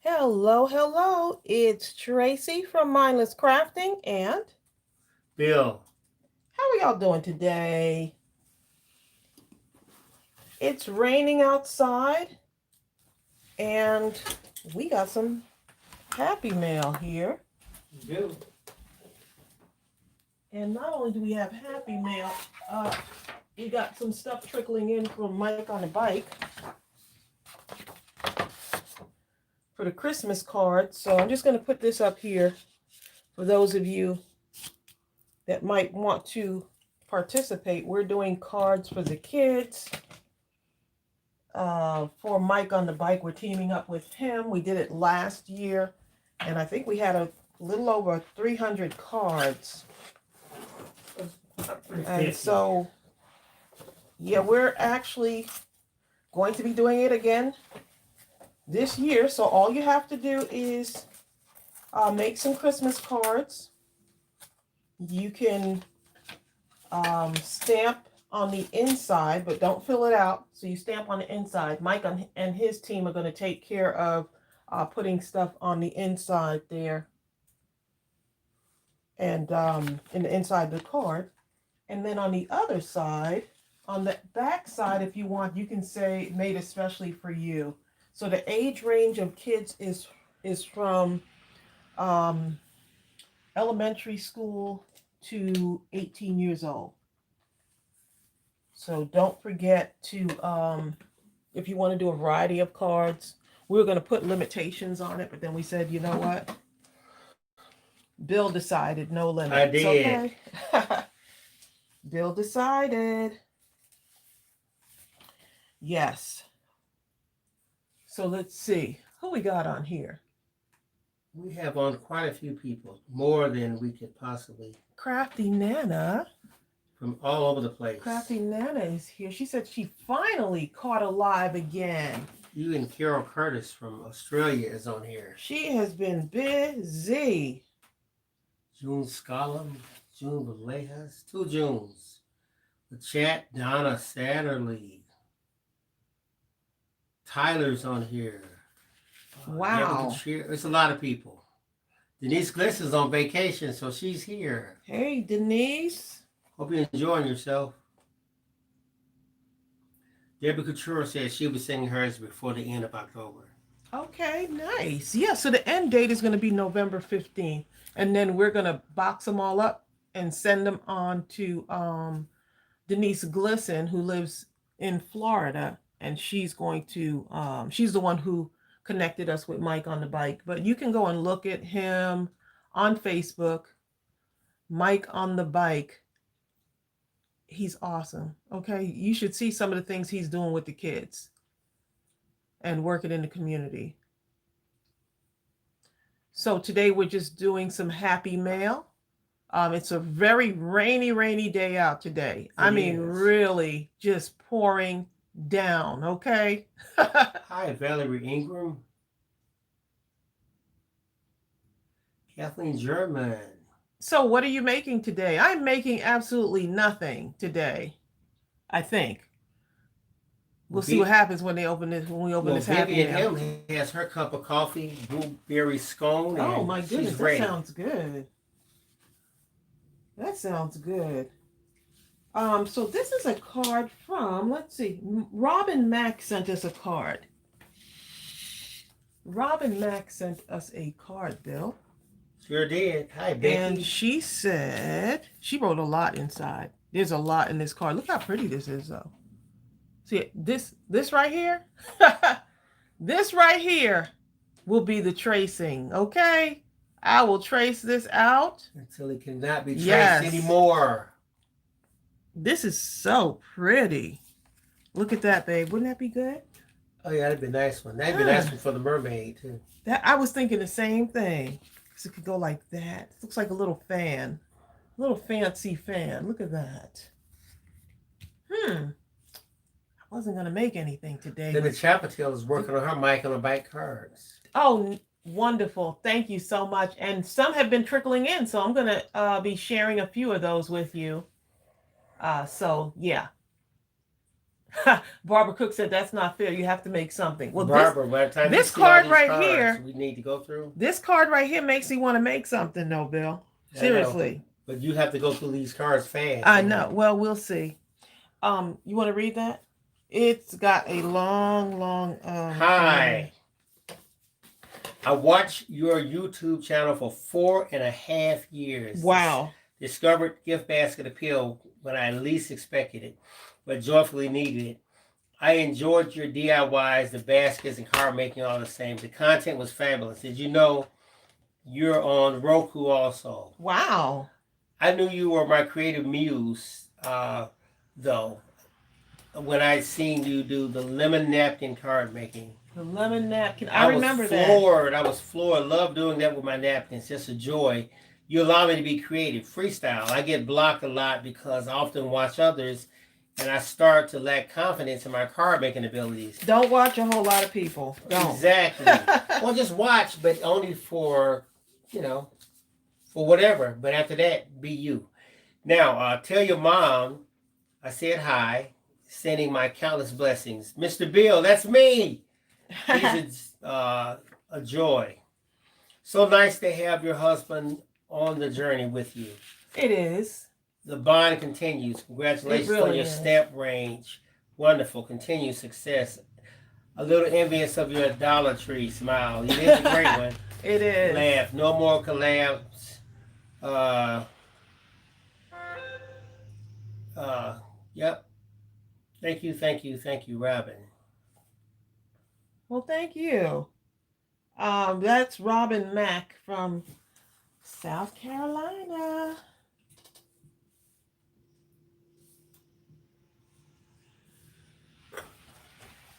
Hello, hello. It's Tracy from Mindless Crafting, and Bill, how are y'all doing today? It's raining outside, and we got some happy mail here. Bill, And not only do we have happy mail, we got some stuff trickling in from Mike on the bike for the Christmas card. So I'm just going to put this up here for those of you that might want to participate. We're doing cards for the kids. For Mike on the bike, we're teaming up with him. We did it last year, and I think we had a little over 300 cards. And so, yeah, we're actually going to be doing it again this year. So all you have to do is make some Christmas cards. You can stamp on the inside, but don't fill it out. So you stamp on the inside. Mike and his team are going to take care of putting stuff on the inside there and in the inside of the card. And then on the other side, on the back side, if you want, you can say made especially for you. So the age range of kids is from elementary school to 18 years old. So don't forget to, if you want to do a variety of cards, we were going to put limitations on it, but then we said, you know what? Bill decided no limits. I did. Okay. Bill decided. Yes. So let's see. Who we got on here? We have on quite a few people, more than we could possibly, Crafty Nana. from all over the place. Crafty Nana is here. She said she finally caught alive again. You and Carol Curtis from Australia is on here. She has been busy. June Scollum, June Villejas, two Junes. The chat, Donna Satterley. Tyler's on here. Wow. It's a lot of people. Denise Gliss is on vacation, so she's here. Hey, Denise. Hope you're enjoying yourself. Debbie Couture said she was singing hers before the end of October. Okay, nice. Yeah, so the end date is going to be November 15th. And then we're going to box them all up and send them on to Denise Glisson, who lives in Florida. And she's going to, she's the one who connected us with Mike on the bike. But you can go and look at him on Facebook, Mike on the bike. He's awesome. Okay, you should see some of the things he's doing with the kids and working in the community. So today we're just doing some happy mail. It's a very rainy day out today. I mean, really just pouring down. Okay. Hi, Valerie Ingram. Kathleen German. So what are you making today? I'm making absolutely nothing today, I think. We'll see what happens when they open this. When we open this happy mail. Vivian M has her cup of coffee, blueberry scone. Oh my goodness, that sounds good. That sounds good. So this is a card from, let's see, Robin Mack sent us a card. Robin Mack sent us a card, Bill. Sure did. Hi, Becky. And she said, she wrote a lot inside. There's a lot in this card. Look how pretty this is, though. See, this right here, this right here will be the tracing, okay? I will trace this out. Until it cannot be traced anymore. This is so pretty. Look at that, babe. Wouldn't that be good? Oh, yeah, that'd be a nice one. That'd be a nice one for the mermaid, too. I was thinking the same thing. Because it could go like that. It looks like a little fan. A little fancy fan. Look at that. I wasn't going to make anything today. Then the Chappatil is working on her Mike on the bike cards. Oh, wonderful. Thank you so much. And some have been trickling in. So I'm going to be sharing a few of those with you. So, yeah. Barbara Cook said that's not fair. You have to make something. Well, Barbara, by the time this you see all card these right cards here, we need to go through. this card right here makes me want to make something, though, Bill. Seriously. But you have to go through these cards fast. I know. Well, we'll see. You want to read that? It's got a long. Hi. I watched your YouTube channel for 4.5 years. Wow. Discovered GiftBasketAppeal when I least expected it, but joyfully needed it. I enjoyed your DIYs, the baskets and card making all the same. The content was fabulous. Did you know you're on Roku also? Wow. I knew you were my creative muse, though, when I seen you do the lemon napkin card making. The lemon napkin. I remember that. I was floored. Love doing that with my napkins. Just a joy. You allow me to be creative. Freestyle. I get blocked a lot because I often watch others and I start to lack confidence in my card making abilities. Don't watch a whole lot of people. Don't. Exactly. Well, just watch, but only for, for whatever. But after that, be you. Now, tell your mom I said hi, sending my countless blessings. Mr. Bill, that's me. He's a joy. So nice to have your husband on the journey with you. It is. The bond continues. Congratulations on your stamp range. Wonderful. Continued success. A little envious of your Dollar Tree smile. It is a great one. It is. Laugh. No more collabs. Yep. Thank you, Robin. Well, thank you. That's Robin Mack from South Carolina.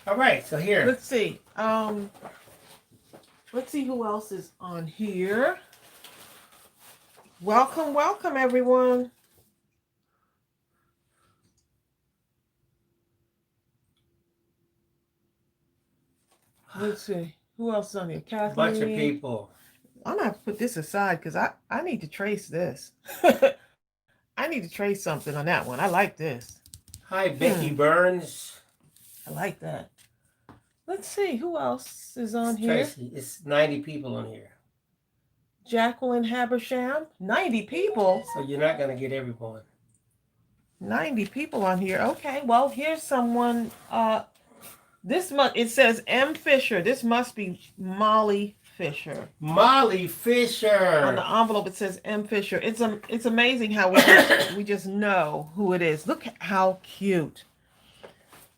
All right, so here. Let's see. Let's see who else is on here. Welcome, everyone. Let's see. Who else is on here? Kathleen. Bunch of people. I'm gonna have to put this aside because I need to trace this. I need to trace something on that one. I like this. Hi, Becky Burns. I like that. Let's see. Who else is on here? Tracey. It's 90 people on here. Jacqueline Habersham. 90 people. So you're not gonna get everyone. 90 people on here. Okay. Well, here's someone. It says M. Fisher. This must be Molly Fisher. Molly Fisher. On the envelope, it says M. Fisher. It's amazing how we just know who it is. Look how cute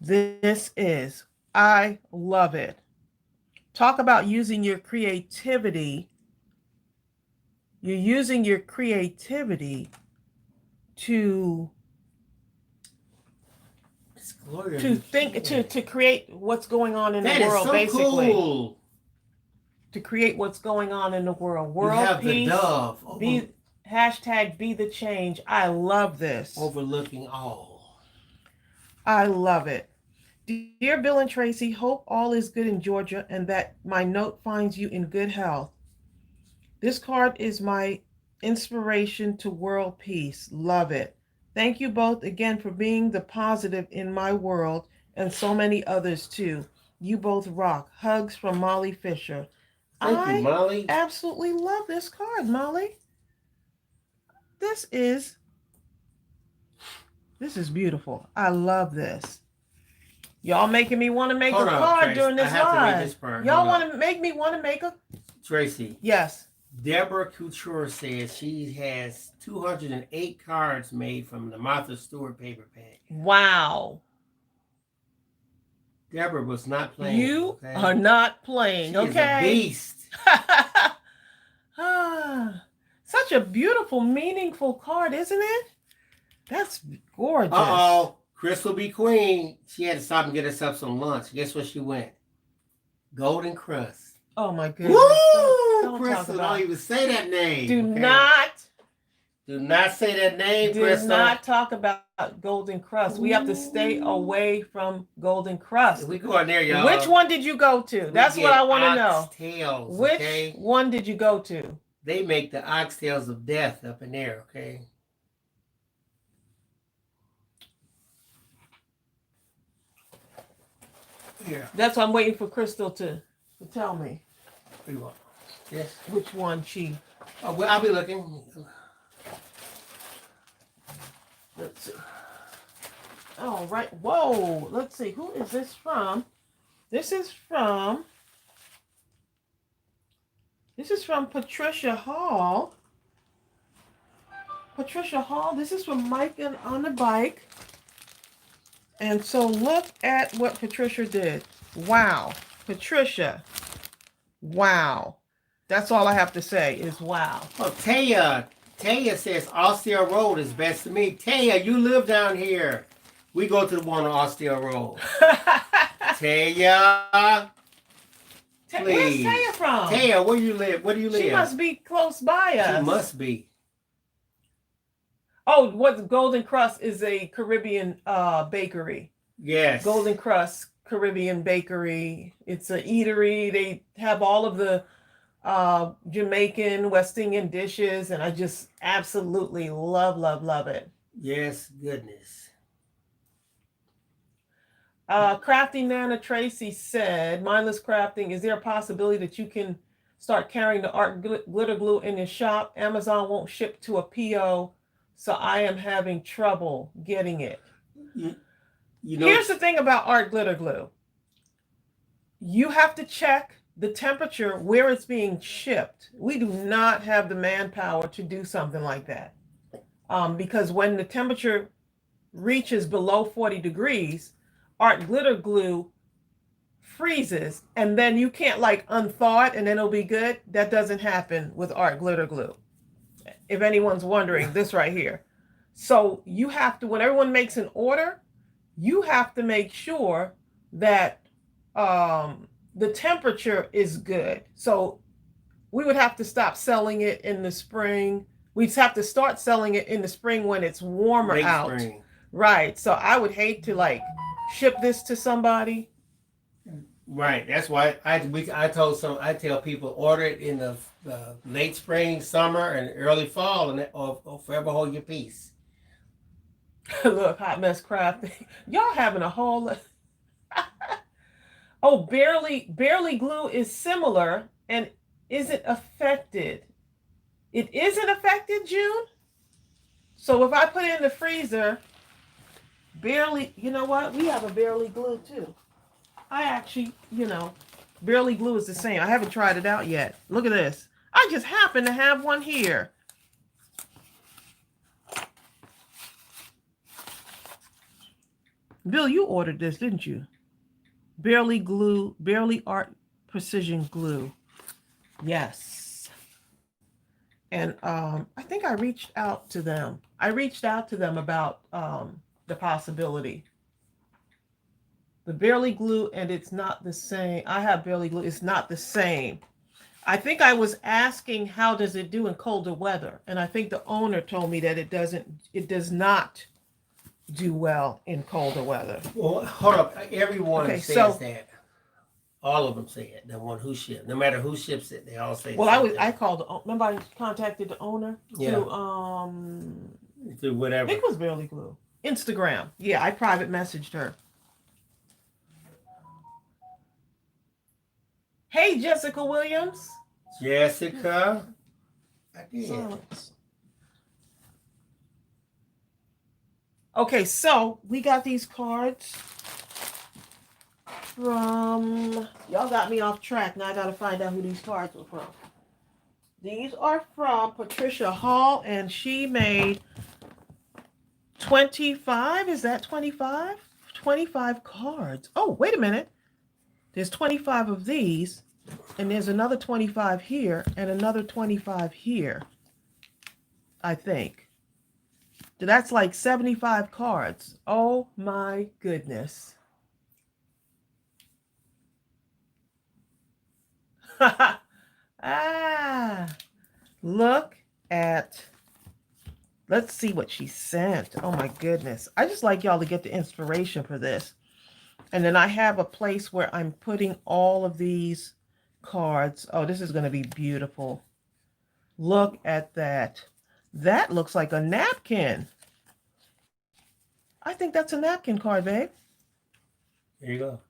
this is. I love it. Talk about using your creativity. You're using your creativity to create what's going on in the world, basically. Cool. To create what's going on in the world. World you have peace. The dove Hashtag be the change. I love this. Overlooking all. I love it. Dear Bill and Tracey, hope all is good in Georgia and that my note finds you in good health. This card is my inspiration to world peace. Love it. Thank you both again for being the positive in my world and so many others too. You both rock. Hugs from Molly Fisher. Thank you, Molly. I absolutely love this card, Molly. This is beautiful. I love this. Y'all making me want to make a card during this live. Y'all want to make me want to make a... Tracey. Yes. Deborah Couture says she has 208 cards made from the Martha Stewart paper pack. Wow. Deborah was not playing. You are not playing, she is a beast. Such a beautiful, meaningful card, isn't it? That's gorgeous. Uh-oh. Crystal B. Queen, she had to stop and get herself some lunch. Guess where she went? Golden Crust. Oh, my goodness. Woo! Don't Crystal, don't even say that name. Do not say that name, Crystal. Do not talk about Golden Crust. We have to stay away from Golden Crust. We go in there, y'all. Which one did you go to? That's what I want to know. Oxtails, Which one did you go to? They make the oxtails of death up in there, okay? Here. That's why I'm waiting for Crystal to tell me What do you want? Yes. which one she. Oh, well, I'll be looking. Let's see. All right. Whoa. Let's see. Who is this from? This is from Patricia Hall. Patricia Hall. This is from Mike and on the Bike. And so look at what Patricia did. Wow. Patricia. Wow. That's all I have to say is wow. Oh, Taya says Austin Road is best to me. Taya, you live down here. We go to the one on Austin Road. Taya. Where's Please. Taya from? Taya, where you live? Where do you live? She must be close by us. She must be. Oh, what Golden Crust is a Caribbean bakery. Yes. Golden Crust Caribbean bakery. It's an eatery. They have all of the Jamaican, West Indian dishes, and I just absolutely love it. Yes, goodness. Crafting Nana Tracy said, Mindless Crafting, is there a possibility that you can start carrying the art glitter glue in your shop? Amazon won't ship to a PO, so I am having trouble getting it. You know, Here's the thing about art glitter glue. You have to check the temperature where it's being shipped. We do not have the manpower to do something like that. Because when the temperature reaches below 40 degrees, art glitter glue freezes, and then you can't like unthaw it and then it'll be good. That doesn't happen with art glitter glue. If anyone's wondering, this right here. So you have to, when everyone makes an order, you have to make sure that the temperature is good. So we would have to stop selling it in the spring. We'd have to start selling it in the spring when it's warmer late out. spring. Right. So I would hate to like ship this to somebody. Right. That's why I tell people order it in the late spring, summer, and early fall, and or forever hold your peace. Look, Hot Mess Crafting. Y'all having a whole. Oh, barely glue is similar and isn't affected. It isn't affected, June. So if I put it in the freezer, barely, you know what? We have a barely glue too. I actually, barely glue is the same. I haven't tried it out yet. Look at this. I just happen to have one here. Bill, you ordered this, didn't you? Barely glue, barely art precision glue. Yes. And I think I reached out to them. About the possibility. The barely glue, and it's not the same. I have barely glue. It's not the same. I think I was asking how does it do in colder weather, and I think the owner told me that it does not do well in colder weather. Well, hold up. Everyone says that. All of them say it. The one who ships, no matter who ships it, they all say. Well, I called. Remember, I contacted the owner through whatever. I think it was barely glue. Instagram. Yeah, I private messaged her. Hey, Jessica Williams. Jessica. I did. Silence. Okay, so we got these cards from, y'all got me off track. Now I got to find out who these cards were from. These are from Patricia Hall, and she made 25. Is that 25? 25 cards. Oh, wait a minute. There's 25 of these, and there's another 25 here, and another 25 here, I think. That's like 75 cards. Oh my goodness. Look at, let's see what she sent. Oh my goodness. I just like y'all to get the inspiration for this. And then I have a place where I'm putting all of these cards. Oh, this is going to be beautiful. Look at that. That looks like a napkin. I think that's a napkin card, babe. There you go.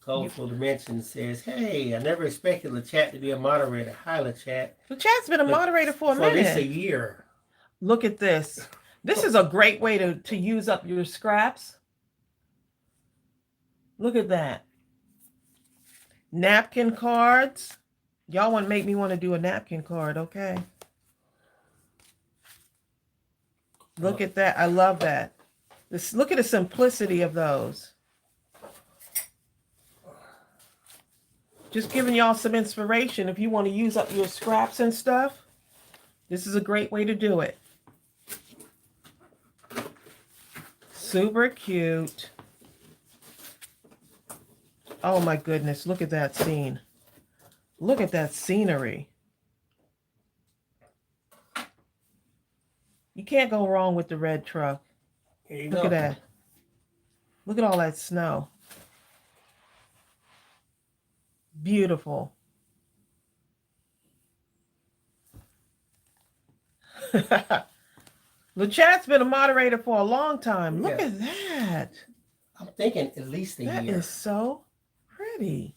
Colorful Dimension says, "Hey, I never expected the chat to be a moderator. Hi, the chat. The chat's been a moderator for a For at least a minute. year." Look at this. This is a great way to use up your scraps. Look at that. Napkin cards. Y'all want to make me want to do a napkin card, okay? Look at that. I love that. Look at the simplicity of those. Just giving y'all some inspiration. If you want to use up your scraps and stuff, this is a great way to do it. Super cute. Oh my goodness, look at that scene. Look at that scenery. You can't go wrong with the red truck. Look at that. Look at all that snow. Beautiful. The chat's been a moderator for a long time. Look at that. I'm thinking at least a year. That is so pretty.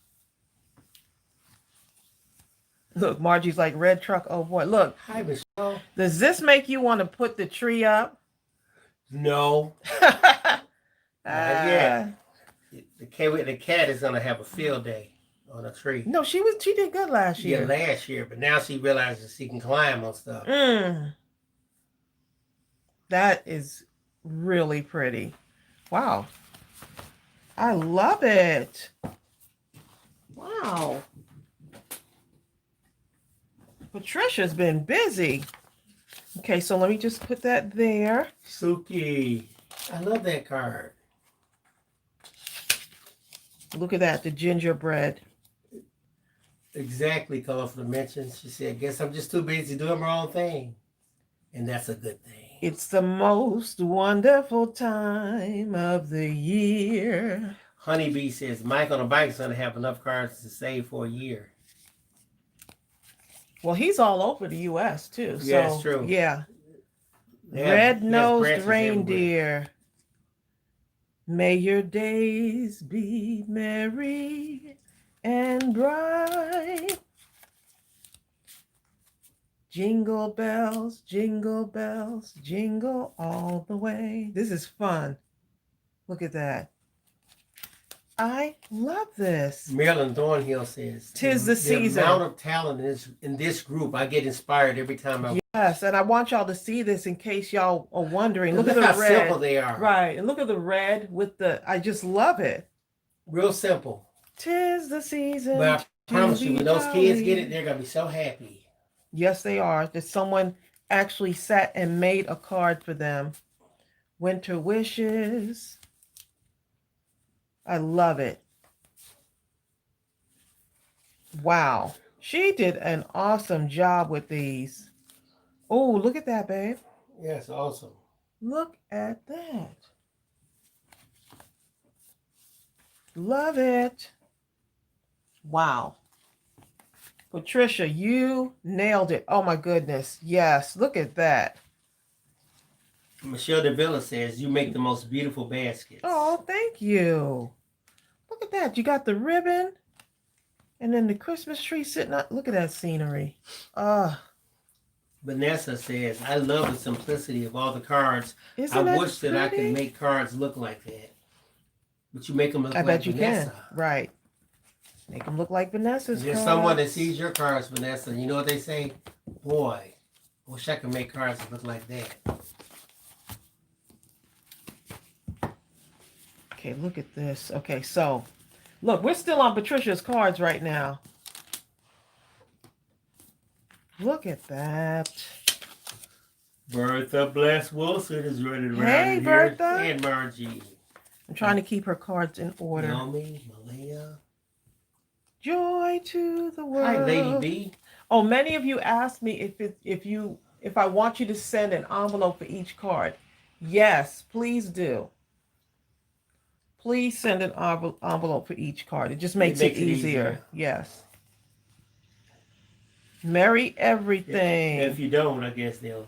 Look, Margie's like, red truck, oh boy. Look. Hi, Michelle. Does this make you want to put the tree up? No. Not yet. The cat is gonna have a field day on a tree. No, she did good last year. Yeah, last year, but now she realizes she can climb on stuff. That is really pretty. Wow. I love it. Wow. Patricia's been busy. Okay, so let me just put that there. Suki. I love that card. Look at that, the gingerbread. Exactly, Colorful Dimension. She said, "Guess I'm just too busy doing my own thing." And that's a good thing. It's the most wonderful time of the year. Honeybee says, "Mike on a bike is going to have enough cards to save for a year." Well, he's all over the U.S. too. So, yeah, that's true. Yeah. Red-nosed reindeer. May your days be merry and bright. Jingle bells, jingle all the way. This is fun. Look at that. I love this. Marilyn Thornhill says, "'Tis the season." The amount of talent in this group, I get inspired every time I. Yes, and I want y'all to see this in case y'all are wondering. Look at the how red. Simple they are. Right, and look at the red with the. I just love it. Real simple. 'Tis the season. But I promise you, when those kids get it, they're gonna be so happy. Yes, they are. That someone actually sat and made a card for them. Winter wishes. I love it. Wow. She did an awesome job with these. Oh, look at that, babe. Yes, awesome. Look at that. Love it. Wow. Patricia, you nailed it. Oh my goodness. Yes, look at that. Michelle DeVilla says, "You make the most beautiful baskets." Oh, thank you. Look at that. You got the ribbon and then the Christmas tree sitting up. Look at that scenery. Vanessa says, "I love the simplicity of all the cards. Isn't I that wish that I could make cards look like that." But you make them look like Vanessa. I bet you can. Right. Make them look like Vanessa's There's cards. someone that sees your cards, Vanessa. You know what they say? "Boy, I wish I could make cards that look like that." Okay, look at this. Okay, so look, we're still on Patricia's cards right now. Look at that. Bertha Bless Wilson is running around. Hey, Bertha. And Margie. I'm trying to keep her cards in order. Naomi, Malaya. Joy to the world. Hi, Lady B. Oh, many of you asked me if I want you to send an envelope for each card. Yes, please do. Please send an envelope for each card. It just makes it easier. Yes. Merry everything. If you don't, I guess they'll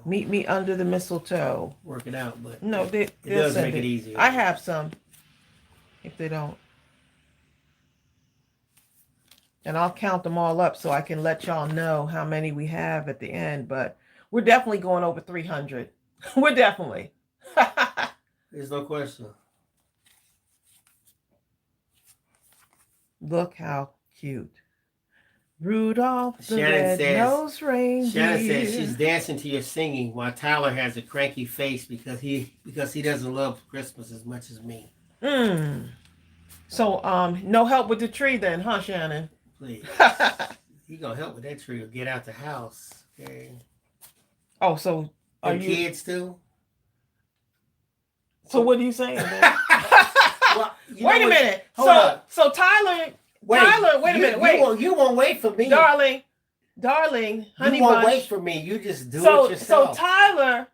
meet me under the mistletoe. Work it out, but no, it does make it easier. I have some. If they don't. And I'll count them all up so I can let y'all know how many we have at the end. But we're definitely going over 300. We're definitely. There's no question. Look how cute. Rudolph the Shannon red-nosed reindeer. Shannon says she's dancing to your singing while Tyler has a cranky face because he doesn't love Christmas as much as me. So no help with the tree then, huh, Shannon? Please. He gonna help with that tree or get out the house. Okay. Oh, so are you kids too? So what are you saying, man? Well, wait a minute. So Tyler, wait a minute. Wait. You won't wait for me. Darling, honey you won't bunch. wait for me. You just do it yourself. So Tyler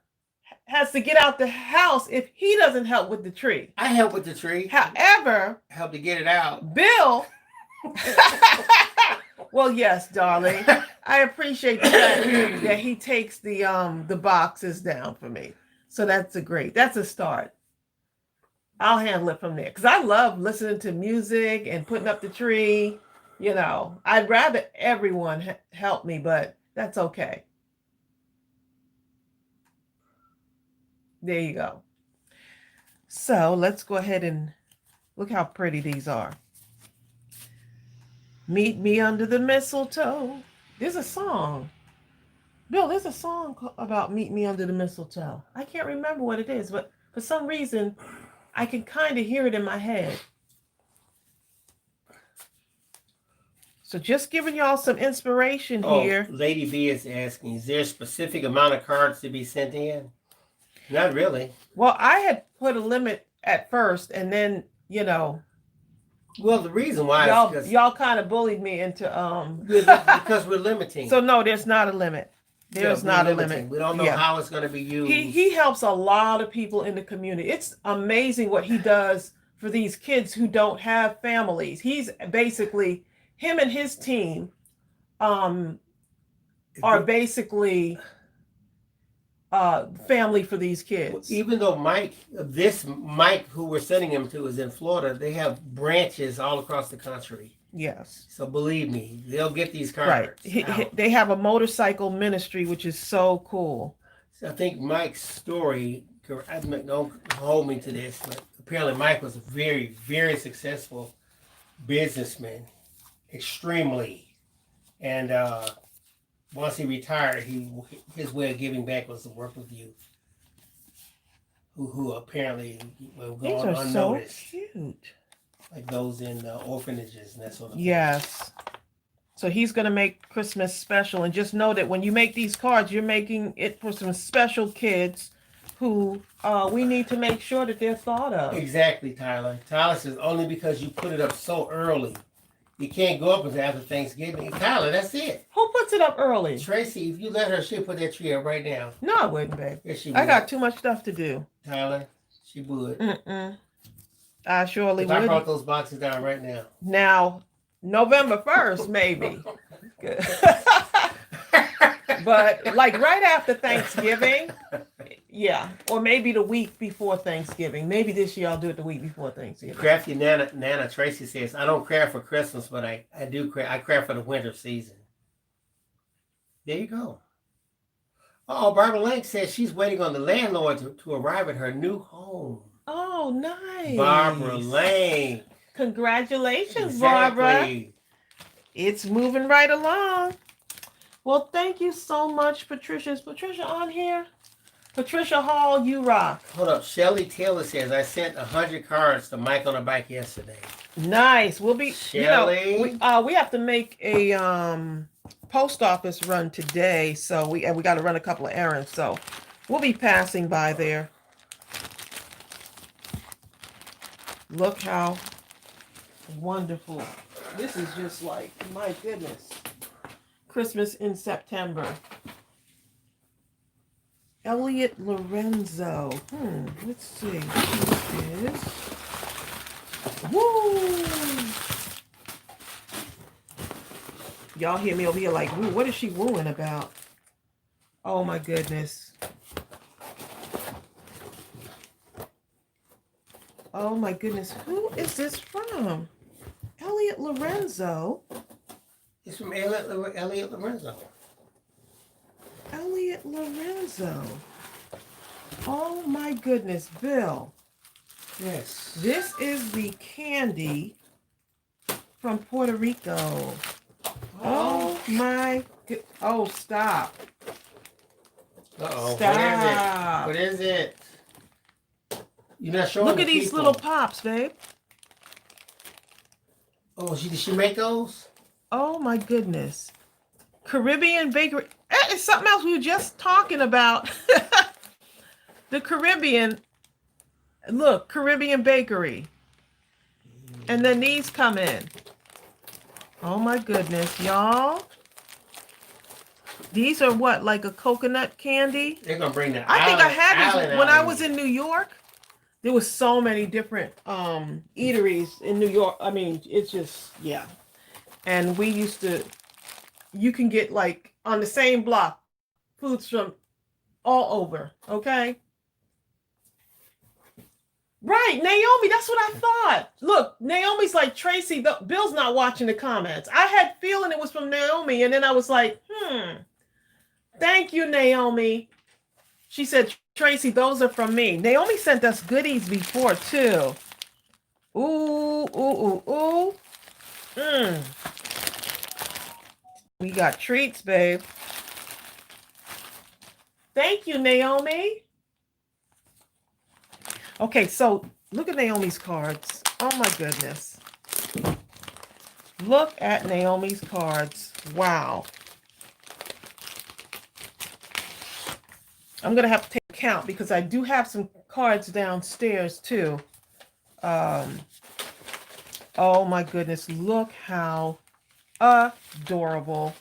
has to get out the house if he doesn't help with the tree. I help with the tree. However, help to get it out. Bill. Well, yes, darling. I appreciate the fact that he takes the boxes down for me. So that's a start. I'll handle it from there because I love listening to music and putting up the tree. You know, I'd rather everyone help me, but that's okay. There you go. So let's go ahead and look how pretty these are. Meet me under the mistletoe. There's a song. Bill, there's a song about Meet Me Under the Mistletoe. I can't remember what it is, but for some reason, I can kind of hear it in my head. So just giving y'all some inspiration here. Lady B is asking, is there a specific amount of cards to be sent in? Not really. Well, I had put a limit at first, and then, well, the reason why y'all kind of bullied me into because we're limiting. So no, there's not a limit. There's not a limit. We don't know how it's going to be used. He helps a lot of people in the community. It's amazing what he does for these kids who don't have families. He's basically, him and his team are basically family for these kids. Even though Mike, who we're sending him to, is in Florida, they have branches all across the country. Yes. So believe me, they'll get these cards. Right. They have a motorcycle ministry, which is so cool. So I think Mike's story, don't hold me to this, but apparently Mike was a very, very successful businessman. Extremely. And once he retired, his way of giving back was to work with youth. Who apparently will go unnoticed. So cute. Like those in orphanages and that sort of thing. Yes. So he's going to make Christmas special. And just know that when you make these cards, you're making it for some special kids who we need to make sure that they're thought of. Exactly, Tyler. Tyler says only because you put it up so early. You can't go up until after Thanksgiving. Tyler, that's it. Who puts it up early? Tracy, if you let her, she'll put that tree up right now. No, I wouldn't, babe. Yes, she would. I got too much stuff to do. Tyler, she would. I surely would. I brought those boxes down right now. Now, November 1st, maybe. But like right after Thanksgiving, yeah. Or maybe the week before Thanksgiving. Maybe this year I'll do it the week before Thanksgiving. Crafty Nana Tracy says, I don't craft for Christmas, but I craft for the winter season. There you go. Oh, Barbara Lang says she's waiting on the landlord to arrive at her new home. Oh, nice. Barbara Lang. Congratulations, Exactly. Barbara. It's moving right along. Well, thank you so much, Patricia. Is Patricia on here? Patricia Hall, you rock. Hold up. Shelly Taylor says, I sent 100 cards to Mike on a bike yesterday. Nice. We'll be, Shelly. we have to make a post office run today. So we got to run a couple of errands. So we'll be passing by there. Look how wonderful. This is just like, my goodness. Christmas in September. Elliot Lorenzo. Let's see. Who is? Woo! Y'all hear me over here like, woo, what is she wooing about? Oh my goodness. Oh my goodness. Who is this from? Elliot Lorenzo. It's from Elliot Lorenzo. Elliot Lorenzo. Oh my goodness, Bill. Yes. This is the candy from Puerto Rico. Oh my good. Oh, stop. Uh-oh. Stop. What is it? You're not showing Look at these little pops, babe. Oh, did she make those? Oh my goodness. Caribbean bakery. It's something else we were just talking about. The Caribbean. Look, Caribbean bakery. And then these come in. Oh my goodness, y'all. These are what, like a coconut candy? They're gonna bring the I think I had island this when out I was in New York. There was so many different eateries in New York. I mean, it's just, yeah. And we used to, you can get like on the same block, foods from all over, okay? Right, Naomi, that's what I thought. Look, Naomi's like, Tracey, Bill's not watching the comments. I had feeling it was from Naomi, and then I was like, thank you, Naomi. She said, Tracey, those are from me. Naomi sent us goodies before, too. Ooh, ooh, ooh, ooh. We got treats, babe. Thank you, Naomi. Okay, so look at Naomi's cards. Oh, my goodness. Look at Naomi's cards. Wow. I'm going to have to take a count because I do have some cards downstairs too. Oh my goodness. Look how adorable.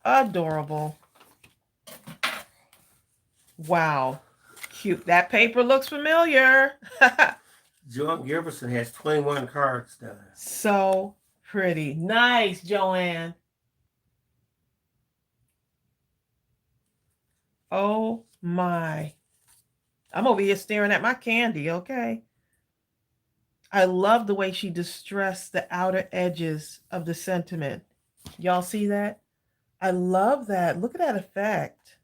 Adorable. Wow. Cute. That paper looks familiar. Joan Giverson has 21 cards done. So pretty. Nice, Joanne. Oh my. I'm over here staring at my candy, okay? I love the way she distressed the outer edges of the sentiment. Y'all see that? I love that. Look at that effect.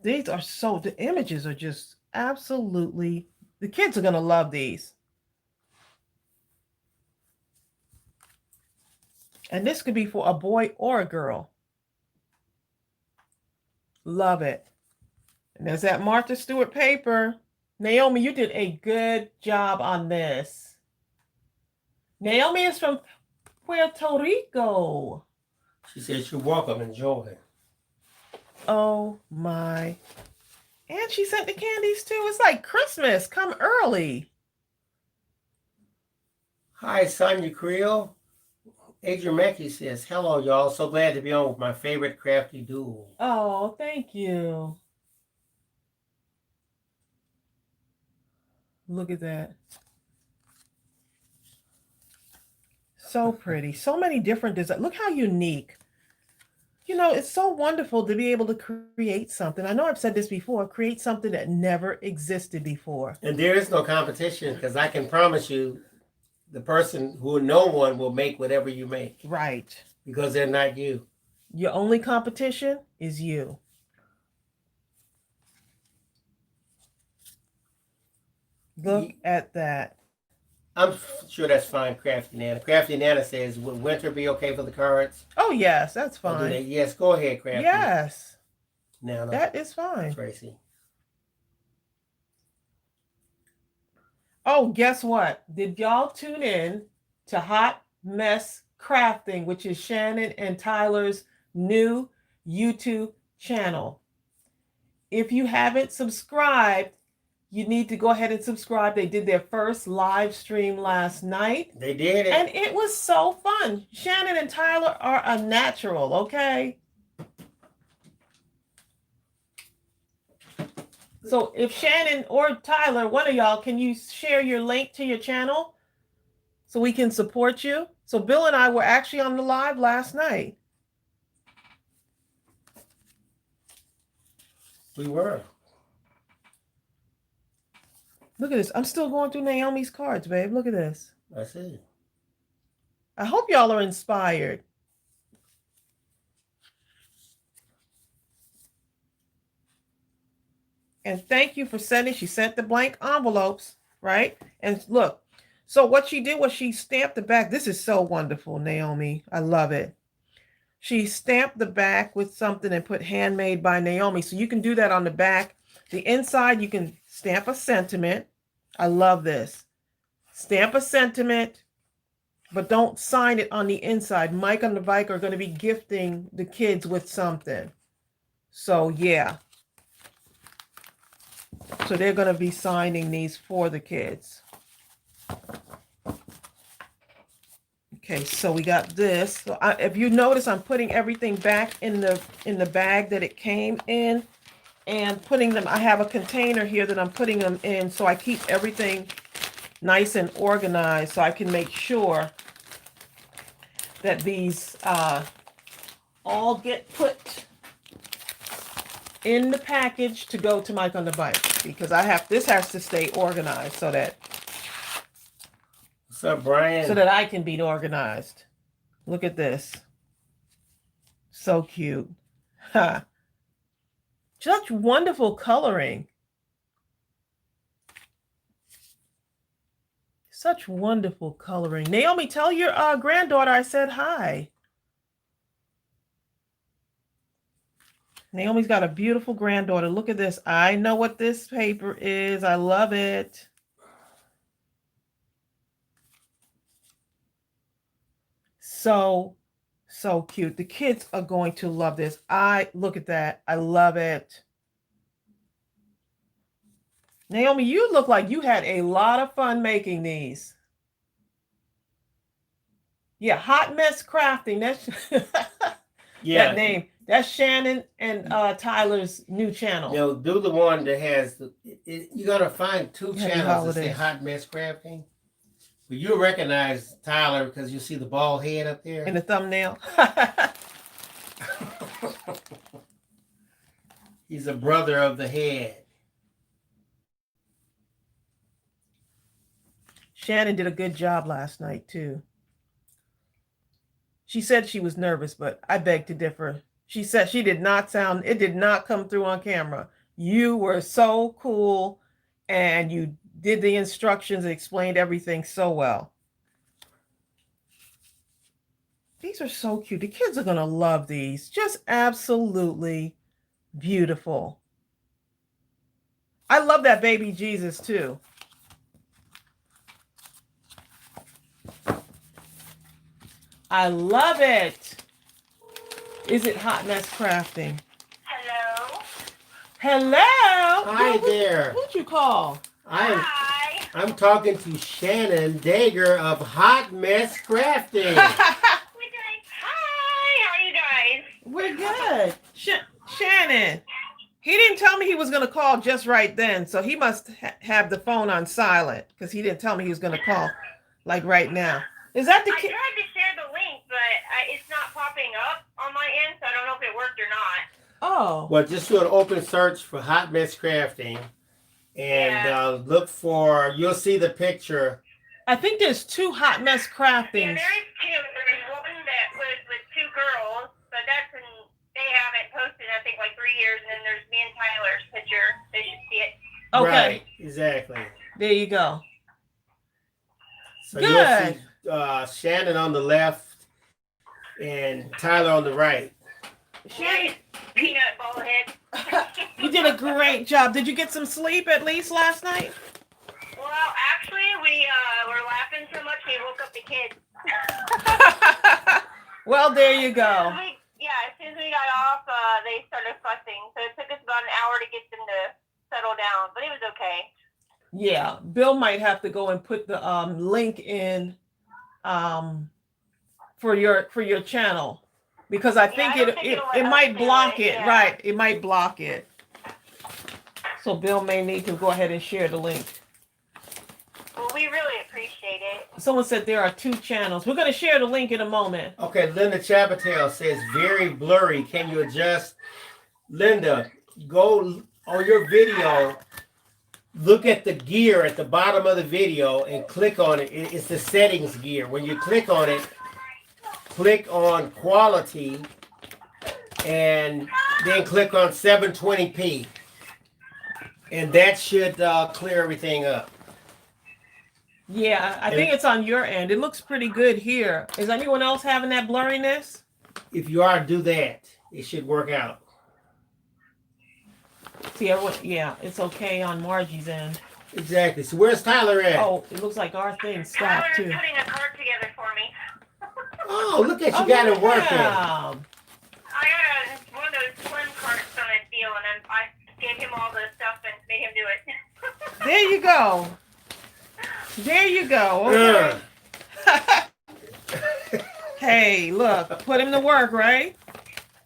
These are so, the images are just absolutely, the kids are going to love these. And this could be for a boy or a girl. Love it. And there's that Martha Stewart paper. Naomi, you did a good job on this. Naomi is from Puerto Rico. She says you're welcome. Enjoy. Oh my. And she sent the candies too. It's like Christmas. Come early. Hi, Sonia Creel. Adrian Mackey says, hello, y'all. So glad to be on with my favorite crafty duo. Oh, thank you. Look at that. So pretty. So many different designs. Look how unique. You know, it's so wonderful to be able to create something. I know I've said this before, create something that never existed before. And there is no competition because I can promise you the person who no one will make whatever you make. Right. Because they're not you. Your only competition is you. Look at that. I'm sure that's fine, Crafty Nana. Crafty Nana says, would winter be okay for the cards? Oh, yes, that's fine. Yes, go ahead, Crafty. Yes. Nana. That is fine. Tracey. Oh, guess what? Did y'all tune in to Hot Mess Crafting, which is Shannon and Tyler's new YouTube channel? If you haven't subscribed, you need to go ahead and subscribe. They did their first live stream last night. They did it. And it was so fun. Shannon and Tyler are a natural, okay? So if Shannon or Tyler, one of y'all, can you share your link to your channel so we can support you? So Bill and I were actually on the live last night. We were. Look at this. I'm still going through Naomi's cards, babe. Look at this. I see. I hope y'all are inspired. And thank you for sending. She sent the blank envelopes, right? And look, so what she did was she stamped the back. This is so wonderful, Naomi. I love it. She stamped the back with something and put handmade by Naomi. So you can do that on the back. The inside, you can stamp a sentiment. I love this. Stamp a sentiment, but don't sign it on the inside. Mike and the Bike are going to be gifting the kids with something. So yeah. So they're going to be signing these for the kids. Okay, so we got this. So if you notice, I'm putting everything back in the bag that it came in, and putting them. I have a container here that I'm putting them in, so I keep everything nice and organized, so I can make sure that these all get put in the package to go to Mike on the Bike, because this has to stay organized so that. What's up, Brian? So that I can be organized. Look at this. So cute. Ha. Such wonderful coloring. Such wonderful coloring. Naomi, tell your granddaughter I said hi. Naomi's got a beautiful granddaughter. Look at this. I know what this paper is. I love it. So cute. The kids are going to love this. Look at that. I love it. Naomi, you look like you had a lot of fun making these. Yeah, Hot Mess Crafting. That's yeah. That name. That's Shannon and Tyler's new channel. You know, do the one that has you gotta find two channels that say Hot Mess Crafting. But you'll recognize Tyler because you see the bald head up there. In the thumbnail. He's a brother of the head. Shannon did a good job last night, too. She said she was nervous, but I beg to differ. She said it did not come through on camera. You were so cool, and you did the instructions and explained everything so well. These are so cute. The kids are going to love these. Just absolutely beautiful. I love that baby Jesus too. I love it. Is it Hot Mess Crafting? Hello. Hi there. Who'd you call? Hi. I'm talking to Shannon Dager of Hot Mess Crafting. Hi. How are you guys? We're good. Shannon, he didn't tell me he was going to call just right then, so he must have the phone on silent because he didn't tell me he was going to call like right now. Is that the kid? I tried to share the link, but it's not popping up on my end, so I don't know if it worked or not. Oh. Well, just do an open search for Hot Mess Crafting and look for, you'll see the picture. I think there's two Hot Mess Craftings. Yeah, there is two. There's one that was with two girls, but they haven't posted, I think, like 3 years, and then there's me and Tyler's picture. They should see it. Okay. Right, exactly. There you go. So good. You'll see Shannon on the left and Tyler on the right. Shannon, peanut ball head. You did a great job. Did you get some sleep at least last night? Well, actually, we were laughing so much we woke up the kids. Well, there you go. As soon as we got off, they started fussing. So it took us about an hour to get them to settle down, but it was okay. Yeah, Bill might have to go and put the link in for your channel, because I think it might block it. Right, it might block it. So Bill may need to go ahead and share the link. Well, we really appreciate it. Someone said there are two channels. We're going to share the link in a moment. Okay, Linda Chapatel says, very blurry. Can you adjust? Linda, go on your video, look at the gear at the bottom of the video and click on it. It's the settings gear. When you click on it, click on quality and then click on 720p. And that should clear everything up. Yeah, I think it's on your end. It looks pretty good here. Is anyone else having that blurriness? If you are, do that. It should work out. See, yeah, it's okay on Margie's end. Exactly. So where's Tyler at? Oh, it looks like our thing stopped Tyler's too. putting a cart together for me. Oh, look at you got it working. Yeah. I got one of those slim carts on a deal, and I gave him all the stuff and made him do it. There you go. There you go. Okay. Hey, look, put him to work, right?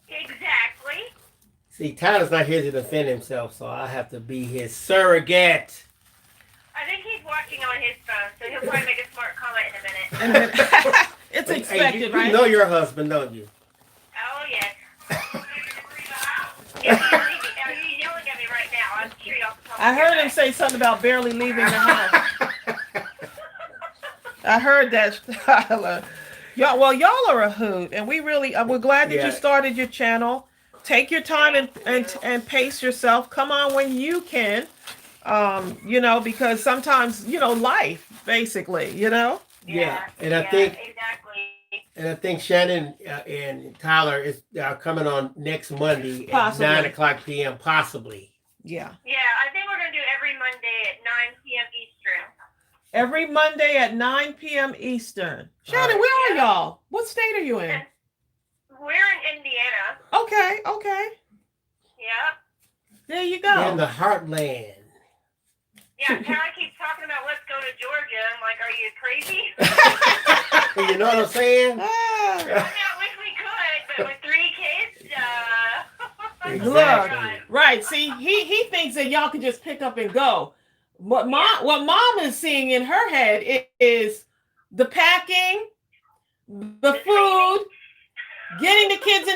Exactly. See, Tyler's not here to defend himself, so I have to be his surrogate. I think he's watching on his phone, so he'll probably make a smart comment in a minute. It's Hey, expected, you right? know your husband, don't you? Oh, yes. Yeah, he's yelling at me right now. I'm sure y'all can I heard him say something about barely leaving the house. I heard that, Tyler. Y'all are a hoot, and we're glad that you started your channel. Take your time and pace yourself. Come on when you can, because sometimes, life, basically, Yeah, and I think exactly. And I think Shannon and Tyler are coming on next Monday Possibly. at 9:00 p.m. Possibly. Yeah. Yeah, I think we're going to do every Monday at 9 p.m. Eastern. Every Monday at 9 p.m. Eastern. Shannon, where are y'all? What state are you in? We're in Indiana. Okay. Yep. There you We're in go. the heartland. Yeah, Tyler keeps talking about let's go to Georgia. I'm like, are you crazy? You know what I'm saying? Ah. I wish we could, but with 3 kids, Exactly. Right. See, he thinks that y'all can just pick up and go. What mom is seeing in her head is the packing, the food, getting the kids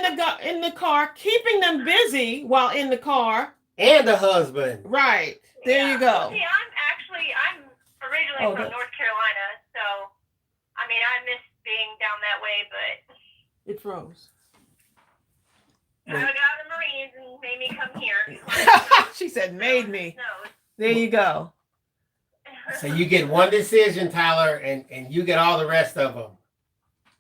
in the car, keeping them busy while in the car. And the husband. Right. There you go. See, I'm originally from North Carolina, so I mean I miss being down that way, but it froze. I got the Marines and made me come here. She said, "Made me." No. There you go. So you get one decision, Tyler, and you get all the rest of them.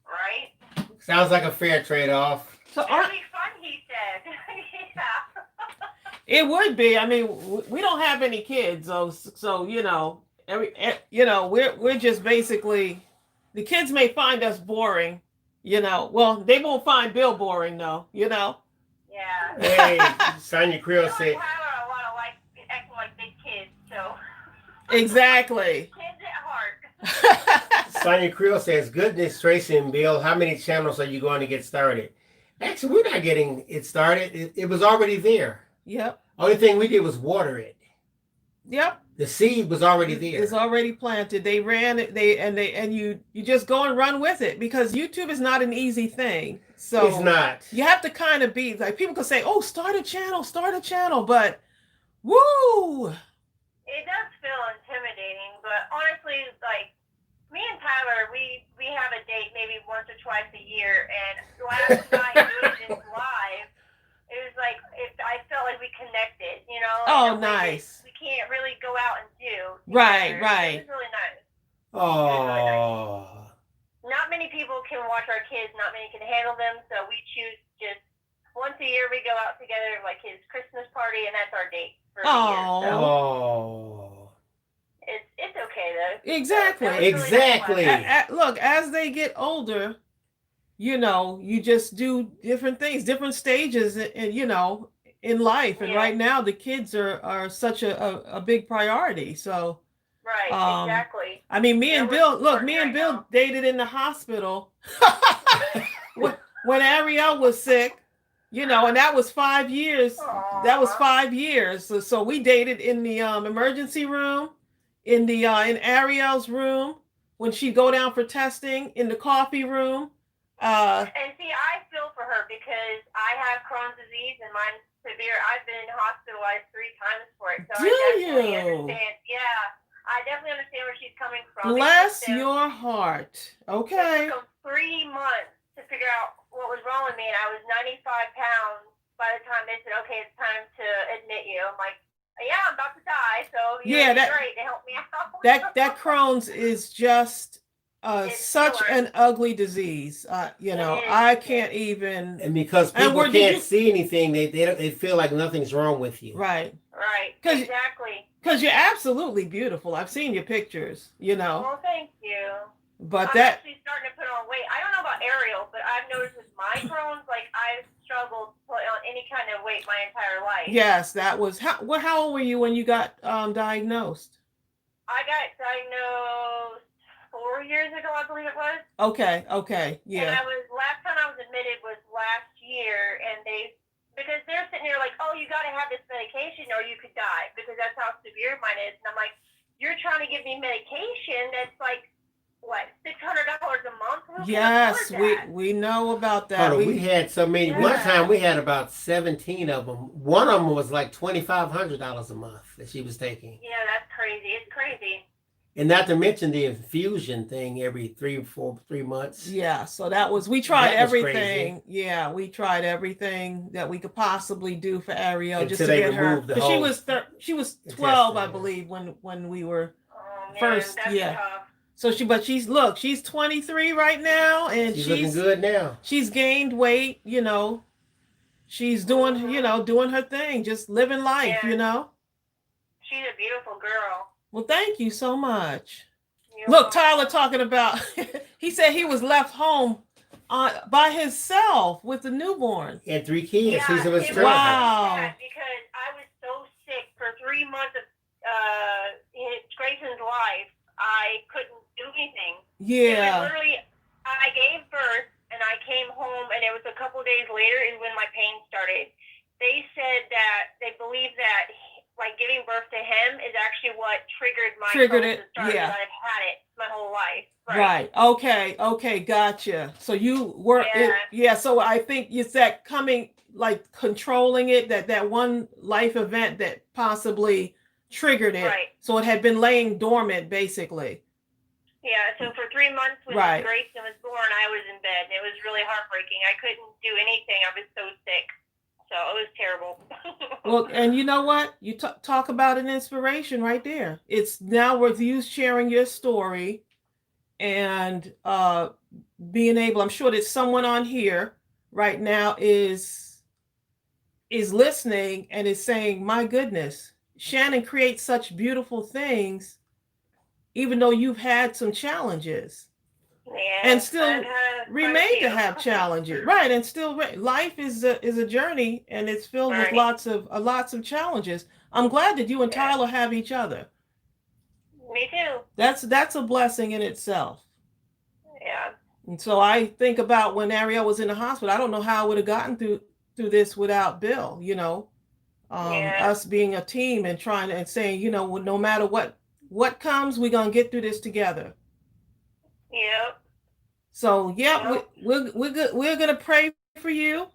Right? Sounds like a fair trade-off. So It'll be fun, he said. Yeah. it would be. I mean, we don't have any kids, so we're just basically, the kids may find us boring, Well, they won't find Bill boring, though, Yeah. Hey, Sonia Creel Bill said. and Tyler are a lot of acting like big kids, so. Exactly. Kids at heart. Sonia Creel says, "Goodness, Tracey and Bill, how many channels are you going to get started?" Actually, we're not getting it started. It was already there. Yep. Only thing we did was water it. Yep. The seed was already there. It's already planted. They ran it. And you just go and run with it, because YouTube is not an easy thing. So It's not. You have to kind of be like, people can say, "Oh, start a channel," but woo. It does feel intimidating, but honestly, like, me and Tyler, we have a date maybe once or twice a year, and last night doing this live, it was like, I felt like we connected, Oh, nice. We can't really go out and do. Right. It was really nice. Oh. Not many people can watch our kids, not many can handle them, so we choose just once a year we go out together, like his Christmas party, and that's our date for the year. So Oh. it's okay though. Exactly. Really Exactly. Look, as they get older, you just do different things, different stages, in life. And right now, the kids are such a big priority. So, right, exactly. I mean, me and Bill dated in the hospital when Ariel was sick, and that was 5 years. Aww. That was 5 years. So we dated in the emergency room, in Ariel's room when she'd go down for testing, in the coffee room. And see, I feel for her because I have Crohn's disease and mine's severe. I've been hospitalized 3 times for it. So I definitely understand. Yeah, I definitely understand where she's coming from. Bless your heart. Okay. It took them 3 months to figure out what was wrong with me, and I was 95 pounds by the time they said, "Okay, it's time to admit you." I'm like, "Yeah, I'm about to Yeah, It'd be great to help me out. that Crohn's is just It's such killer. an ugly disease. You know, is. I can't even. And because And people where did can't you- see anything, they feel like nothing's wrong with you. Right. Right. 'Cause- Exactly. Because you're absolutely beautiful. I've seen your pictures, you know. Well, thank you. But I'm that, actually starting to put on weight. I don't know about Ariel, but I've noticed with my Crohn's, like I've struggled to put on any kind of weight my entire life. yes, that was how old were you when you got diagnosed? I got diagnosed 4 years ago, I believe it was. Okay, And yeah. last time I was admitted was last year, and because they're sitting here like, oh, you got to have this medication or you could die, because that's how severe mine is. And I'm like, you're trying to give me medication that's like, what, $600 a month? Who can Yes, afford that? we know about that. Hold on, we had so many. Yeah. One time we had about 17 of them. One of them was like $2,500 a month that she was taking. Yeah, that's crazy. It's crazy. And not to mention the infusion thing every 3 months. Yeah, so we tried That was everything. Yeah, we tried everything that we could possibly do for Ariel just to Until they get her. removed the 'Cause whole she was 12, I intestine. believe, when we were Oh, man, first. that's Yeah. tough. So she's 23 right now, and She's looking good now. she's gained weight, you know. She's doing, doing her thing, just living life, Yeah. you know. She's a beautiful girl. Well, thank you so much. You're Look, welcome. Tyler talking about, he said he was left home by himself with the newborn. He had 3 kids. Yeah, He was it struggling. Wow. sad because I was so sick for 3 months of Grayson's life. I couldn't do anything. It was Yeah. literally, I gave birth and I came home, and it was a couple days later is when my pain started. They said that they believe that like giving birth to him is actually what triggered my Triggered Crohn's it, to start, yeah. because I've had it my whole life. Right. Okay. Gotcha. So you were, Yeah. So I think it's that coming, like controlling it, that one life event that possibly triggered it. Right. So it had been laying dormant, basically. Yeah, so for 3 months when Right. Grayson was born, I was in bed, and it was really heartbreaking. I couldn't do anything. I was so sick. So it was terrible. Well, and you know what? You talk about an inspiration right there. It's now with you sharing your story and being able, I'm sure that someone on here right now is listening and is saying, my goodness, Shannon creates such beautiful things, even though you've had some challenges. Yeah, And still I've had quite a remain to few. have challenges, right? And still, life is a journey, and it's filled with Right. lots of challenges. I'm glad that you and Yeah. Tyler have each other. Me too. That's a blessing in itself. Yeah. And so I think about when Ariel was in the hospital. I don't know how I would have gotten through this without Bill. You know, Yeah. us being a team and trying and saying, you know, no matter what comes, we're gonna get through this together. Yep. So yeah, Yep. we're good. We're gonna pray for you,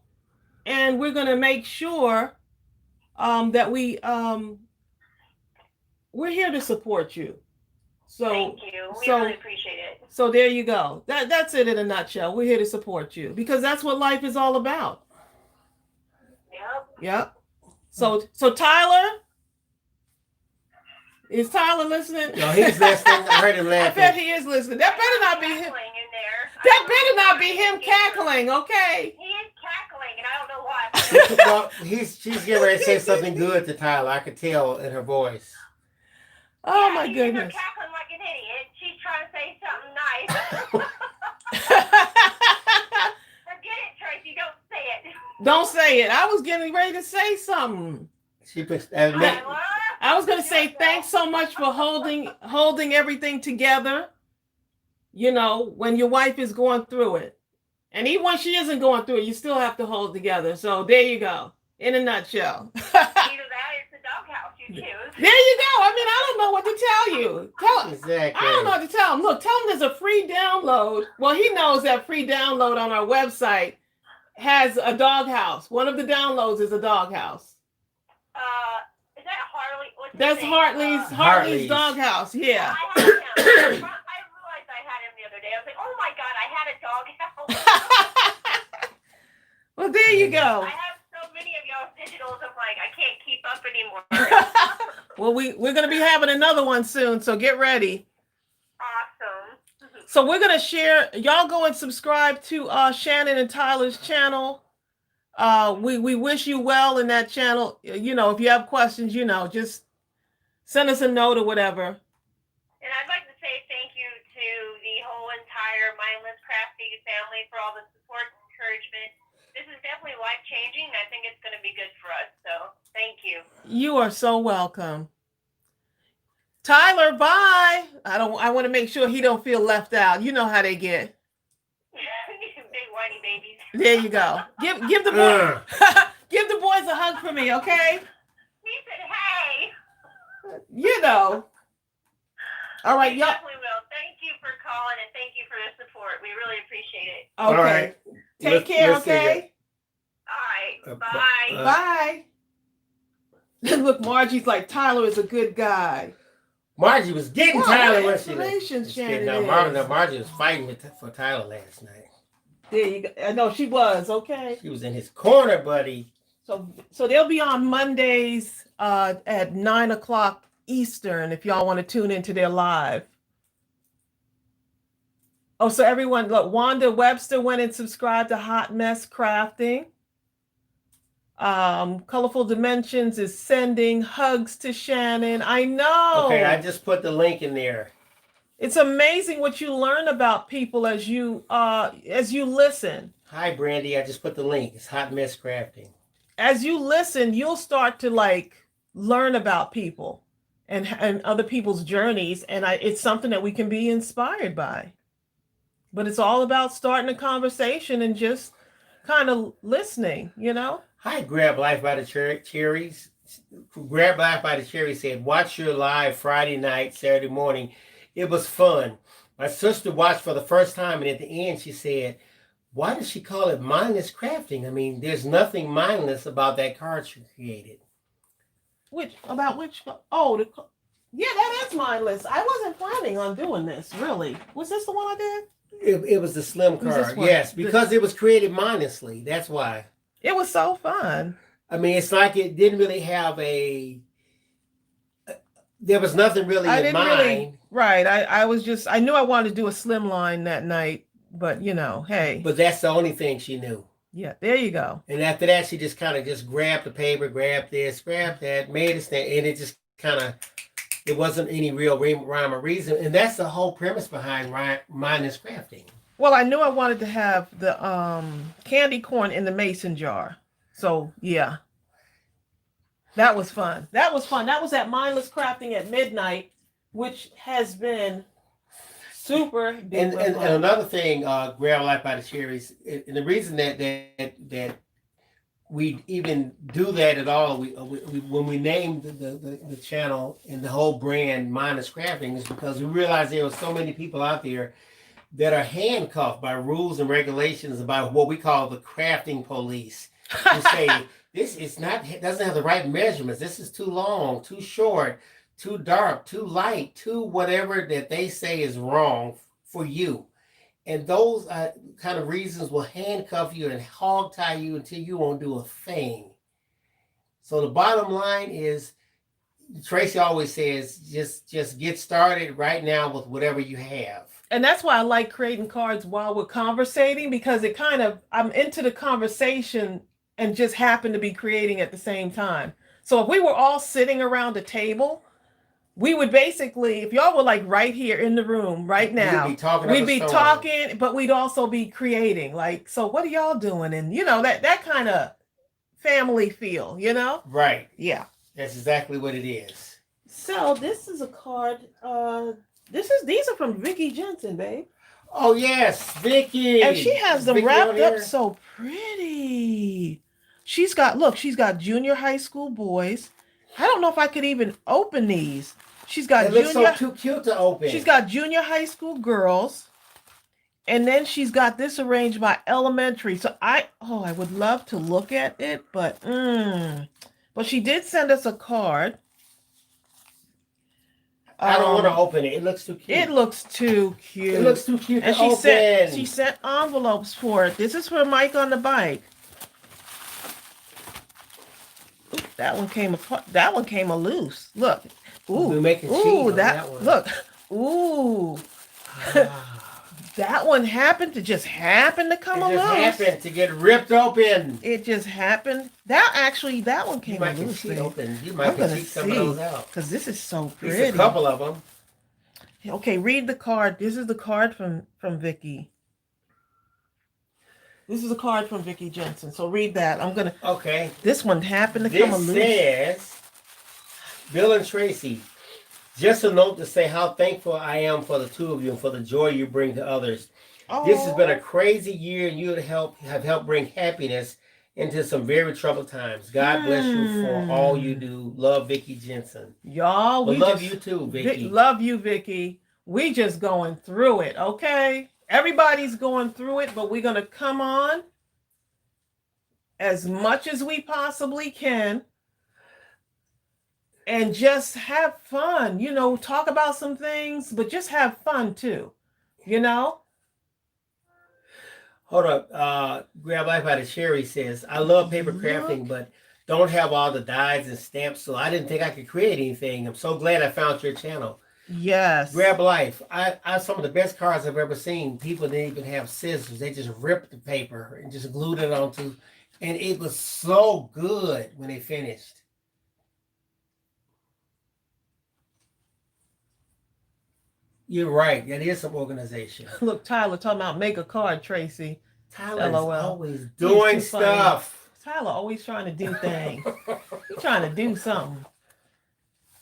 and we're gonna make sure that we're here to support you. So Thank you. We so- really appreciate it. so there you go. That's it in a nutshell. We're here to support you because that's what life is all about. Yep. Yep. So Tyler, is Tyler listening? No, he's listening. I heard him I bet laughing. he is listening. That better not be him. Cackling in there. That better not be him cackling, okay? He is cackling, and I don't know why. Well, she's getting ready to say something good to Tyler. I could tell in her voice. Oh Yeah, my he's in there goodness. cackling like an idiot. She's trying to say something nice. Forget it, Tracy. Don't say it. Don't say it. I was getting ready to say something. She puts I was going to say thanks so much for holding everything together. You know, when your wife is going through it. And even when she isn't going through it, you still have to hold together. So there you go. In a nutshell. Either that or it's the doghouse you choose. There you go. I mean, I don't know what to tell you. exactly. I don't know what to tell him. Look, tell him there's a free download. Well, he knows that free download on our website has a doghouse. One of the downloads is a doghouse. Is that Harley? What's his That's name? Hartley's Hartley's. doghouse. Yeah. I had him. I realized I had him the other day. I was like, oh my God, I had a doghouse. Well, there you go. I have so many of y'all's digitals. I'm like, I can't keep up anymore. Well, we're gonna be having another one soon, so get ready. Awesome. So we're gonna share. Y'all go and subscribe to Shannon and Tyler's channel. We wish you well in that channel. You know, if you have questions, you know, just send us a note or whatever. And I'd like to say thank you to the whole entire Mindless Crafting family for all the support and encouragement. This is definitely life-changing. I think it's going to be good for us. So thank you. You are so welcome. Tyler, bye. I want to make sure he don't feel left out. You know how they get. Big whiny babies. There you go. Give the boy give the boys a hug for me, okay? He said, hey. You know. All right, y'all. Definitely will. Thank you for calling and thank you for the support. We really appreciate it. Okay. All right. Take care, okay? All right. Bye. Bye. Look, Margie's like, Tyler is a good guy. Margie was getting Wow, Tyler what when she information was Shannon getting is. Margie was fighting for Tyler last night. There you go. I know she was, okay. She was in his corner, buddy. So they'll be on Mondays at 9:00 Eastern if y'all want to tune into their live. Oh, so everyone, look, Wanda Webster went and subscribed to Hot Mess Crafting. Colorful Dimensions is sending hugs to Shannon. I know. Okay, I just put the link in there. It's amazing what you learn about people as you listen. Hi, Brandy. I just put the link. It's Hot Mess Crafting. As you listen, you'll start to like learn about people and other people's journeys, and it's something that we can be inspired by. But it's all about starting a conversation and just kind of listening, you know? Hi, Grab Life by the Cherries. Grab Life by the Cherries said, watch your live Friday night, Saturday morning. It was fun. My sister watched for the first time, and at the end she said, why does she call it mindless crafting? I mean, there's nothing mindless about that card she created. Which? Oh, yeah, that is mindless. I wasn't planning on doing this, really. Was this the one I did? It was the slim card, yes, because it was created mindlessly. That's why. It was so fun. I mean, it's like it didn't really have there was nothing really in mind. Right. I knew I wanted to do a slim line that night, but you know, hey. But that's the only thing she knew. Yeah, there you go. And after that, she just kind of just grabbed the paper, grabbed this, grabbed that, made it stand, and it just kind of, it wasn't any real rhyme or reason. And that's the whole premise behind mindless crafting. Well, I knew I wanted to have the candy corn in the mason jar. So, yeah. That was fun. That was at Mindless Crafting at midnight, which has been super. And another thing, Grab Life by the Cherries, and the reason that we even do that at all, we when we named the channel and the whole brand Mindless Crafting, is because we realized there were so many people out there that are handcuffed by rules and regulations about what we call the crafting police. Who say this is not, it doesn't have the right measurements. This is too long, too short, too dark, too light, too whatever that they say is wrong for you. And those kind of reasons will handcuff you and hog tie you until you won't do a thing. So the bottom line is, Tracey always says, just get started right now with whatever you have. And that's why I like creating cards while we're conversating, because it kind of, I'm into the conversation and just happen to be creating at the same time. So if we were all sitting around a table, we would basically, if y'all were like right here in the room right now, we'd be talking, but we'd also be creating. Like, so what are y'all doing? And you know, that kind of family feel, you know? Right. Yeah. That's exactly what it is. So this is a card. These are from Vicki Jensen, babe. Oh yes, Vicki. And she has them wrapped up so pretty. She's got junior high school boys. I don't know if I could even open these. She's got it looks so too cute to open. She's got junior high school girls. And then she's got this arranged by elementary. So I would love to look at it, but she did send us a card. I don't want to open it. It looks too cute. It looks too cute. It looks too cute and to open. She sent envelopes for it. This is for Mike on the bike. That one came apart. That one came loose. Look. Ooh. We're making cheese Ooh, on that one. Look. Ooh. Ah. That one happened to just happen to come It just loose. happened to get ripped open. It just happened. That one You came might can loose. cheat babe. open. You might I'm can gonna cheat some of those out. because this is so At pretty. least a couple of them. Okay, read the card. This is the card from Vicky. This is a card from Vicky Jensen. So read that. I'm gonna. Okay. This one happened to come This loose. says, Bill and Tracy, just a note to say how thankful I am for the two of you and for the joy you bring to others. This has been a crazy year, and you have helped bring happiness into some very troubled times. God bless you for all you do. Love, Vicky Jensen. Y'all, We love you too, Vicky. Love you, Vicky. We just going through it, okay? Everybody's going through it, but we're going to come on as much as we possibly can and just have fun. You know, talk about some things, but just have fun too. You know? Hold up. Grab Life by the Cherry says, I love paper crafting, but don't have all the dies and stamps, so I didn't think I could create anything. I'm so glad I found your channel. Yes. Grab Life. I some of the best cards I've ever seen. People didn't even have scissors. They just ripped the paper and just glued it onto, and it was so good when they finished. You're right. That is some organization. Look, Tyler talking about make a card, Tracy. Tyler's LOL. always doing He's too funny. stuff. Tyler always trying to do things. He's trying to do something.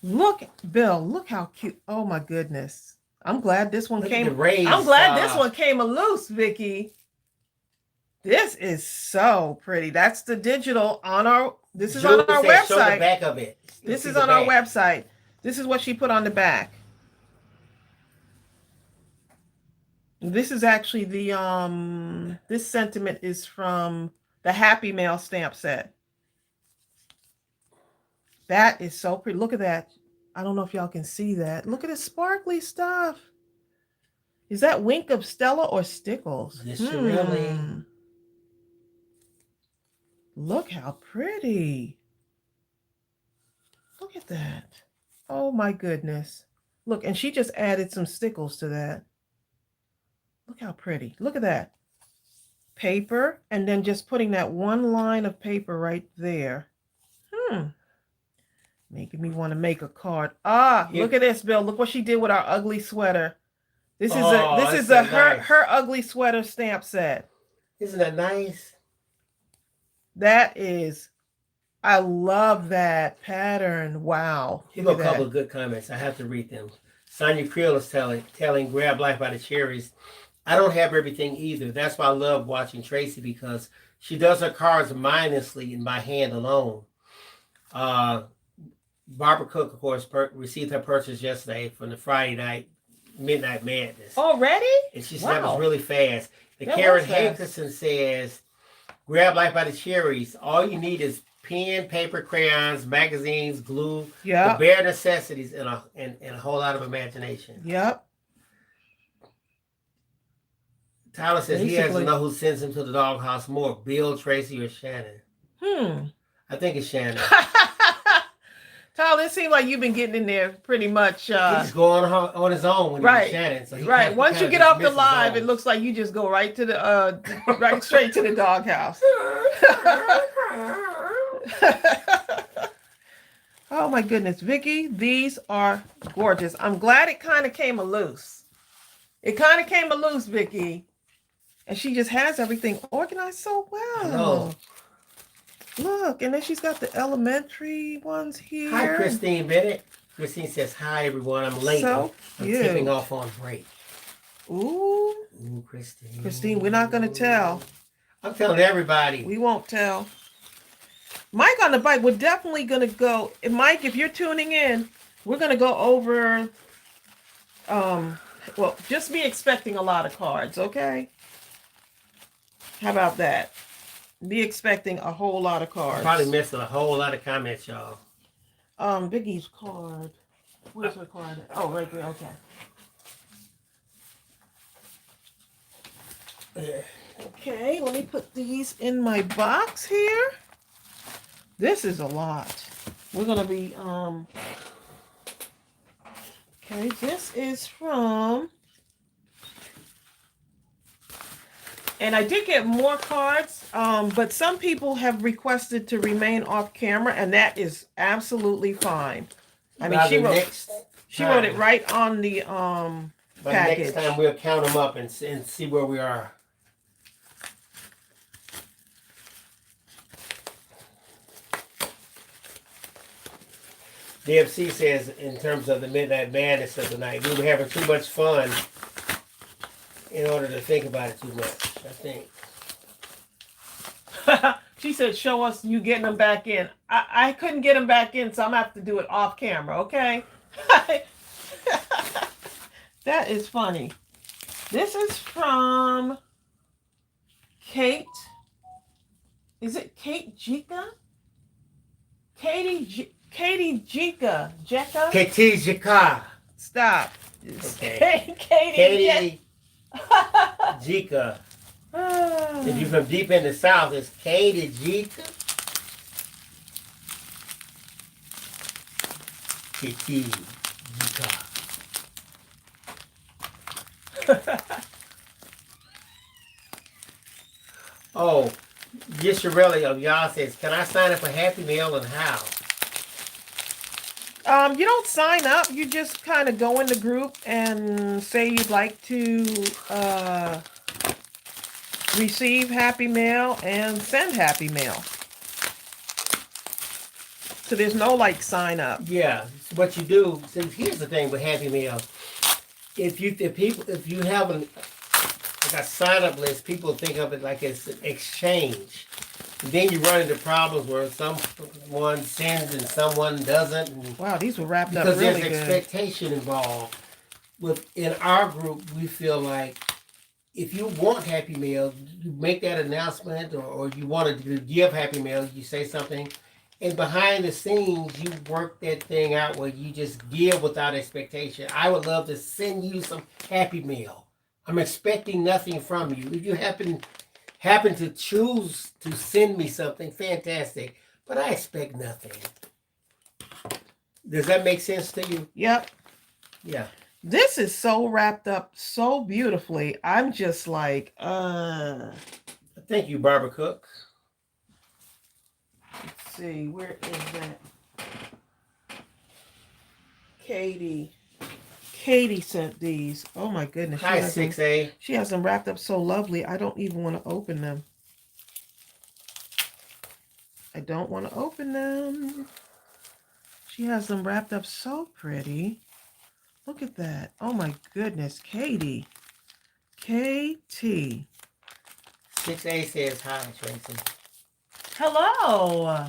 Look, Bill, look how cute. Oh my goodness. I'm glad this one Look at came. the raised, I'm glad this one came loose, Vicky. This is so pretty. That's the digital on our. This is on our said, show the website. back of it. This See is the on our back. website. This is what she put on the back. This is actually the this sentiment is from the Happy Mail stamp set. That is so pretty. Look at that. I don't know if y'all can see that. Look at the sparkly stuff. Is that Wink of Stella or Stickles? Yes, really. Look how pretty. Look at that. Oh my goodness. Look, and she just added some stickles to that. Look how pretty. Look at that. Paper, and then just putting that one line of paper right there. Making me want to make a card. Look at this, Bill. Look what she did with our ugly sweater. This is her ugly sweater stamp set. Isn't that nice? That is, I love that pattern. Wow. Here go a couple of good comments. I have to read them. Sonia Creel is telling Grab Life by the Cherries, I don't have everything either. That's why I love watching Tracy, because she does her cards mindlessly and by hand alone. Barbara Cook, of course, received her purchase yesterday from the Friday night Midnight Madness. Already? And she said that was really fast. That Karen was fast. Hankerson says, Grab Life by the Cherries. All you need is pen, paper, crayons, magazines, glue, the bare necessities, and a whole lot of imagination. Yep. Tyler says he has to know who sends him to the doghouse more, Bill, Tracy, or Shannon. I think it's Shannon. Tyler, it seems like you've been getting in there pretty much. He's going on his own when he's Shannon. So Once you get off the live, it looks like you just go right to the right straight to the doghouse. Oh my goodness, Vicky, these are gorgeous. I'm glad it kind of came loose. It kind of came loose, Vicky. And she just has everything organized so well. Look, and then she's got the elementary ones here. Hi, Christine Bennett. Christine says, hi, everyone. I'm late. So I'm tipping off on break. Ooh, Christine. Christine, we're not going to tell. I'm telling everybody. We won't tell. Mike on the bike, we're definitely going to go. And Mike, if you're tuning in, we're going to go over, well, just be expecting a lot of cards, okay? How about that? Be expecting a whole lot of cards. Probably missing a whole lot of comments, y'all. Biggie's card. Where's her card? Oh, right there. Okay. Okay, let me put these in my box here. This is a lot. We're gonna be okay, this is from, and I did get more cards, but some people have requested to remain off camera, and that is absolutely fine. I mean, she wrote it right on the package. Next time we'll count them up and see where we are. DFC says, in terms of the Midnight Madness of the night, we were having too much fun in order to think about it too much, I think. She said, show us you getting them back in. I couldn't get them back in, so I'm going to have to do it off camera, okay? That is funny. This is from Kate. Is it Kate Jika? Katie Jika. Jeka? Katie Jika. Stop. Okay. Katie Jika. If you're from deep in the South, it's Katie Jika. Katie Jika. Oh, Yisharelli of y'all says, can I sign up for Happy Mail and how? You don't sign up. You just kind of go in the group and say you'd like to receive Happy Mail and send Happy Mail. So there's no like sign up. Yeah, what you do. See, here's the thing with Happy Mail. If you have like a sign up list, people think of it like it's an exchange. And then you run into problems where someone sends and someone doesn't. And wow, these were wrapped up because really there's expectation involved. In our group, we feel like if you want Happy Mail, you make that announcement, or you want to give Happy Mail, you say something, and behind the scenes, you work that thing out where you just give without expectation. I would love to send you some Happy Mail. I'm expecting nothing from you. If you happen to choose to send me something, fantastic. But I expect nothing. Does that make sense to you? Yep. Yeah. This is so wrapped up so beautifully. I'm just like, Thank you, Barbara Cook. Let's see, where is that? Katie sent these. Oh my goodness. Hi, 6A. She has them wrapped up so lovely. I don't even want to open them. I don't want to open them. She has them wrapped up so pretty. Look at that. Oh my goodness. Katie. KT. 6A says hi, Tracey. Hello.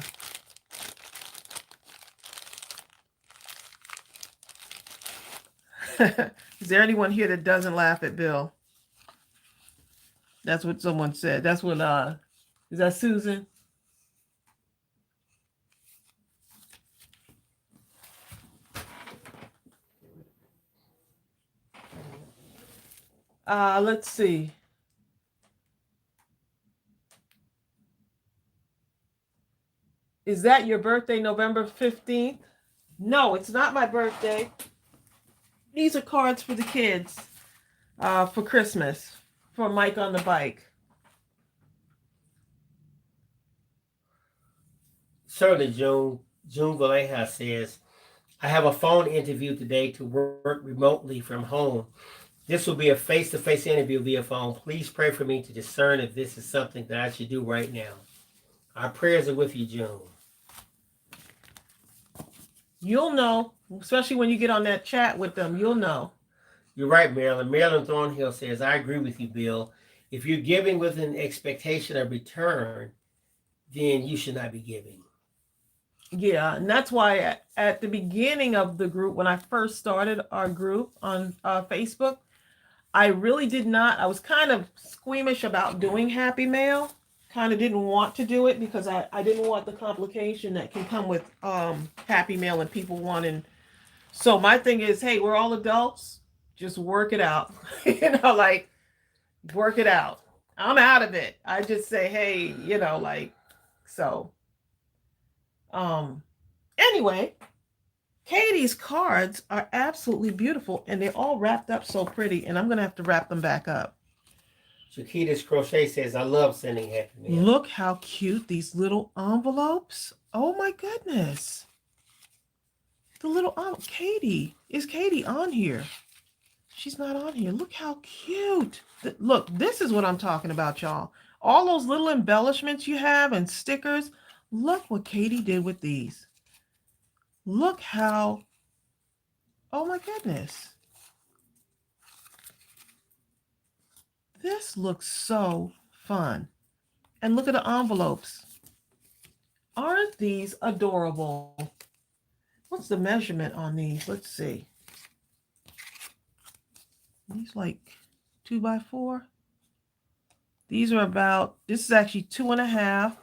Is there anyone here that doesn't laugh at Bill? That's what someone said. That's what, is that Susan? Let's see. Is that your birthday, November 15th? No, it's not my birthday. These are cards for the kids for Christmas, for Mike on the Bike. Certainly, June Valeja says, I have a phone interview today to work remotely from home. This will be a face-to-face interview via phone. Please pray for me to discern if this is something that I should do right now. Our prayers are with you, June. You'll know, especially when you get on that chat with them, you'll know. You're right, Marilyn. Marilyn Thornhill says, I agree with you, Bill. If you're giving with an expectation of return, then you should not be giving. Yeah, and that's why at the beginning of the group, when I first started our group on Facebook, I really did not, I was kind of squeamish about doing Happy Mail. Kind of didn't want to do it because I didn't want the complication that can come with Happy Mail and people wanting. So my thing is, hey, we're all adults. Just work it out. Like, work it out. I'm out of it. I just say, hey, so. Anyway, Katie's cards are absolutely beautiful, and they're all wrapped up so pretty, and I'm gonna have to wrap them back up. Chiquita's Crochet says, I love sending Happy Mail. Look how cute these little envelopes. Oh my goodness. The little Katie. Is Katie on here? She's not on here. Look how cute. Look, this is what I'm talking about, y'all. All those little embellishments you have and stickers. Look what Katie did with these. Look how, oh my goodness. This looks so fun. And look at the envelopes. Aren't these adorable? What's the measurement on these? Let's see. These like 2x4. These are about, this is actually 2.5.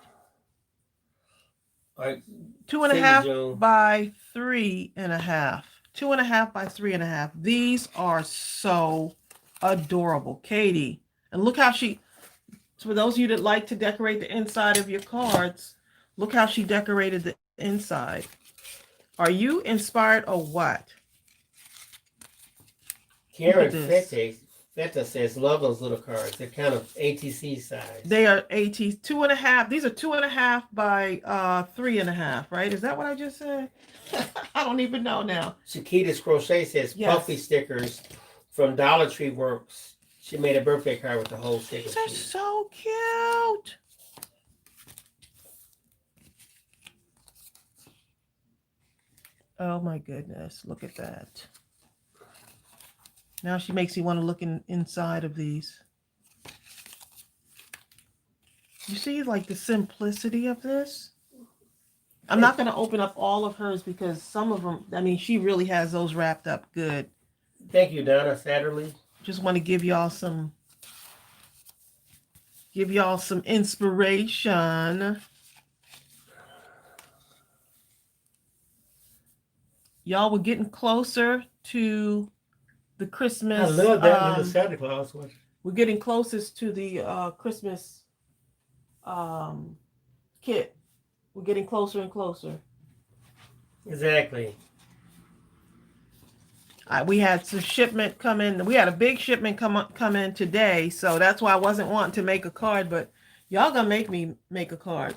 Right. 2.5 by 3.5. 2.5 by 3.5. These are so adorable, Katie. And look how she, for those of you that like to decorate the inside of your cards, look how she decorated the inside. Are you inspired or what? Karen Feta says, love those little cards. They're kind of ATC size. They are 2.5. These are 2.5 by 3.5, right? Is that what I just said? I don't even know now. Chiquita's Crochet says, Yes. Puffy stickers from Dollar Tree Works. She made a birthday card with the whole sticker. These are so cute. Oh my goodness, look at that. Now she makes you want to look inside of these. You see like the simplicity of this? I'm not going to open up all of hers because some of them, I mean, she really has those wrapped up good. Thank you, Donna Satterley. Just want to give y'all some inspiration. Y'all, we're getting closer to the Christmas. I love that little Santa Claus one. We're getting closest to the Christmas kit. We're getting closer and closer. Exactly. We had some shipment come in. We had a big shipment come in today, so that's why I wasn't wanting to make a card. But y'all gonna make me make a card.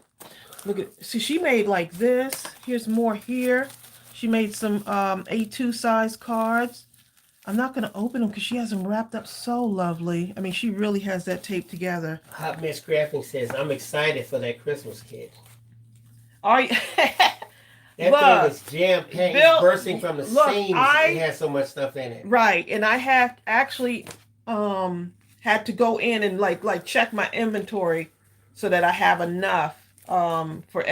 Look at, see, she made like this. Here's more here. She made some A2 size cards. I'm not gonna open them because she has them wrapped up so lovely. I mean, she really has that taped together. Hot Mess Crafting says, I'm excited for that Christmas kit. Are you? That thing is jam-packed. It's bursting from the seams. It has so much stuff in it. Right, and I have actually had to go in and like check my inventory so that I have enough for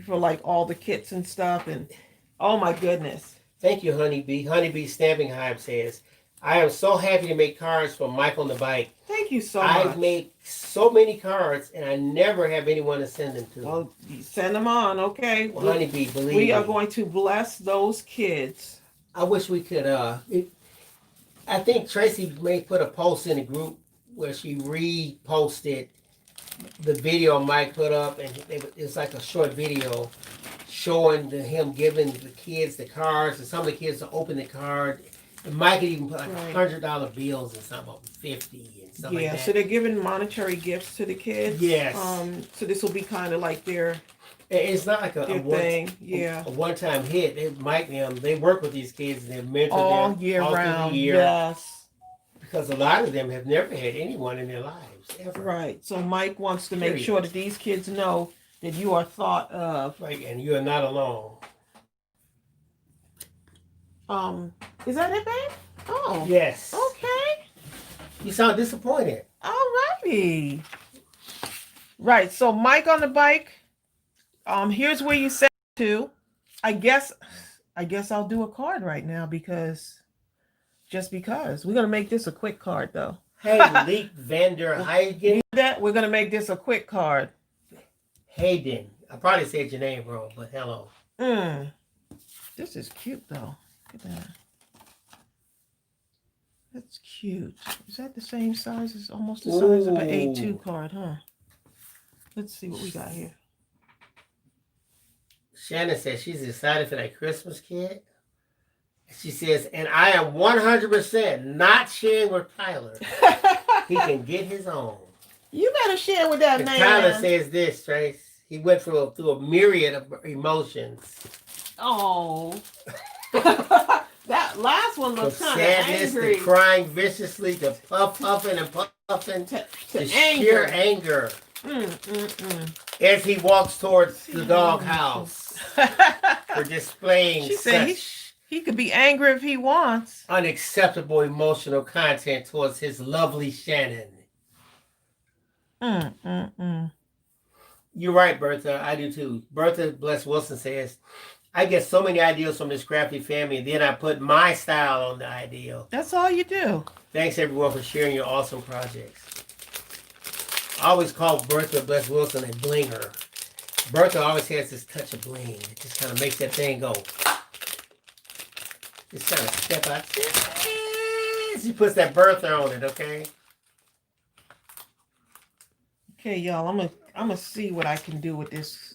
like all the kits and stuff. And oh my goodness. Thank you, Honeybee. Honeybee Stamping Hive says, I am so happy to make cards for Mike on the Bike. Thank you so much. I've made so many cards, and I never have anyone to send them to. Well, send them on, okay? Well, Honeybee, believe me. We are going to bless those kids. I wish we could, I think Tracey may put a post in the group where she reposted the video Mike put up, and it's like a short video showing him giving the kids the cards, and some of the kids to open the card. And Mike could even put like $100 bills and something up 50 and stuff like that. Yeah, so they're giving monetary gifts to the kids. Yes. So this will be kind of like their. It's not like a one-time hit. Mike and them, they work with these kids and they mentor them all year round. Yes. Because a lot of them have never had anyone in their lives ever. Right. So Mike wants to make sure that these kids know that you are thought of. Right, and you are not alone. Is that it, babe? Oh. Yes. Okay. You sound disappointed. Alrighty. Right. So Mike on the Bike. Here's where you send to. I guess I'll do a card right now because we're gonna make this a quick card though. Hey, Leek Vander Huygen. We're gonna make this a quick card. Hayden. I probably said your name wrong, but hello. This is cute though. Look at that. That's cute. Is that the same size? It's almost the size of an A2 card, huh? Let's see what we got here. Shannon says she's excited for that Christmas kit. She says, and I am 100% not sharing with Tyler. He can get his own. You better share with that And man. Tyler says this, Trace. He went through a myriad of emotions. Oh. That last one From looks kind of sadness angry. to crying viciously to puffing and puffing To to sheer anger Mm. as he walks towards the doghouse for displaying She said such he could be angry if he wants. unacceptable emotional content towards his lovely Shannon. You're right, Bertha. I do too. Bertha Bless Wilson says, I get so many ideas from this crafty family, and then I put my style on the ideal. That's all you do. Thanks, everyone, for sharing your awesome projects. I always call Bertha Bless Wilson a blinger. Bertha always has this touch of bling. It just kind of makes that thing go. Just kind of step out. She puts that Bertha on it, okay? Okay, y'all, I'm gonna see what I can do with this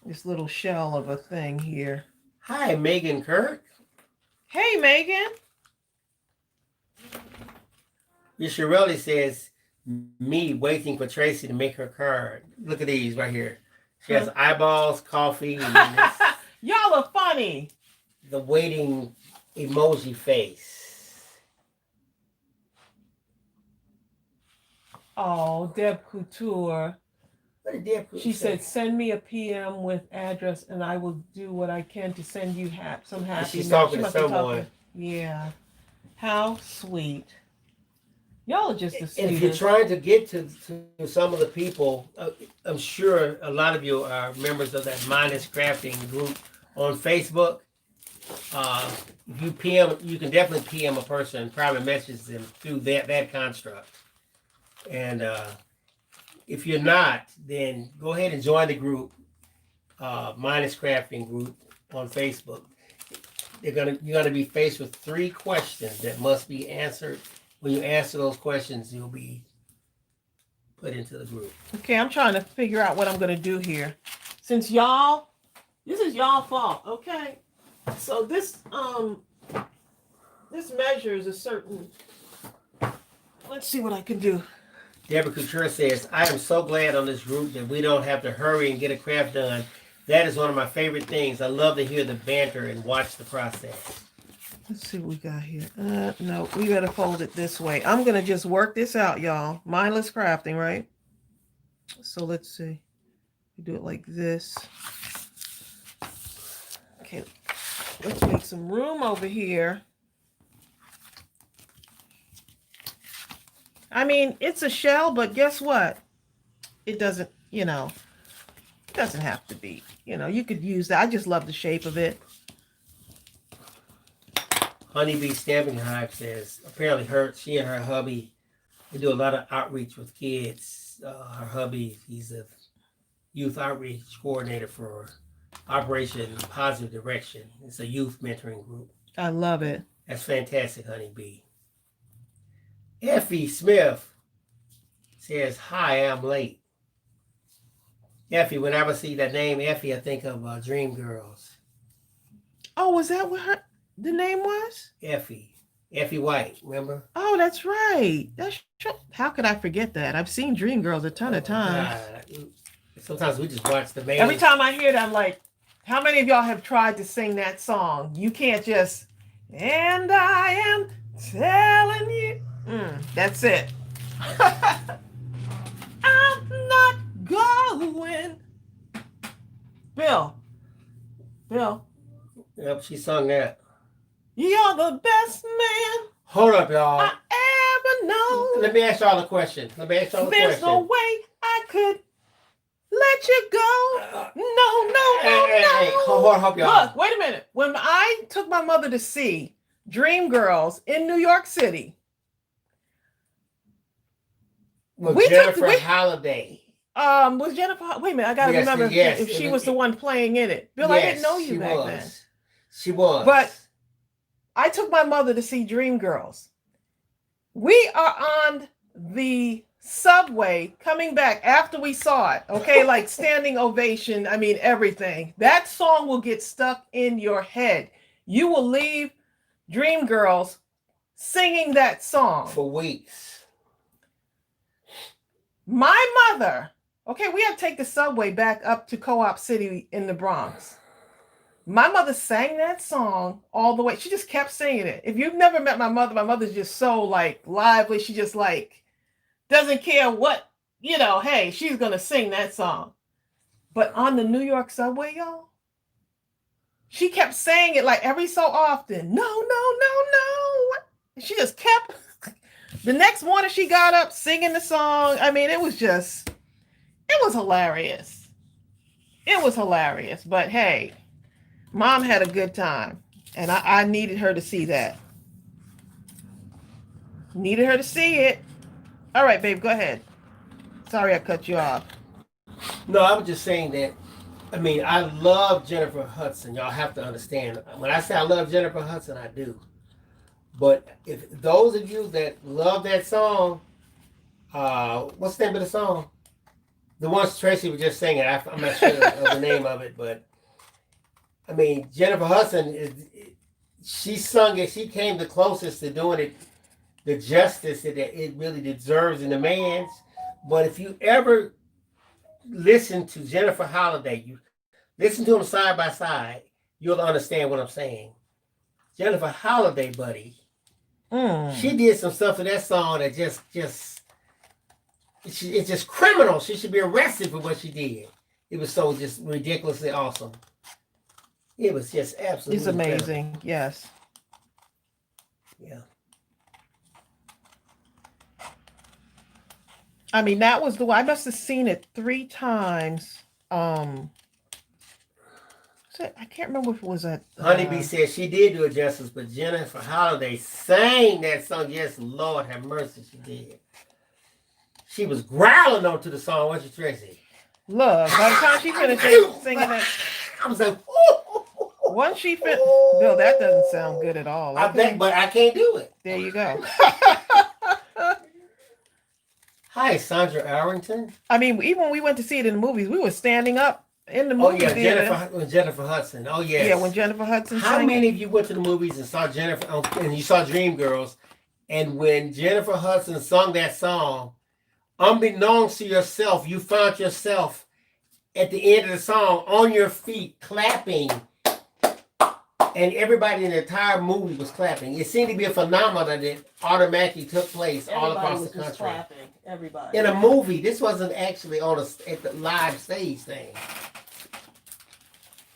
this little shell of a thing here. Hi, Megan Kirk. Hey, Megan. Shirley says, me waiting for Tracy to make her card. Look at these right here. She has eyeballs, coffee, and this, Y'all are funny. the waiting emoji face. Oh, Deb Couture. What did Deb She say? said, send me a PM with address and I will do what I can to send you some happy She's mail. talking She to must be talking- someone. Yeah. How sweet. Y'all are just the And if you're sweetest. trying to get to some of the people, I'm sure a lot of you are members of that Mindless Crafting group on Facebook. If you PM, you can definitely PM a person and private message them through that construct. And if you're not, then go ahead and join the group, Mindless Crafting group on Facebook. You're gonna be faced with 3 questions that must be answered. When you answer those questions, you'll be put into the group. Okay, I'm trying to figure out what I'm going to do here. Since this is y'all fault, okay? So this measures a certain, let's see what I can do. Deborah Couture says, I am so glad on this group that we don't have to hurry and get a craft done. That is one of my favorite things. I love to hear the banter and watch the process. Let's see what we got here. No, we better fold it this way. I'm going to just work this out, y'all. Mindless crafting, right? So let's see. We do it like this. Okay, let's make some room over here. I mean, it's a shell, but guess what? It doesn't, it doesn't have to be. You could use that. I just love the shape of it. Honeybee Stamping Hive says, apparently she and her hubby, they do a lot of outreach with kids. Her hubby, he's a youth outreach coordinator for Operation Positive Direction. It's a youth mentoring group. I love it. That's fantastic, Honeybee. Effie Smith says, hi, I'm late. Effie, whenever I see that name, Effie, I think of Dream Girls. Oh, was that what the name was? Effie White, remember? Oh, that's right. How could I forget that? I've seen Dreamgirls a ton of times. God. Sometimes we just watch the main. Every time I hear that, I'm like, how many of y'all have tried to sing that song? You can't just, and I am telling you. That's it. I'm not going. Bill. Yep, she sung that. You're the best man Hold up, y'all. I ever known. Let me ask y'all a question. There's no way I could let you go. No. Hey, hold up, y'all. Look, wait a minute. When I took my mother to see Dreamgirls in New York City, With Jennifer Holliday. was Jennifer? Wait a minute, I gotta remember if she was the one playing in it. Bill, I didn't know you back then. She was. But I took my mother to see Dreamgirls. We are on the Subway coming back after we saw it, okay, like standing ovation, I mean everything. That song will get stuck in your head. You will leave Dreamgirls singing that song for weeks. My mother, okay, we had to take the subway back up to Co-op City in the Bronx. My mother sang that song all the way. She just kept singing it. If you've never met my mother's just so like lively. She just like doesn't care what, hey, she's going to sing that song. But on the New York subway, y'all, she kept saying it like every so often. No, no, no, no. She just kept. The next morning she got up singing the song. I mean, it was hilarious. It was hilarious. But hey, Mom had a good time. And I needed her to see that. Needed her to see it. All right, babe, go ahead. Sorry I cut you off. No, I was just saying that, I mean, I love Jennifer Hudson. Y'all have to understand. When I say I love Jennifer Hudson, I do. But if those of you that love that song, what's the name of the song? The ones Tracey was just singing. I'm not sure of the name of it, but I mean, Jennifer Hudson, she sung it. She came the closest to doing it the justice that it really deserves and demands. But if you ever listen to Jennifer Holliday, you listen to them side by side, you'll understand what I'm saying. Jennifer Holliday, buddy, she did some stuff in that song that it's just criminal. She should be arrested for what she did. It was so just ridiculously awesome. It was just absolutely It's amazing. incredible. Yes. Yeah. I mean, that was the one. I must have seen it 3 times. I can't remember if it was at. Honeybee said she did do it justice, but Jennifer Holliday sang that song. Yes, Lord have mercy, she did. She was growling onto the song, wasn't you, Tracey? Look, by the time she finished singing that, I was like, once she finished, Bill, that doesn't sound good at all. but I can't do it. There you go. Hi, Sandra Arrington. I mean, even when we went to see it in the movies, we were standing up in the movie theater. Jennifer Hudson. Oh, yes. Yeah, when Jennifer Hudson How sang many it? of you went to the movies and saw Jennifer, and you saw Dreamgirls, and when Jennifer Hudson sung that song, unbeknownst to yourself, you found yourself at the end of the song on your feet clapping, and everybody in the entire movie was clapping. It seemed to be a phenomenon that automatically took place all across the country. Clapping. Everybody. In a movie, this wasn't actually at the live stage thing.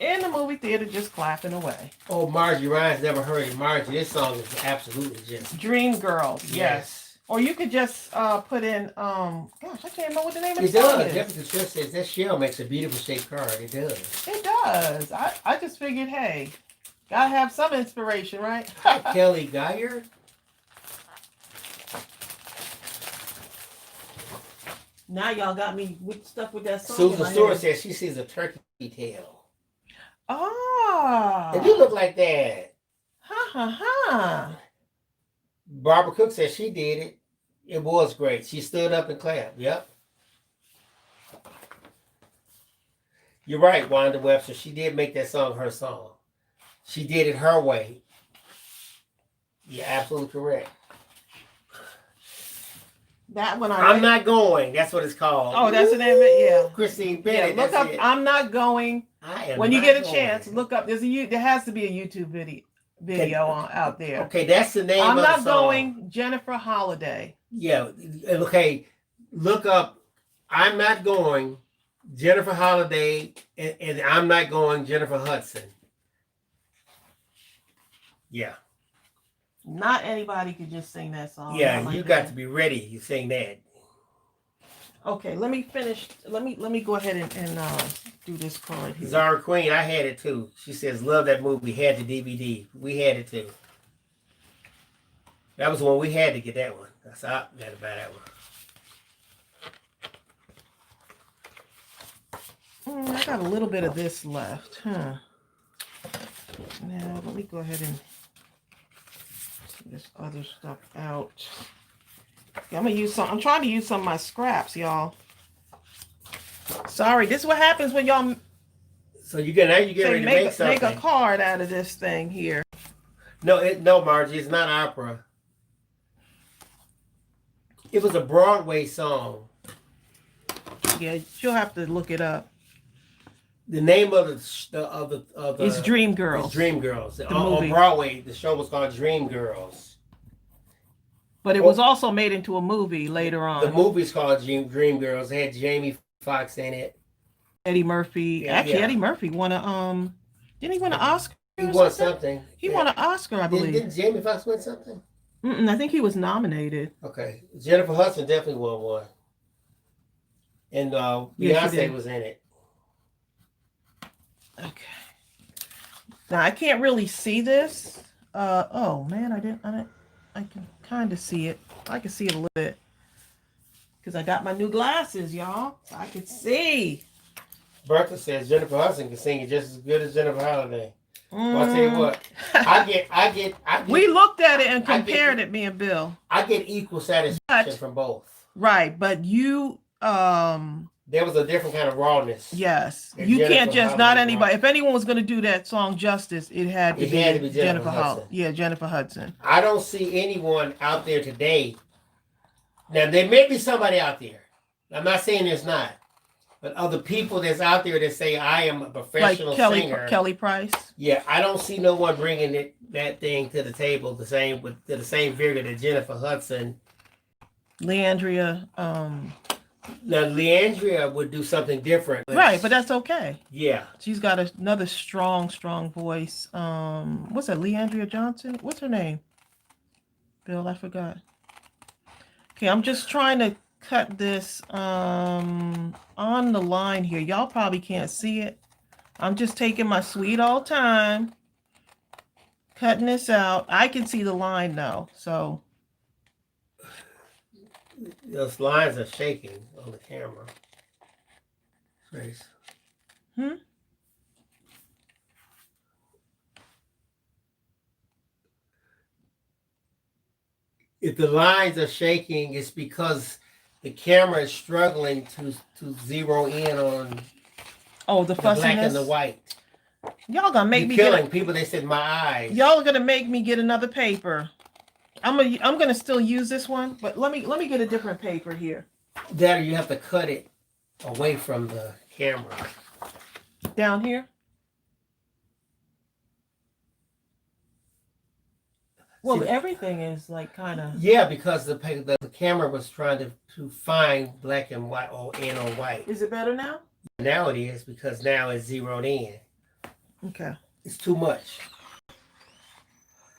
In the movie theater, just clapping away. Oh, Margie Ryan's never heard it. Margie, this song is absolutely just Dream Girls. Yes. Or you could just put in, gosh, I can't remember what the name of the song is. Jessica Trish says that shell makes a beautiful shaped card. It does. It does. I just figured, hey, gotta have some inspiration, right? Hi, Kelly Geyer. Now y'all got me with stuff with that song. Susan Stewart says she sees a turkey tail. Ah. It do look like that. Ha ha ha. Barbara Cook says she did it. It was great. She stood up and clapped. Yep. You're right, Wanda Webster. She did make that song her song. She did it her way. You're absolutely correct. That one I'm not going. That's what it's called. Oh, that's the name of it. Yeah. Christine Bennett. Yeah, look up. It. I'm not going. I am. When you not get a going. chance, look up. There has to be a YouTube video out there. Okay, that's the name. I'm of not the song. going. Jennifer Holliday. Yeah. Okay. Look up. I'm not going. Jennifer Holliday and I'm not going. Jennifer Hudson. Yeah. Not anybody could just sing that song. Yeah, like you that. got to be ready. You sing that. Okay, let me finish. Let me go ahead and do this card here. Zara Queen, I had it too. She says, love that movie. Had the DVD. We had it too. That was when we had to get that one. That's I got to buy that one. I got a little bit of this left, huh? Now let me go ahead and take this other stuff out. I'm gonna use some. I'm trying to use some of my scraps, y'all. Sorry, this is what happens when y'all So you get ready to make make something. a card out of this thing here. No, Margie, it's not opera. It was a Broadway song. Yeah, she'll have to look it up. The name of the It's Dreamgirls. It's Dreamgirls. The On movie. Broadway, the show was called Dreamgirls. But it was also made into a movie later on. The movie's called Dreamgirls. It had Jamie Foxx in it. Eddie Murphy. Yeah, Actually, yeah. Eddie Murphy won a didn't he win an Oscar? He or won something? something. He won an Oscar, I believe. Didn't Jamie Foxx win something? I think he was nominated. Okay. Jennifer Hudson definitely won one. And Yeah, she Beyonce did. was in it. Okay. Now I can't really see this. Oh man, I can kind of see it. I can see it a little bit. Because I got my new glasses, y'all. So I can see. Bertha says Jennifer Hudson can sing it just as good as Jennifer Holiday. Well, I'll tell you what. I get We looked at it and I get- compared it, me and Bill. I get equal satisfaction But- from both. Right, but you There was a different kind of rawness. yes. And You can't Jennifer just not Hudson, anybody. If anyone was gonna do that song justice, it had to be Jennifer Hudson. Hudson. Yeah, Jennifer Hudson. I don't see anyone out there today. Now there may be somebody out there. I'm not saying there's not, but other people that's out there that say I am a Like professional singer. Kelly Price. Yeah, I don't see no one bringing that thing to the table to the same vigor that Jennifer Hudson. Leandria. Now Leandria would do something different. Right, but that's okay. Yeah. She's got another strong voice. What's that? Leandria Johnson? What's her name? Bill, I forgot. Okay, I'm just trying to cut this on the line here. Y'all probably can't see it. I'm just taking my sweet old time, cutting this out. I can see the line now, so Those lines are shaking on the camera. Trace. If the lines are shaking, it's because the camera is struggling to zero in on the the black and the fussiness. white. Y'all gonna make You're me killing get. people. They said my eyes. Y'all are gonna make me get another paper. I'm gonna still use this one, but let me get a different paper here. That or you have to cut it away from the camera. Down here. Well, See, everything is like kind of. yeah, because the camera was trying to find black and white or in or white. Is it better now? Now it is because now it's zeroed in. Okay. It's too much.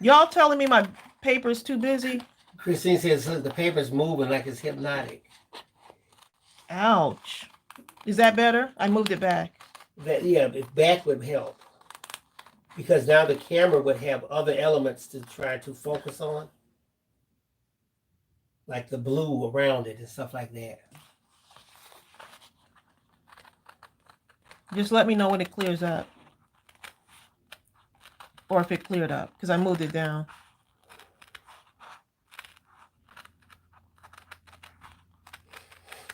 Y'all telling me my paper's too busy? Christine says "Look, the paper's moving like it's hypnotic. Ouch. Is that better? I moved it back. If back would help. Because now the camera would have other elements to try to focus on. Like the blue around it and stuff like that. Just let me know when it clears up. Or if it cleared up, because I moved it down.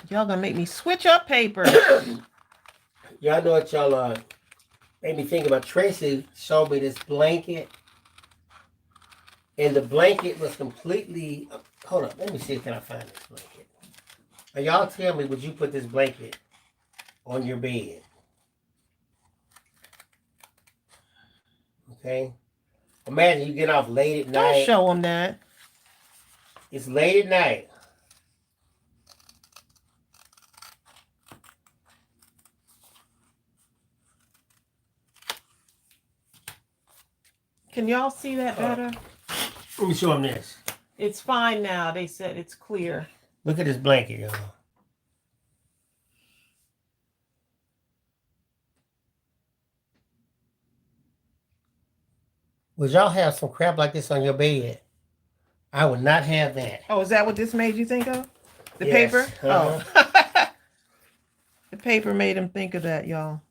Y'all gonna make me switch up paper. Y'all know what y'all made me think about. Tracey showed me this blanket. And the blanket was completely... Hold up, let me see if I can find this blanket. Now y'all tell me, would you put this blanket on your bed? Okay? Imagine you get off late at night. Don't show them that. It's late at night. Can y'all see that better? Let me show them this. It's fine now. They said it's clear. Look at this blanket, y'all. Would y'all have some crap like this on your bed? I would not have that. Oh, is that what this made you think of? The Yes. paper? Uh-huh. Oh. The paper made him think of that, y'all.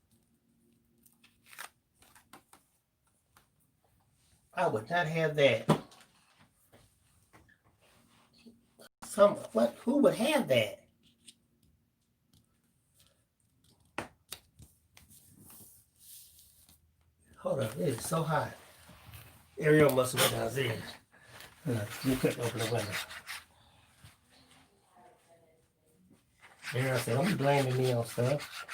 I would not have that. Who would have that? Hold on, it is so hot. Ariel must have went downstairs. You couldn't open the window. Ariel said, "Don't be blaming me on stuff."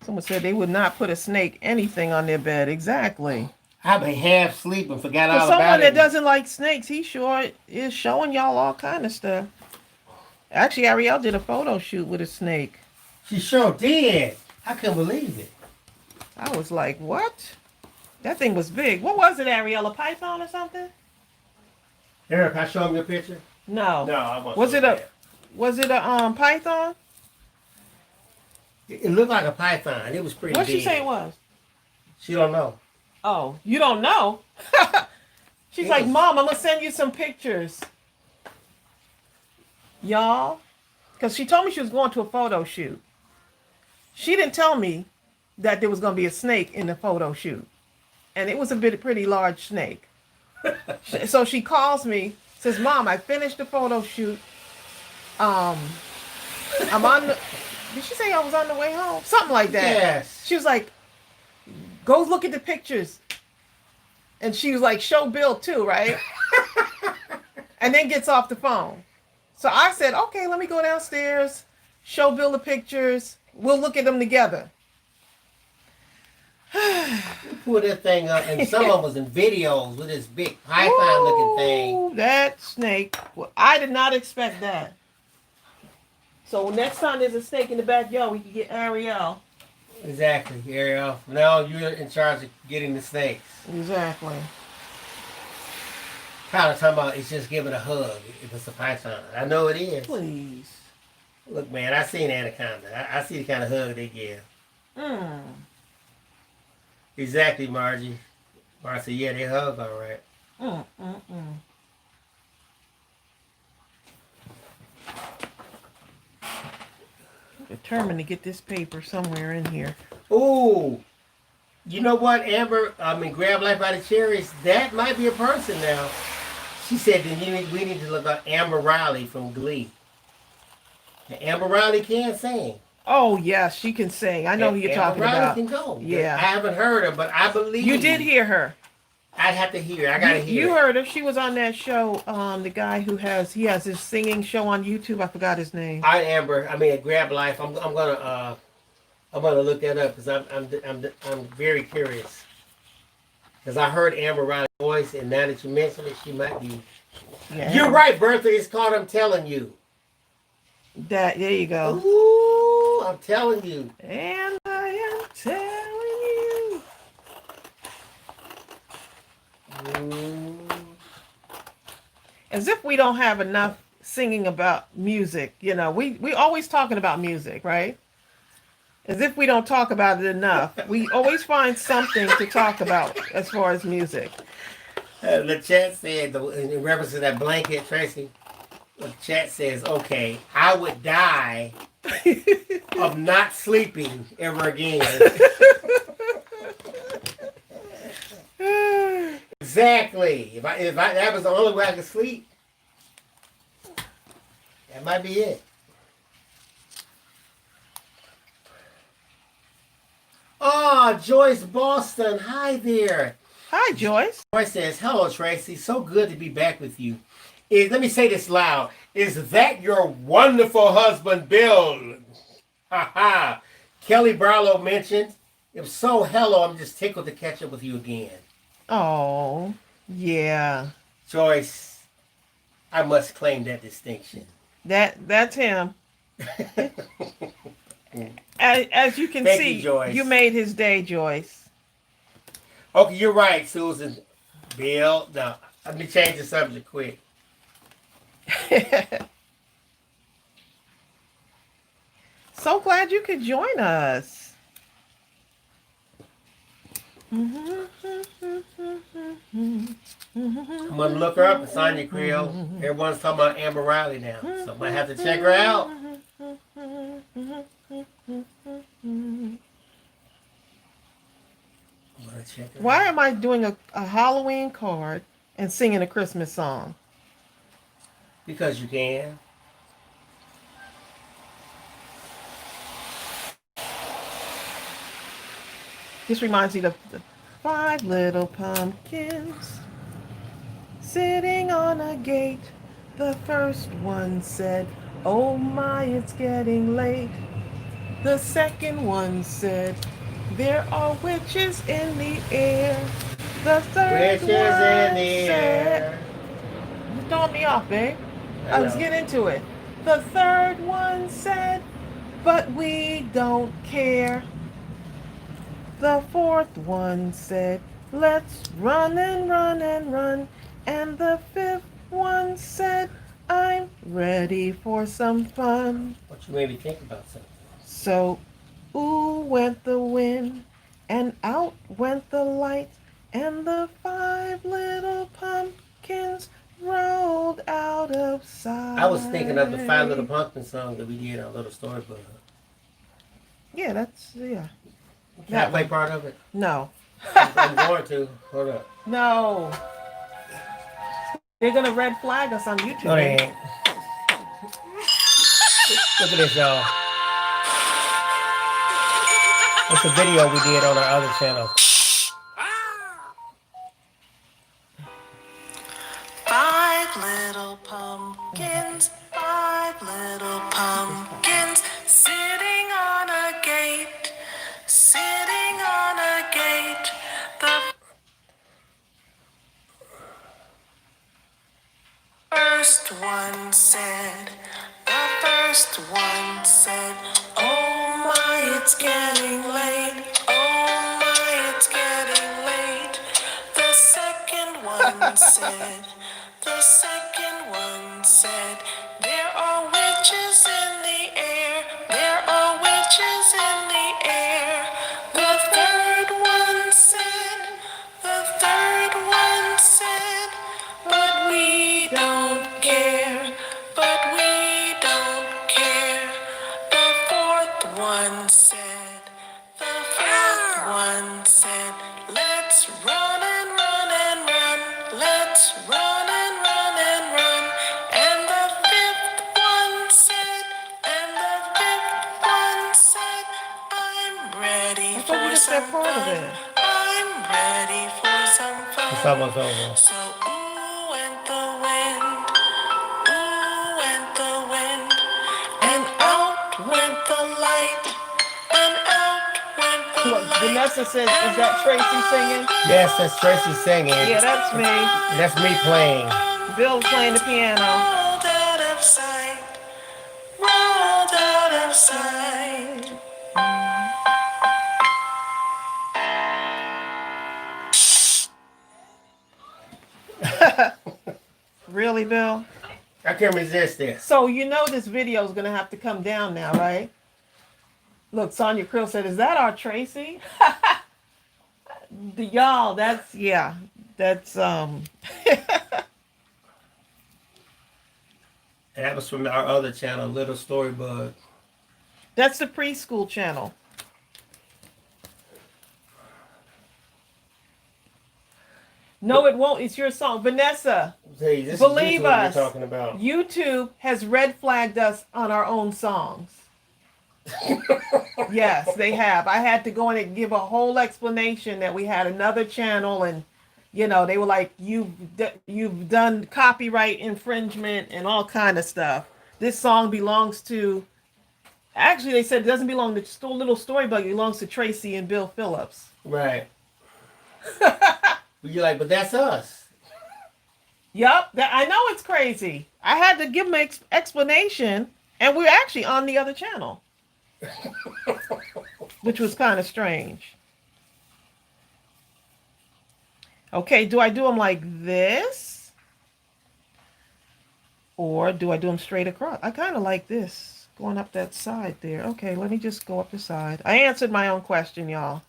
Someone said they would not put a snake anything on their bed. Exactly. I've been half asleep and forgot For all someone about that it. doesn't like snakes, he sure is showing y'all all kind of stuff. Actually, Ariel did a photo shoot with a snake. She sure did. I couldn't believe it. I was like, what? That thing was big. What was it, Ariel? A python or something? Eric, I show him your picture? No. No, I won't. Was it a python? It looked like a python. It was pretty What'd big. she say it was? She don't know. Oh, you don't know? She's It like, was- Mom, I'm going to send you some pictures. Y'all. Because she told me she was going to a photo shoot. She didn't tell me that there was going to be a snake in the photo shoot. And it was a pretty large snake. So she calls me, says, Mom, I finished the photo shoot. I'm on the... Did she say I was on the way home? Something like that. Yes. She was like, go look at the pictures. And she was like, show Bill too, right? And then gets off the phone. So I said, okay, let me go downstairs, show Bill the pictures. We'll look at them together. Pull that thing up, and some of them was in videos with this big python-looking thing. Ooh, that snake. Well, I did not expect that. So next time there's a snake in the backyard, we can get Ariel. Exactly, Ariel. Now you're in charge of getting the snakes. Exactly. Kind of talking about it's just giving a hug if it's a python. I know it is. Please. Look, man, I seen anaconda. I see the kind of hug they give. Mm. Exactly, Margie. Margie said, yeah, they hug all right. Determined to get this paper somewhere in here. Ooh. You know what, Amber? Grab Life by the Cherries. That might be a person now. She said that we need to look up Amber Riley from Glee. And Amber Riley can sing. Oh, yes, she can sing. I know who you're talking Amber Riley about. can go. Yeah. I haven't heard her, but I believe. You did hear her. I'd have to hear. I gotta hear. You heard her. She was on that show. The guy who has his singing show on YouTube. I forgot his name. Amber. Grab Life. I'm gonna look that up because I'm very curious. Because I heard Amber Riley's voice, and now that you mention it, she might be. Yeah. You're right, Bertha. It's called "I'm Telling You." There you go. Ooh, I'm telling you. And I am telling you. As if we don't have enough singing about music. You know, we always talking about music, right? As if we don't talk about it enough. We always find something to talk about as far as music. The chat said, in reference to that blanket, Tracy, the chat says, okay, I would die of not sleeping ever again. Exactly. If that was the only way I could sleep, that might be it. Oh, Joyce Boston. Hi there. Hi, Joyce. Joyce says, hello, Tracy. So good to be back with you. Let me say this loud. Is that your wonderful husband, Bill? Ha ha. Kelly Barlow mentioned. If so, hello. I'm just tickled to catch up with you again. Oh, yeah. Joyce, I must claim that distinction. That's him. As you can Thank see, you, Joyce. you made his day, Joyce. Okay, you're right, Susan. Bill, no. Let me change the subject quick. So glad you could join us. I'm going to look her up, Sonia Creel. Everyone's talking about Amber Riley now, so I might have to check her out. check it Why out. am I doing a Halloween card and singing a Christmas song? Because you can. This reminds me of the five little pumpkins sitting on a gate. The first one said, "Oh my, it's getting late." The second one said, "There are witches in the air." The third Witches in one the said, air. "You throwing me off, babe." I Let's know. get into it. The third one said, "But we don't care." The fourth one said, "Let's run and run and run." And the fifth one said, "I'm ready for some fun." What you made me think about something. So, ooh went the wind, and out went the light, and the five little pumpkins rolled out of sight. I was thinking of the Five Little Pumpkin song that we did on Little Storybook. Yeah, that's, yeah. Can I That play one. part of it? No. I'm going to. Hold up. No. They're going to red flag us on YouTube. No, they ain't. Look at this, y'all. It's a video we did on our other channel. Five little pumpkins, five little pumpkins, sitting on a gate, sitting on a gate. The first one said, "Oh my, it's getting late. Oh my, it's getting late." The second one said, "There are witches in the air. There are witches in the air." The third one said, "But we don't care. But we don't care." The fourth one said, "Let's run and run and run. Let's run and run and run." And the fifth one said, "I'm ready I thought you for just said some part of fun. it. I'm ready for some It's fun." almost over. So ooh went the wind, ooh went the wind, and out went the light, and out went the Look, light. Vanessa says, "Is that Tracy singing?" Yes, that's Tracy singing. Yeah, that's me. That's me playing. Bill's playing the piano. Rolled out of sight, rolled out of sight. Really, Bill? I can't resist this. So you know this video is gonna have to come down now, right? Look, Sonia Krill said, "Is that our Tracy?" Y'all, that's, yeah, that's And that was from our other channel, Little Storybug. that's the preschool channel. No, it won't. It's your song, Vanessa. Hey, this Believe is YouTube us. we're talking about. YouTube has red flagged us on our own songs. Yes, they have. I had to go in and give a whole explanation that we had another channel, and they were like, you've done copyright infringement and all kind of stuff. This song belongs to. Actually, they said it doesn't belong to Little Storybug. It belongs to Tracy and Bill Phillips. Right. You're like, but that's us. Yup, I know it's crazy. I had to give them an explanation, and we're actually on the other channel, which was kind of strange. Okay, do I do them like this? Or do I do them straight across? I kind of like this, going up that side there. Okay, let me just go up the side. I answered my own question, y'all.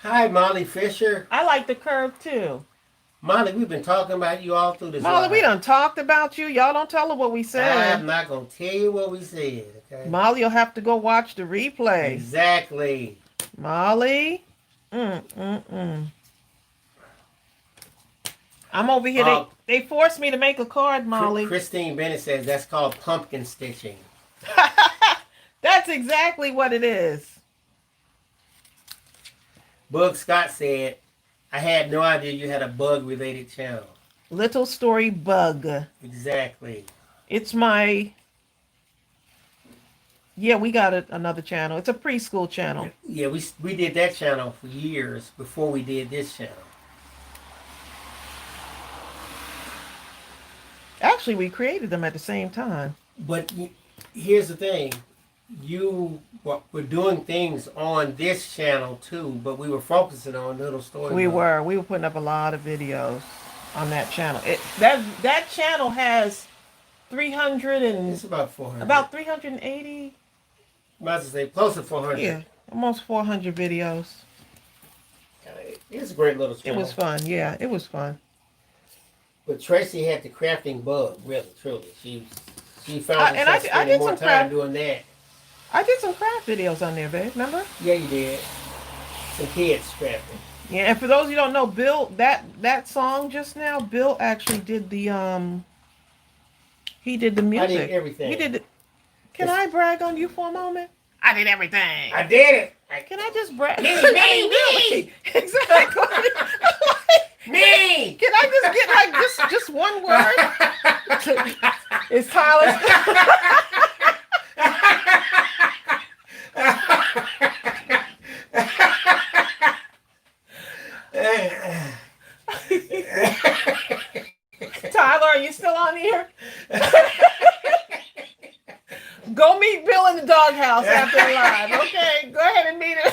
Hi, Molly Fisher. I like the curve too. Molly, we've been talking about you all through this. Molly, we live. done talked about you. Y'all don't tell her what we I'm said. not gonna tell you what we said. Okay. Molly will have to go watch the replay. Exactly. Molly. I'm over here. They forced me to make a card, Molly. Christine Bennett says that's called pumpkin stitching. That's exactly what it is. Bug Scott said, I had no idea you had a bug-related channel. Little Story Bug. Exactly. It's my... Yeah, we got another channel. It's a preschool channel. Yeah, we did that channel for years before we did this channel. Actually, we created them at the same time. But here's the thing. You were doing things on this channel too, but we were focusing on Little Story. We were putting up a lot of videos on that channel. That channel has 300 and... It's about 400. About 380. Might as well say close to 400. Yeah, almost 400 videos. It's a great little channel. It was fun. Yeah, it was fun. But Tracey had the crafting bug, really, truly. She found and I herself spending did more some time craft. doing that. I did some craft videos on there, babe. Remember? Yeah, you did. Some kids crafting. Yeah, and for those you don't know, Bill, that song just now, Bill actually did the he did the music. I did everything. He did. Can I brag on you for a moment? I did everything. I did it. Can I just brag? Me. Exactly. Me. Can I just get just one word? It's Tyler. Tyler, are you still on here? Go meet Bill in the doghouse after the live. Okay, go ahead and meet him.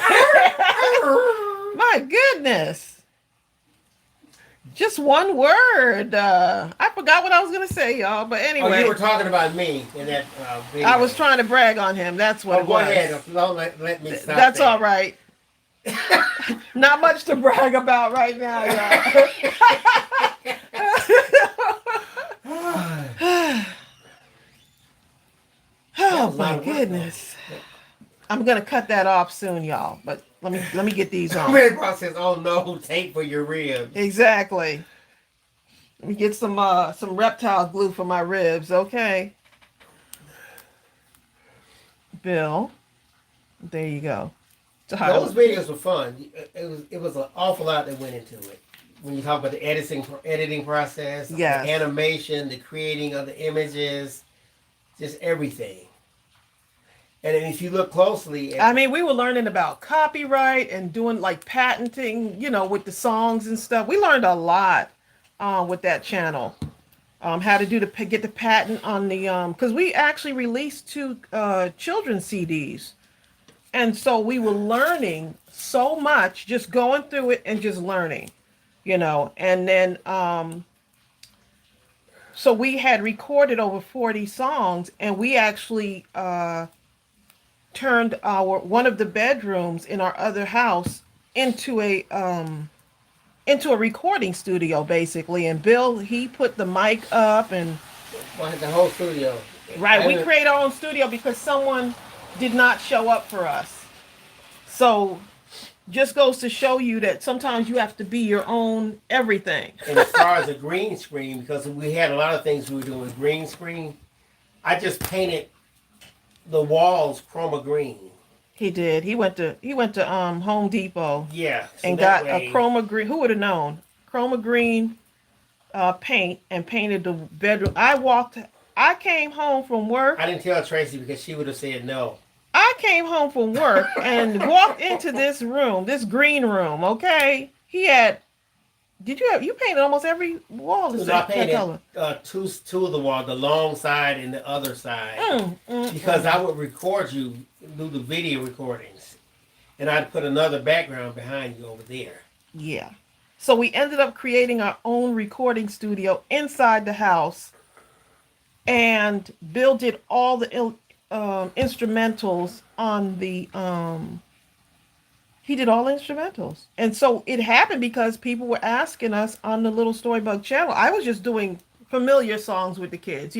My goodness. Just one word. I forgot what I was going to say, y'all. But anyway. Oh, you were talking about me in that video. I was trying to brag on him. That's what it go was. ahead. Don't let me stop. That's all right. Not much to brag about right now, y'all. Oh my goodness. I'm gonna cut that off soon, y'all. But let me get these on. Red Cross says, "Oh no, tape for your ribs." Exactly. Let me get some reptile glue for my ribs, okay? Bill, there you go. Those videos were fun. It was an awful lot that went into it. When you talk about the editing process, yes, the animation, the creating of the images, just everything. And then if you look closely, I mean, we were learning about copyright and doing like patenting, with the songs and stuff. We learned a lot with that channel. How to get the patent on the because we actually released 2 children's CDs, and so we were learning so much, just going through it and just learning, and then so we had recorded over 40 songs, and we actually turned one of the bedrooms in our other house into a recording studio, basically. And Bill, he put the mic up and the whole studio. Right, we create our own studio because someone did not show up for us. So just goes to show you that sometimes you have to be your own everything. And as far as a green screen, because we had a lot of things we were doing with green screen, I just painted the walls chroma green. He did. He went to Home Depot. Yeah. So and got a chroma green. Who would have known? Chroma green paint and painted the bedroom. I came home from work. I didn't tell Tracey because she would have said no. I came home from work and walked into this room, this green room, okay? You painted almost every wall the same color. Two of the walls, the long side and the other side. Because I would record you, do the video recordings. And I'd put another background behind you over there. Yeah. So we ended up creating our own recording studio inside the house. And Bill did all the instrumentals on the He did all the instrumentals. And so it happened because people were asking us on the Little Storybug channel. I was just doing familiar songs with the kids,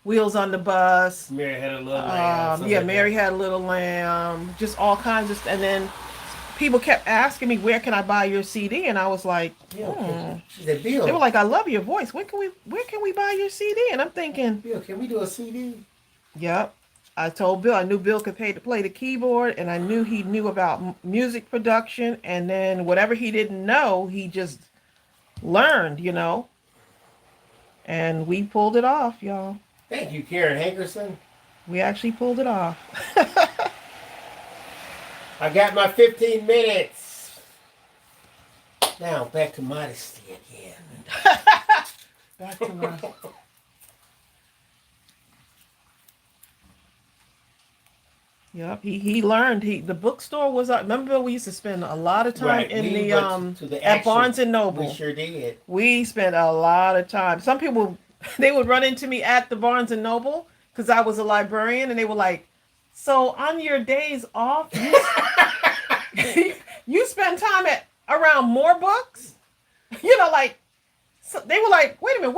Wheels on the Bus. Mary had a little lamb. Yeah, Like Mary that. Had a Little Lamb, just all kinds of, and then people kept asking me, where can I buy your CD? And I was like, Bill, she said, Bill. They were like, I love your voice. Where can we buy your CD? And I'm thinking, Bill, can we do a CD? yep. I told Bill, I knew Bill could pay to play the keyboard, and I knew he knew about music production, and then whatever he didn't know, he just learned, and we pulled it off, y'all. Thank you, Karen Hankerson. We actually pulled it off. I got my 15 minutes. Now, back to modesty again. Back to my... Yep, he learned. The bookstore was. Remember, we used to spend a lot of time Right, in we the went to the at actual- Barnes and Noble. We sure did. We spent a lot of time. Some people, they would run into me at the Barnes and Noble because I was a librarian, and they were like, "So on your days off, you spend time around more books?" Like, so they were like, "Wait a minute,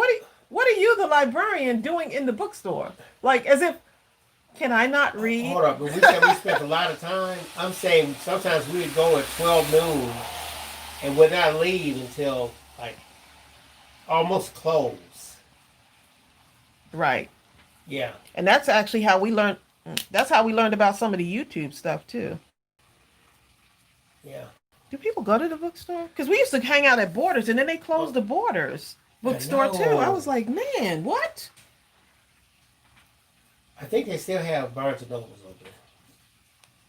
what are you, the librarian, doing in the bookstore?" Like, as if, can I not read? Hold up, but we said we spent a lot of time. I'm saying sometimes we would go at 12 noon and would not leave until like almost close. Right. Yeah. And that's actually how we learned. That's how we learned about some of the YouTube stuff too. Yeah. Do people go to the bookstore? Because we used to hang out at Borders, and then they closed the Borders bookstore too. I was like, man, what? I think they still have Barnes and Nobles open.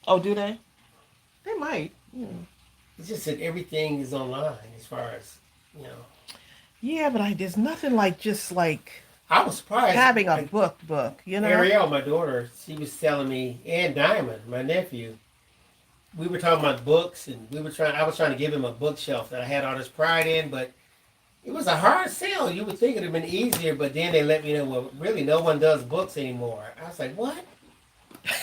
Oh, do they? They might. It's just that everything is online as far as, Yeah, but there's nothing like just like I was surprised. having a like, book, Ariel, my daughter, she was telling me, and Diamond, my nephew, we were talking about books, and I was trying to give him a bookshelf that I had all this pride in, but it was a hard sell. You would think it would have been easier, but then they let me know, well, really, no one does books anymore. I was like, what?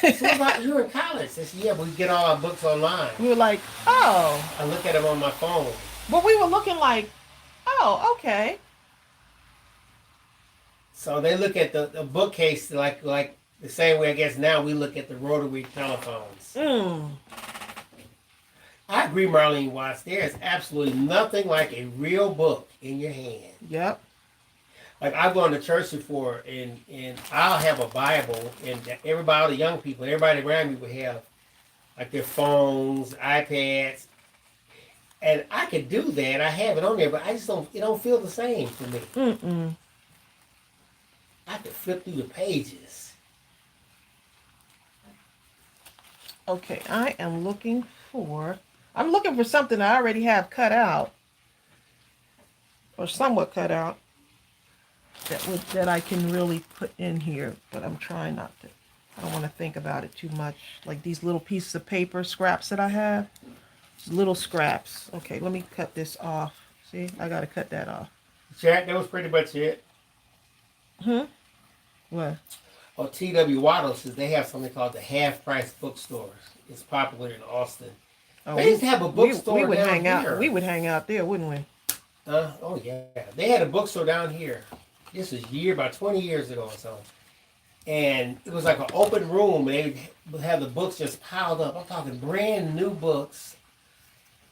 So what about you in college? They said, yeah, we get all our books online. We were like, oh. I look at them on my phone. But we were looking like, oh, okay. So they look at the bookcase like the same way, I guess, now we look at the rotary telephones. I agree, Marlene Watts. There is absolutely nothing like a real book in your hand. Yep. Like, I've gone to church before, and I'll have a Bible, and everybody, all the young people, everybody around me would have, like, their phones, iPads, and I could do that. I have it on there, but it don't feel the same for me. I could flip through the pages. Okay, I'm looking for something I already have cut out, or somewhat cut out, that I can really put in here, but I'm trying not to. I don't want to think about it too much. Like these little pieces of paper scraps that I have, little scraps. Okay, let me cut this off. See, I got to cut that off. Chat, that was pretty much it. What? Oh, T.W. Waddle says they have something called the half-price bookstores. It's popular in Austin. Oh, They used to have a bookstore we would down hang here. out. We would hang out there, wouldn't we? Oh, yeah. They had a bookstore down here. This was about 20 years ago or so. And it was like an open room. And they would have the books just piled up. I'm talking brand new books.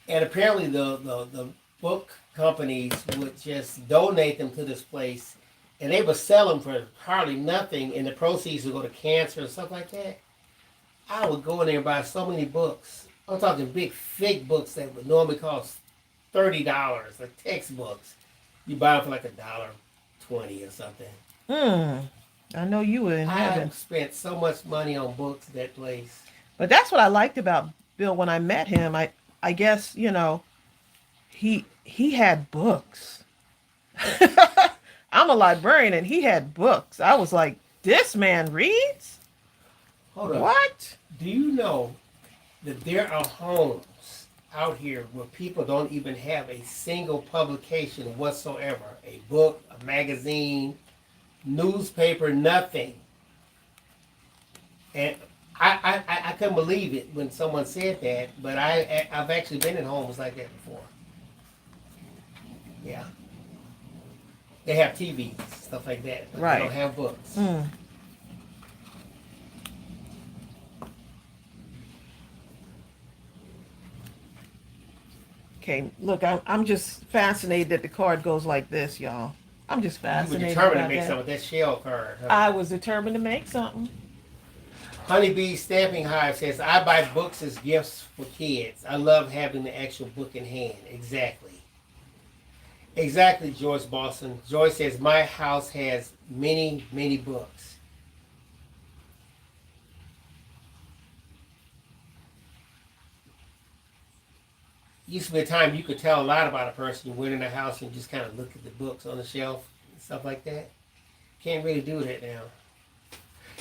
And apparently the book companies would just donate them to this place. And they would sell them for hardly nothing. And the proceeds would go to cancer and stuff like that. I would go in there and buy so many books. I'm talking big, thick books that would normally cost $30, like textbooks. You buy them for like $1.20 or something. I know you were in heaven. I've spent so much money on books at that place. But that's what I liked about Bill when I met him. I guess, he had books. I'm a librarian and he had books. I was like, this man reads? Hold on. What? Do you know that there are homes out here where people don't even have a single publication whatsoever? A book, a magazine, newspaper, nothing. And I couldn't believe it when someone said that, but I've actually been in homes like that before. Yeah. They have TVs, stuff like that, but Right. they don't have books. Mm. Okay, look, I'm just fascinated that the card goes like this, y'all. I'm just You were fascinated determined to about make that. some of that shell card. Huh? I was determined to make something. Honeybee Stamping Hive says, I buy books as gifts for kids. I love having the actual book in hand. Exactly. Exactly, Joyce Boston. Joyce says, my house has many, many books. Used to be a time you could tell a lot about a person. You went in the house and just kind of look at the books on the shelf and stuff like that. Can't really do that now.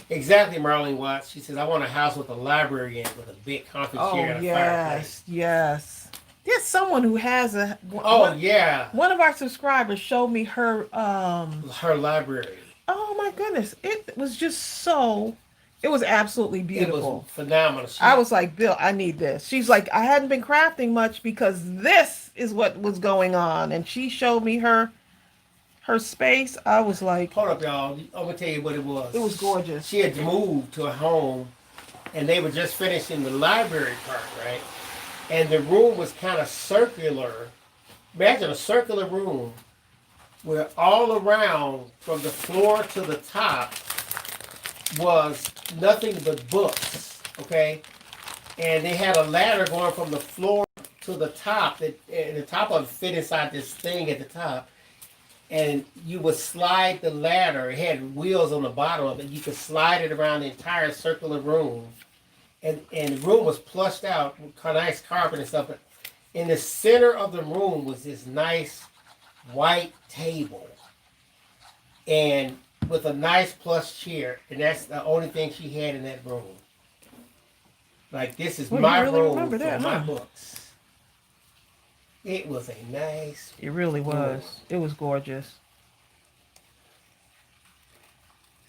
Exactly, Marlene Watts. She says, I want a house with a library in it with a big comfy chair and a fireplace. Yes. There's someone who has a. Oh, yeah. One of our subscribers showed me her. Her library. Oh my goodness! It was just so. It was absolutely beautiful. It was phenomenal. I was like, Bill, I need this. She's like, I hadn't been crafting much because this is what was going on, and she showed me her space. I was like, hold up, y'all. I'm gonna tell you what it was. It was gorgeous. She had moved to a home, and they were just finishing the library part, right? And the room was kind of circular. Imagine a circular room where all around, from the floor to the top, was nothing but books, okay? And they had a ladder going from the floor to the top. And the top of it fit inside this thing at the top. And you would slide the ladder. It had wheels on the bottom of it. You could slide it around the entire circular room. And the room was plushed out with nice carpet and stuff. But in the center of the room was this nice white table. And with a nice plush chair, and that's the only thing she had in that room. Like, this is my room for my books. It was a nice. It really was. It was gorgeous.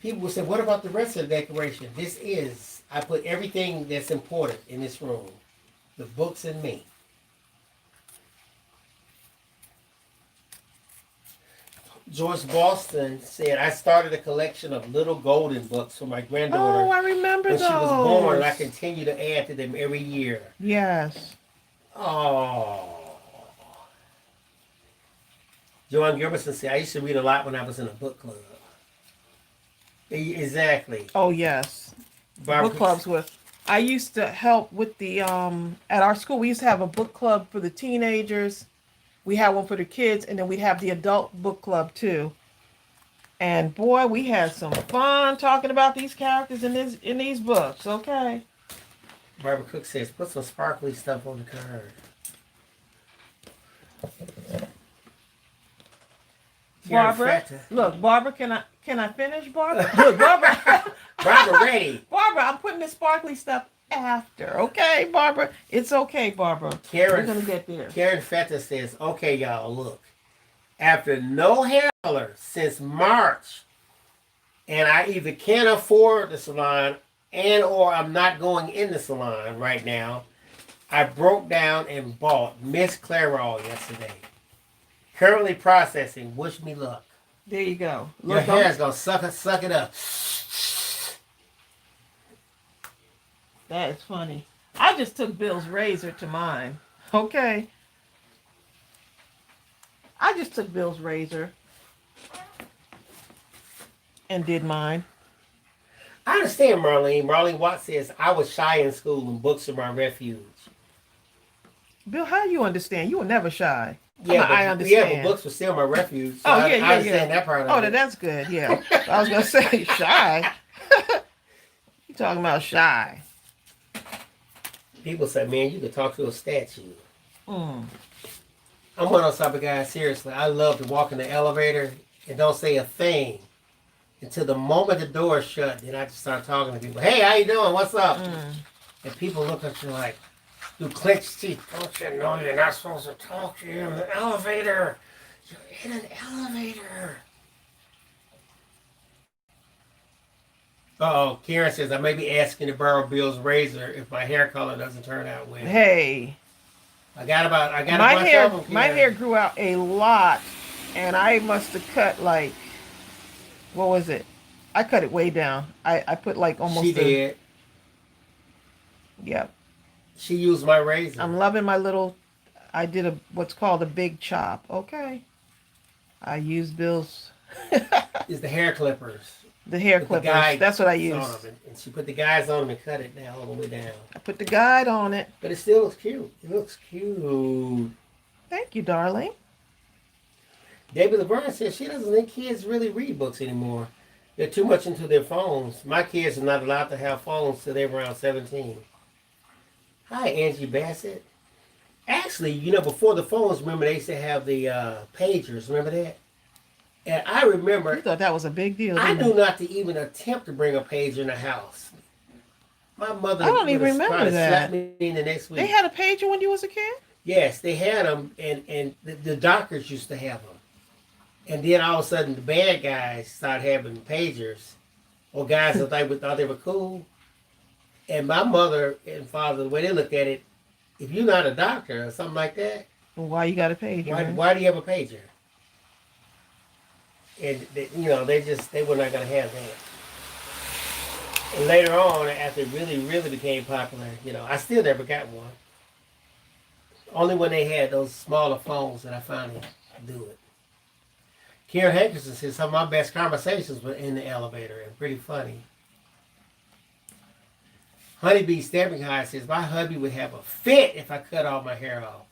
People would say, "What about the rest of the decoration?" I put everything that's important in this room, the books and me. George Boston said, I started a collection of little golden books for my granddaughter. Oh, I remember when those. She was born, and I continue to add to them every year. Yes. Oh. Joanne Gilbertson said, I used to read a lot when I was in a book club. Exactly. Oh, yes. Barbara book clubs with. I used to help with the, at our school, we used to have a book club for the teenagers. We had one for the kids, and then we'd have the adult book club too. And boy, we had some fun talking about these characters in these books. Okay. Barbara Cook says, put some sparkly stuff on the card. Barbara, look, Barbara, can I finish, Barbara? Look, Barbara. Barbara, ready. Barbara, I'm putting the sparkly stuff after. Okay, Barbara? It's okay, Barbara. We're going to get there. Karen Feta says, okay, y'all, look. After no hair color since March, and I either can't afford the salon and or I'm not going in the salon right now, I broke down and bought Miss Clairol yesterday. Currently processing. Wish me luck. There you go. Your hair's going to suck it up. That is funny. I just took Bill's razor to mine. Okay. I just took Bill's razor and did mine. I understand, Marlene. Marlene Watts says, I was shy in school and books are my refuge. Bill, how do you understand? You were never shy. Yeah, I understand. Yeah, but books were still my refuge. So I understand that part of it. That's good. Yeah. I was going to say shy. You talking about shy. People say, man, you could talk to a statue. Mm. I'm one of those type of guys, seriously. I love to walk in the elevator and don't say a thing until the moment the door is shut. Then I just start talking to people. Hey, how you doing? What's up? And people look at you like, you clench teeth. Don't you know you're not supposed to talk to you in the elevator? You're in an elevator. Uh-oh, Karen says I may be asking to borrow Bill's razor if my hair color doesn't turn out well. Hey, I got a my bunch hair, of them, my Karen. hair grew out a lot, and I must have cut like, what was it? I cut it way down. I put like almost. She did. Yep. She used my razor. I'm loving my little. I did what's called a big chop. Okay. I used Bill's. It's the hair clippers. The hair With clippers. the guides That's what I on use. them. And she put the guides on them and cut it down all the way down. I put the guide on it. But it still looks cute. It looks cute. Thank you, darling. David LeBron says she doesn't think kids really read books anymore. They're too much into their phones. My kids are not allowed to have phones till they're around 17. Hi, Angie Bassett. Actually, before the phones, remember they used to have the pagers. Remember that? And I remember... You thought that was a big deal, I didn't knew you? not to even attempt to bring a pager in the house. My mother I don't even would've remember tried to that. slap me in the next week. They had a pager when you was a kid? Yes, they had them, and the doctors used to have them. And then all of a sudden, the bad guys started having pagers, or guys that thought they were cool. And my mother and father, the way they looked at it, if you're not a doctor or something like that, Why you got a pager? why do you have a pager? And they were not going to have that. And later on, after it really, really became popular, I still never got one. Only when they had those smaller phones that I finally do it. Karen Hankerson says some of my best conversations were in the elevator and pretty funny. Honeybee Stamping High says my hubby would have a fit if I cut all my hair off.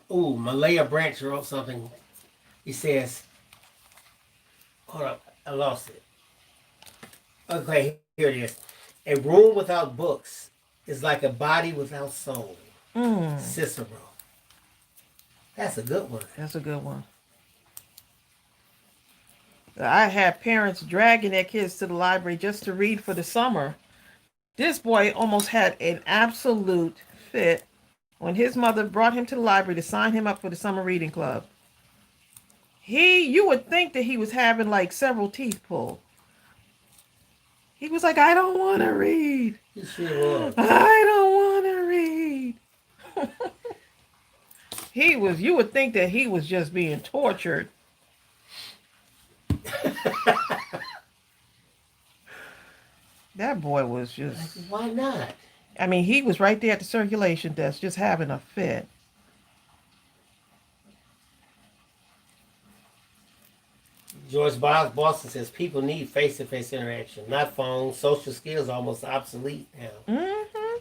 Malaya Branch wrote something. He says, hold up, I lost it. Okay, here it is. A room without books is like a body without soul. Cicero. That's a good one. That's a good one. I had parents dragging their kids to the library just to read for the summer. This boy almost had an absolute fit when his mother brought him to the library to sign him up for the summer reading club. You would think that he was having like several teeth pulled. He was like, I don't want to read. He sure was. I don't want to read. You would think that he was just being tortured. That boy was just... Why not? I mean, he was right there at the circulation desk just having a fit. George Boston says people need face-to-face interaction, not phones. Social skills are almost obsolete now. Mm-hmm.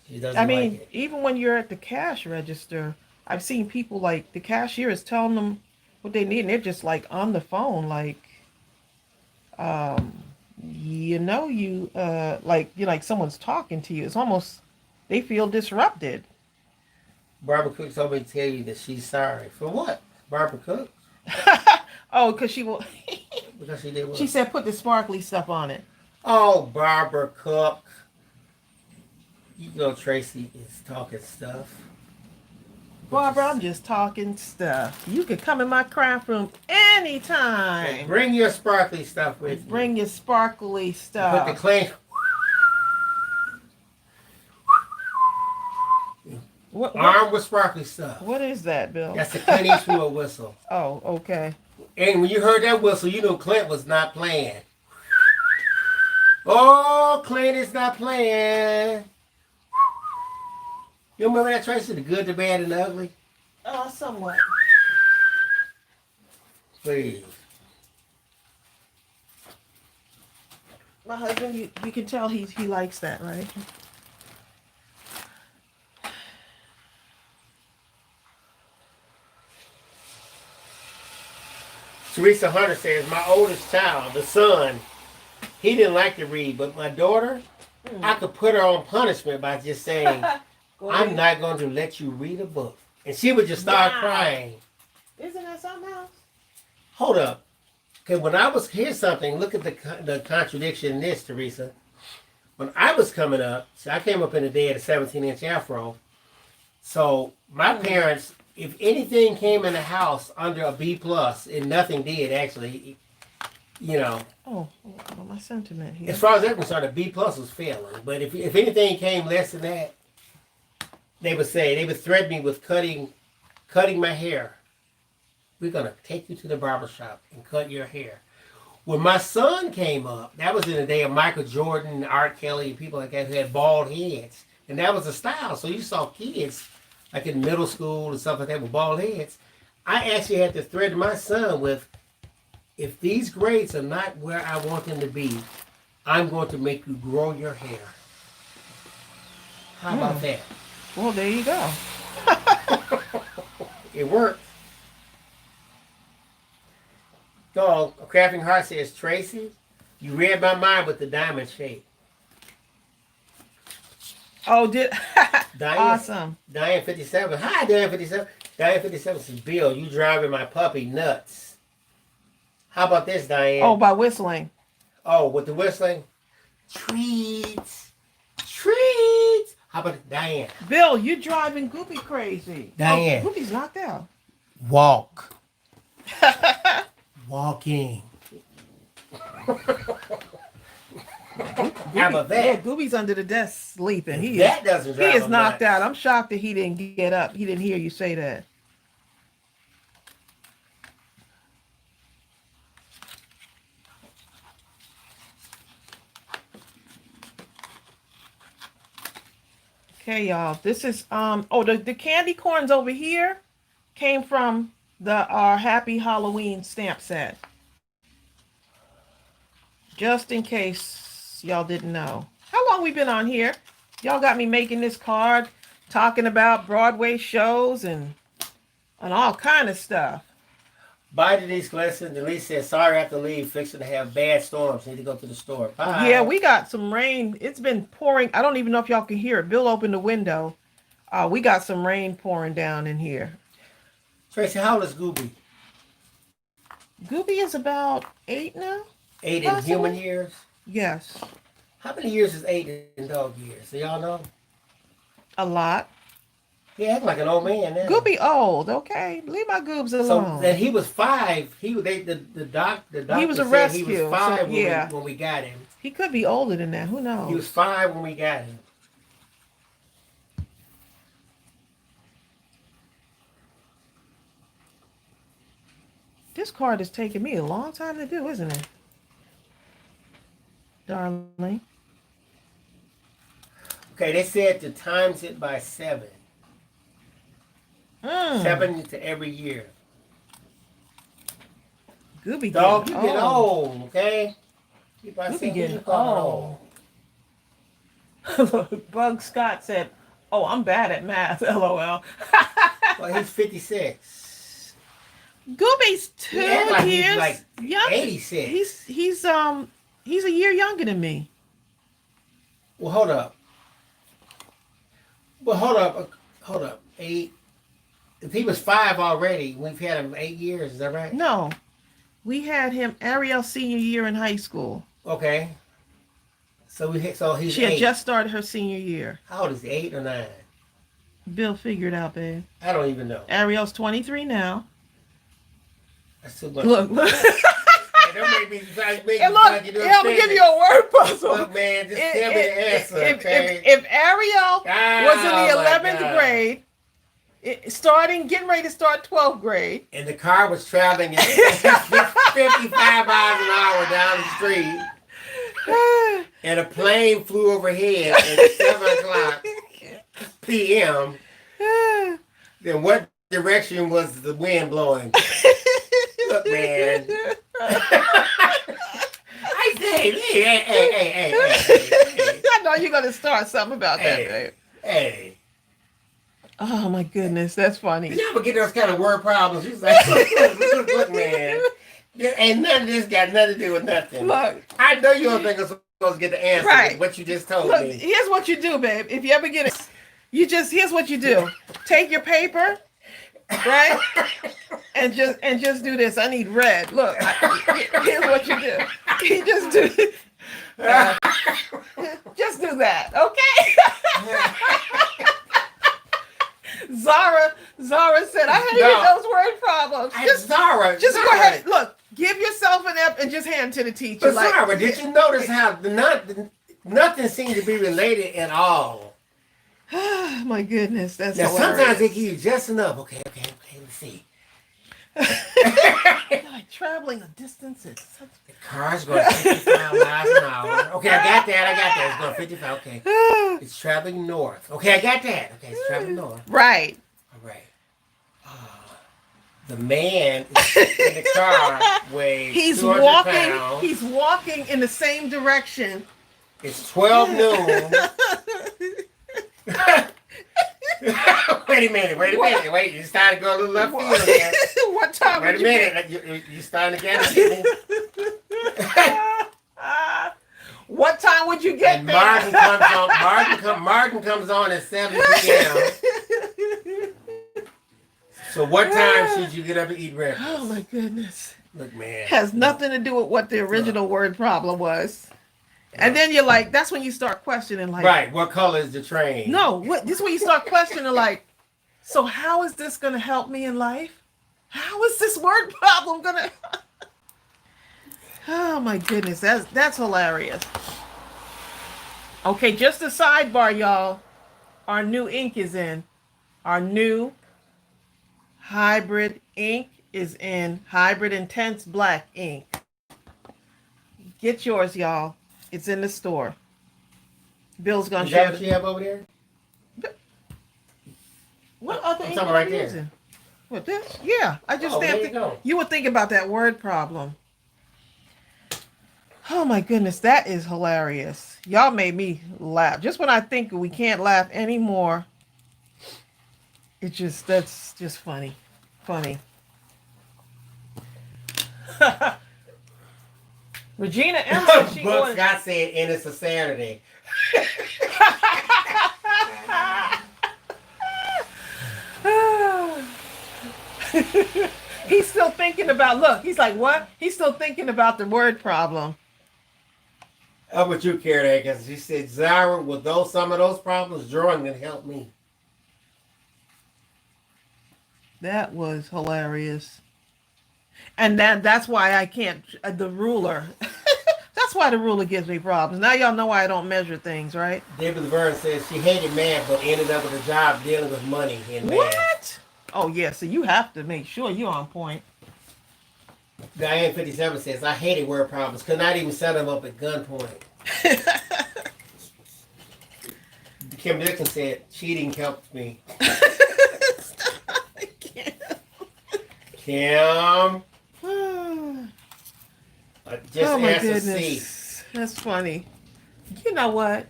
She doesn't I mean, like it. even when you're at the cash register, I've seen people like the cashier is telling them what they need, and they're just like on the phone, like, like someone's talking to you. It's almost they feel disrupted. Barbara Cook told me to tell you that she's sorry. For what? Barbara Cook? Oh, because she will. Because she did what? She said put the sparkly stuff on it. Oh, Barbara Cook. You know Tracey is talking stuff. Barbara, I'm just talking stuff. You can come in my craft room anytime. Okay, bring your sparkly stuff with you. Bring your sparkly stuff. Put the clay. Armed with sparkly stuff. What is that, Bill? That's the Clint Eastwood whistle. Oh, okay. And when you heard that whistle, you knew Clint was not playing. Oh, Clint is not playing. You remember that, Tracy? The good, the bad, and the ugly? Somewhat. Please. My husband, you can tell he likes that, right? Teresa Hunter says, my oldest child, the son, he didn't like to read, but my daughter, I could put her on punishment by just saying, I'm not going to let you read a book. And she would just start crying. Isn't that something else? Hold up. Okay, here's something, look at the contradiction in this, Teresa. When I was coming up, so I came up in the day at a 17-inch afro, So my parents, if anything came in the house under a B plus, and nothing did actually, you know. Oh, my sentiment here. As far as they're concerned, a B plus was failing. But if anything came less than that, they would threaten me with cutting my hair. We're gonna take you to the barber shop and cut your hair. When my son came up, that was in the day of Michael Jordan, Art Kelly, people like that who had bald heads. And that was the style. So you saw kids like in middle school and stuff like that with bald heads. I actually had to threaten my son with, if these grades are not where I want them to be, I'm going to make you grow your hair. How about that? Well, there you go. It worked. So, Crafting Heart says, Tracy, you read my mind with the diamond shape. Oh, did Diane, awesome. Diane 57. Hi, Diane 57. Diane 57 says, Bill, you driving my puppy nuts. How about this, Diane? Oh, by whistling. Oh, with the whistling? Treats. Treats. How about it, Diane? Bill, you driving Goopy crazy. Diane. Oh, Goopy's knocked out. Walk. Walking. How about that? Yeah, Goopy's under the desk sleeping. That doesn't drive He is him knocked nuts. out. I'm shocked that he didn't get up. He didn't hear you say that. Okay, y'all. This is the candy corns over here came from our Happy Halloween stamp set. Just in case y'all didn't know. How long we been on here? Y'all got me making this card, talking about Broadway shows and all kind of stuff. Bye, Denise Gleason. Denise says, sorry I have to leave. Fixing to have bad storms. Need to go to the store. Bye. Yeah, we got some rain. It's been pouring. I don't even know if y'all can hear it. Bill opened the window. We got some rain pouring down in here. Tracy, how old is Gooby? Goopy is about 8 now? 8 in human years? Yes. How many years is 8 in dog years? Do y'all know? A lot. He acting like an old man now. Goopy old, okay? Leave my goobs So alone. that he was 5. The doctor He was a said rescue. he was 5 so, yeah. when we got him. He could be older than that. Who knows? He was 5 when we got him. This card is taking me a long time to do, isn't it? Darling. Okay, they said to times it by 7. 7 to every year. Goopy Dog, you getting get old, okay? Goopy getting old. Bug Scott said, "Oh, I'm bad at math." LOL. Well, he's 56. Goopy's 2 He act like years he's like young. 86. He's a year younger than me. Well, hold up. Hold up. 8. If he was 5 already, we've had him 8 years. Is that right? No, we had him Ariel senior year in high school. Okay. So he's She 8. had just started her senior year. How old is he? 8 or 9? Bill figured out, babe. I don't even know. Ariel's 23 now. That's too much. Look. Hey, don't make me And look, I'm gonna give you a word puzzle. Look, man, just tell me the answer, okay? If Ariel was in the Oh, my 11th God. grade, getting ready to start 12th grade, And the car was traveling at 55 miles an hour down the street, and a plane flew overhead at 7 o'clock p.m., then what direction was the wind blowing? Look, man. I say, hey. I know you're gonna start something about that, babe. Hey. Oh my goodness, that's funny. You ever get those kind of word problems? She's like, look, man. Ain't none of this got nothing to do with nothing. Look, I know you don't think I'm supposed to get the answer Right. with what you just told look, me. here's what you do, babe. If you ever get it, here's what you do. Take your paper, right? And just do this. I need red. Look, here's what you do. You just do just do that, okay? Zara said, I hated No. those word problems. Zara, Just Zara. go ahead. Look, give yourself an F and just hand to the teacher. But Zara, did you notice how nothing seems to be related at all? My goodness, that's Now, hilarious. sometimes they give you just enough. Okay, let's see. Like traveling a distance is such... The car's going 55 miles an hour. Okay, I got that. It's going 55. Okay. It's traveling north. Okay, I got that. Okay, it's traveling north. Right. All right. The man is in the car weighs He's 200 walking. pounds. He's walking in the same direction. It's 12 noon. Wait a minute. You started to go a little left field again. What time? Wait a minute. You starting to get it. What time would you get And there? Martin comes on at 7 p.m. So what time should you get up and eat breakfast? Oh my goodness. Look, man. Has nothing to do with what the original word problem was. And then you're like, that's when you start questioning, like, Right, what color is the train? no, this is when you start questioning, like, so how is this going to help me in life? How is this word problem going to... Oh my goodness, that's hilarious. Okay, just a sidebar, y'all. Our new ink is in. Our new hybrid ink is in. Hybrid Intense Black ink. Get yours, y'all. It's in the store. Bill's gonna Is show that what you have over there? What other I'm ink talking are right you there. using? What, this? Yeah, I just There stamped you go. You would think about that word problem. Oh my goodness, that is hilarious. Y'all made me laugh. Just when I think we can't laugh anymore, that's just funny. Funny. Regina M said she Buck ordered... Scott said, and it's a Saturday. He's still thinking about, look, he's like, what? He's still thinking about the word problem. How about you, Karen? Because she said, Zara, with some of those problems, drawing can help me. That was hilarious. And that's why I can't, the ruler. That's why the ruler gives me problems. Now y'all know why I don't measure things, right? David Laverne says she hated math, but ended up with a job dealing with money in math. What? Oh, yeah, so you have to make sure you're on point. Diane 57 says, I hated word problems. Could not even set them up at gunpoint. Kim Dixon said, cheating helped me. I can't. Kim. Just Oh, my ask to see. goodness. That's funny. You know what?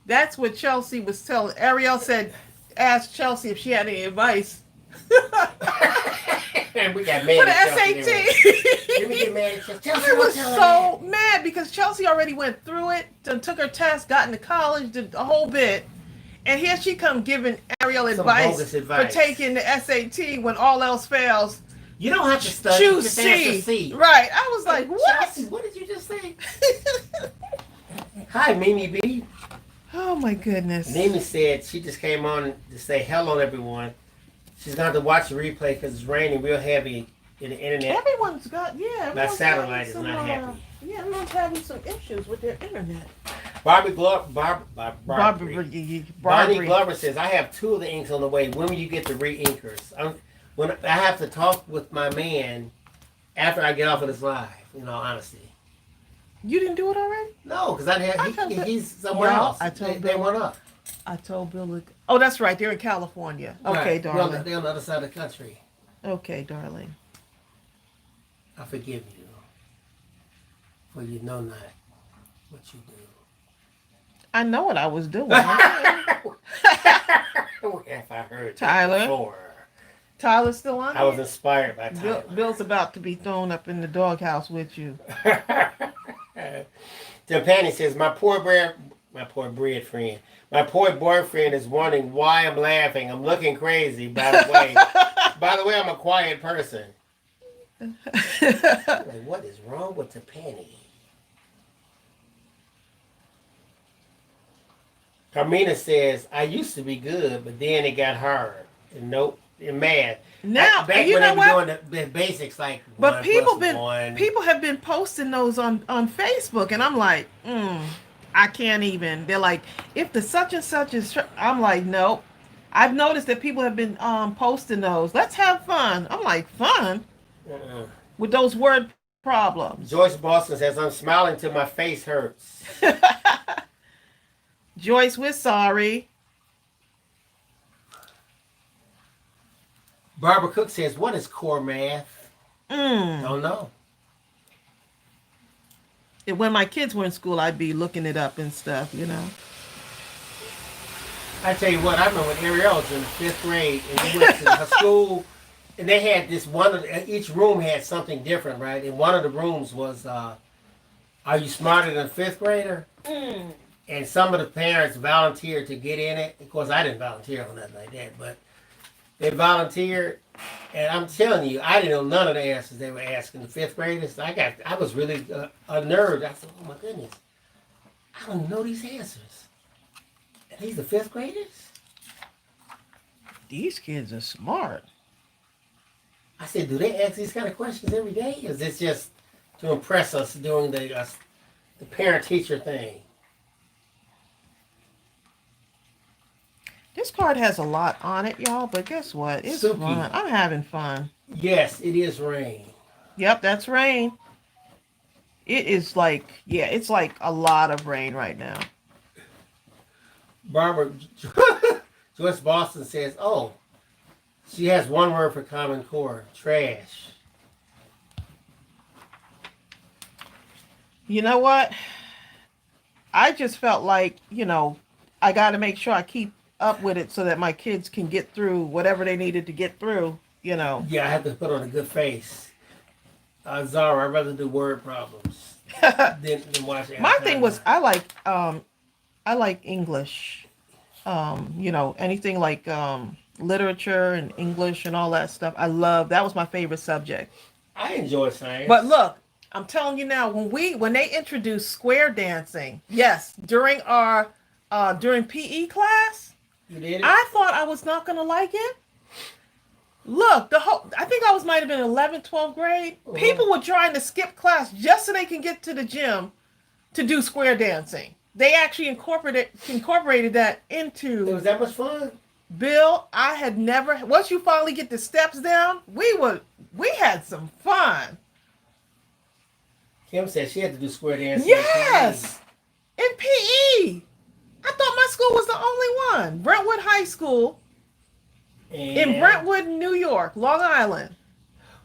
That's what Chelsea was telling. Ariel said, ask Chelsea if she had any advice. And we got mad For the at Chelsea, SAT. didn't we? Get mad at Chelsea. Chelsea I was was telling so mad because Chelsea already went through it, took her test, got into college, did a whole bit. And here she come giving Ariel bogus for advice. taking the SAT when all else fails. You don't have to study. Choose Just answer C. C. Right. I was like, what? Chelsea, what did you just say? Hi, Mimi B. Oh my goodness. Mimi said she just came on to say hello to everyone. She's going to have to watch the replay because it's raining real heavy in the internet. Everyone's got, yeah. My everyone's satellite having is not happy. Yeah, everyone's having some issues with their internet. Bonnie Barbary. Glover says, I have 2 of the inks on the way. When will you get the re-inkers? When I have to talk with my man after I get off of this live, in all honesty. You didn't do it already? No, because he's somewhere Well, else. I told they Bill- went up. I told Bill. Oh, that's right. They're in California. Okay, Right. darling. They're on the other side of the country. Okay, darling. I forgive you, for you know not what you do. I know what I was doing. Where have I heard Tyler? that before? Tyler's still on I was it? inspired by Tyler. Bill's about to be thrown up in the doghouse with you. Japanese says, my poor bread friend. My poor boyfriend is wondering why I'm laughing. I'm looking crazy, by the way. By the way, I'm a quiet person. Like, what is wrong with Tapani? Carmina says, I used to be good, but then it got hard. Nope. In math. Now, Back you when know they what? were doing the basics like But 1 people plus been 1. people have been posting those on Facebook, and I'm like, I can't even. They're like, if the such and such is, I'm like, nope. I've noticed that people have been posting those. Let's have fun. I'm like, fun Uh-uh. with those word problems. Joyce Boston says, I'm smiling till my face hurts. Joyce, we're sorry. Barbara Cook says, what is core math? Don't know. When my kids were in school, I'd be looking it up and stuff, you know. I tell you what, I remember when Ariel was in the 5th grade and we went to her school and they had this each room had something different, right? And one of the rooms was, are you smarter than a 5th grader? And some of the parents volunteered to get in it. Of course, I didn't volunteer on nothing like that, but they volunteered. And I'm telling you, I didn't know none of the answers they were asking the 5th graders. I was really a nerd. I said, oh my goodness, I don't know these answers. And these the 5th graders? These kids are smart. I said, do they ask these kind of questions every day? Or is this just to impress us doing the parent-teacher thing? This card has a lot on it, y'all, but guess what? It's Suki. fun. I'm having fun. Yes, it is rain. Yep, that's rain. It is like, yeah, it's like a lot of rain right now. Barbara Joyce Boston says, oh, she has one word for Common Core, trash. You know what? I just felt like, I got to make sure I keep up with it so that my kids can get through whatever they needed to get through, Yeah, I have to put on a good face. Zara, I'd rather do word problems than watch it. My thing was, I like English. Anything like literature and English and all that stuff. That was my favorite subject. I enjoy science. But look, I'm telling you now, when they introduced square dancing, yes, during PE class, you did it? I thought I was not gonna like it. Look, I think I might have been 11th, 12th grade. People were trying to skip class just so they can get to the gym to do square dancing. They actually incorporated that into. It was that much fun? Bill, I had never. Once you finally get the steps down, we had some fun. Kim said she had to do square dancing. Yes, in PE. I thought my school was the only one. Brentwood High School in Brentwood, New York, Long Island.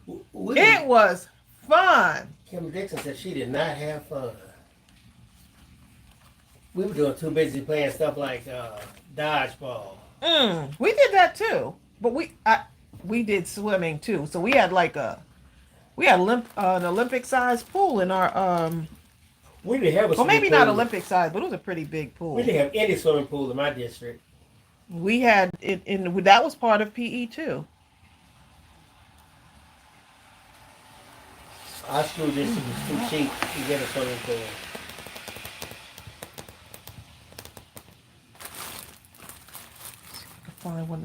It was fun. Kim Dixon said she did not have fun. We were doing too busy playing stuff like dodgeball. We did that too, but we did swimming too. So we had an Olympic-sized pool in our We didn't have a swimming maybe pool. not Olympic size, but it was a pretty big pool. We didn't have any swimming pool in my district. We had it that was part of PE too. Our school district was too cheap to get a swimming pool.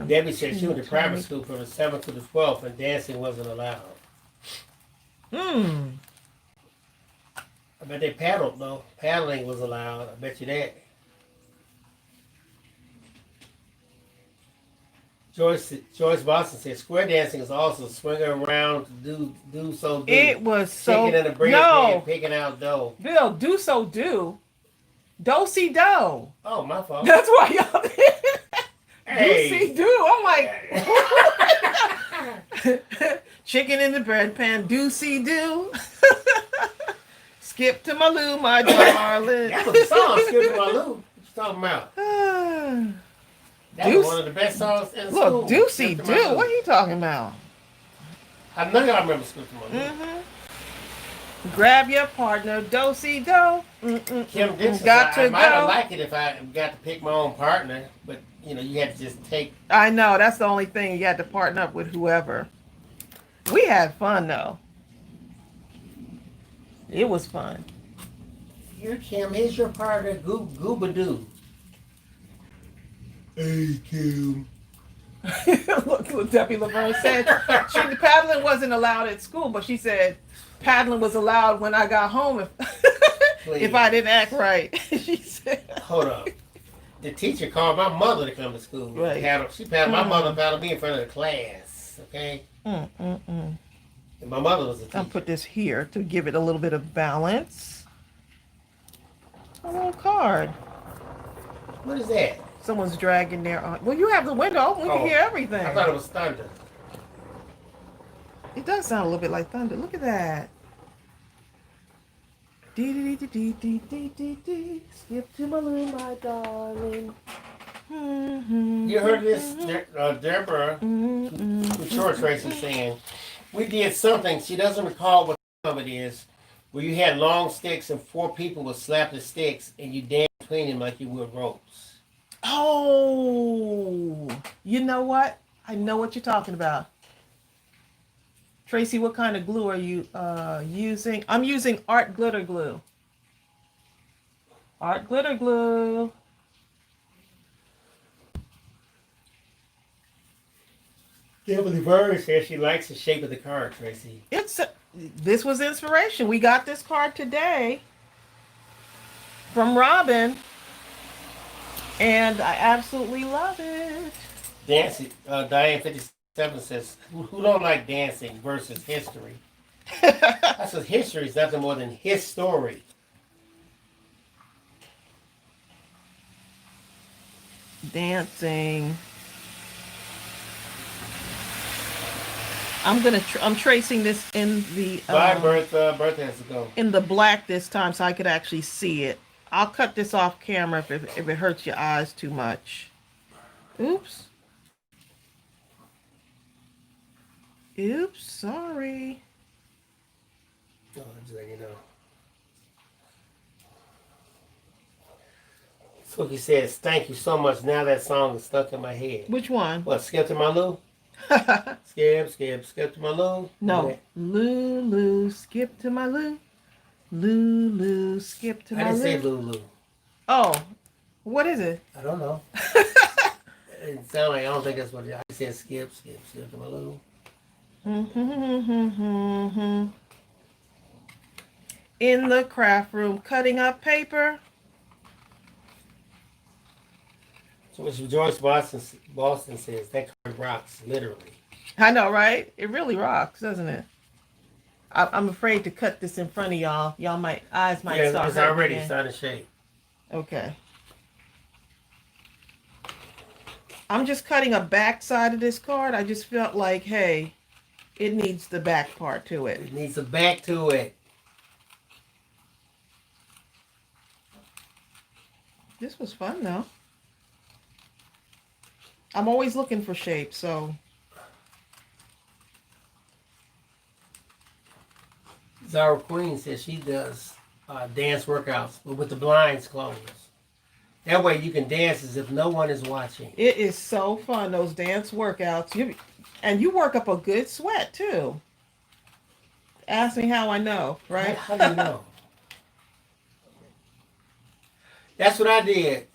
Debbie said she went to private school from the 7th to the 12th and dancing wasn't allowed. I bet they paddled though. Paddling was allowed. I bet you that. Joyce Boston said square dancing is also swinging around to do so do. It was so shaking in the bread pan, picking out dough. Bill, do so do. Do-si do. Oh, my fault. That's why y'all did. Hey. Do-si do. I'm like chicken in the bread pan, do-si do. Skip to my loo, my darling. That was a song, Skip to my loo. What you talking about? That was one of the best songs in school. Look, do-si do. What are you talking about? I know y'all remember Skip to my loo. Grab your partner, do-si do. Kim Dixon Got said, to I might have go. liked it if I got to pick my own partner, but you had to just take. I know, that's the only thing. You had to partner up with whoever. We had fun though. It was fun. Here, Kim, here's your partner, Goobadoo. Hey, Kim. Look, Debbie Laverne said paddling wasn't allowed at school, but she said paddling was allowed when I got home if I didn't act right. She said. Hold up. The teacher called my mother to come to school. Right. She paddled my mother, paddled me in front of the class. Okay. And my mother was a teacher. I'll put this here to give it a little bit of balance. A little card. What is that? Someone's dragging their on. Well, you have the window open. We can hear everything. I thought it was thunder. It does sound a little bit like thunder. Look at that. Dee dee dee dee dee dee dee. Skip to my room, my darling. You heard this, Deborah, who short Tracey saying, we did something. She doesn't recall what some of it is, where you had long sticks and 4 people would slap the sticks and you dance between them like you would ropes. Oh, you know what? I know what you're talking about. Tracey, what kind of glue are you using? I'm using Art Glitter Glue. Art Glitter Glue. Debbie Laverne says she likes the shape of the card, Tracey. This was inspiration. We got this card today from Robin, and I absolutely love it. Dancing, Diane 57 says, who don't like dancing versus history? I said history is nothing more than his story. Dancing. I'm tracing this in the Bye, Bertha. Bertha has to go. in the black this time so I could actually see it. I'll cut this off camera if it hurts your eyes too much. Oops. Oops, sorry. Oh, just let you know. Swookie says, thank you so much. Now that song is stuck in my head. Which one? What, Skip to my Lou? Skip to my Lou? No. Yeah. Lulu, skip to my Lou. Lulu, skip to I my didn't say Lou. Lulu. Oh, what is it? I don't know. It sounds like, I don't think that's what it is. I said skip to my Lou. In the craft room, cutting up paper. So Mr. Joyce Boston says, that card rocks, literally. I know, right? It really rocks, doesn't it? I'm afraid to cut this in front of y'all. Eyes might start it's hurting already again. starting to shake. Okay. I'm just cutting a back side of this card. I just felt like, hey, it needs the back part to it. It needs a back to it. This was fun, though. I'm always looking for shapes, so. Zara Queen says she does dance workouts, but with the blinds closed. That way you can dance as if no one is watching. It is so fun, those dance workouts. And you work up a good sweat, too. Ask me how I know, right? How do you know? That's what I did.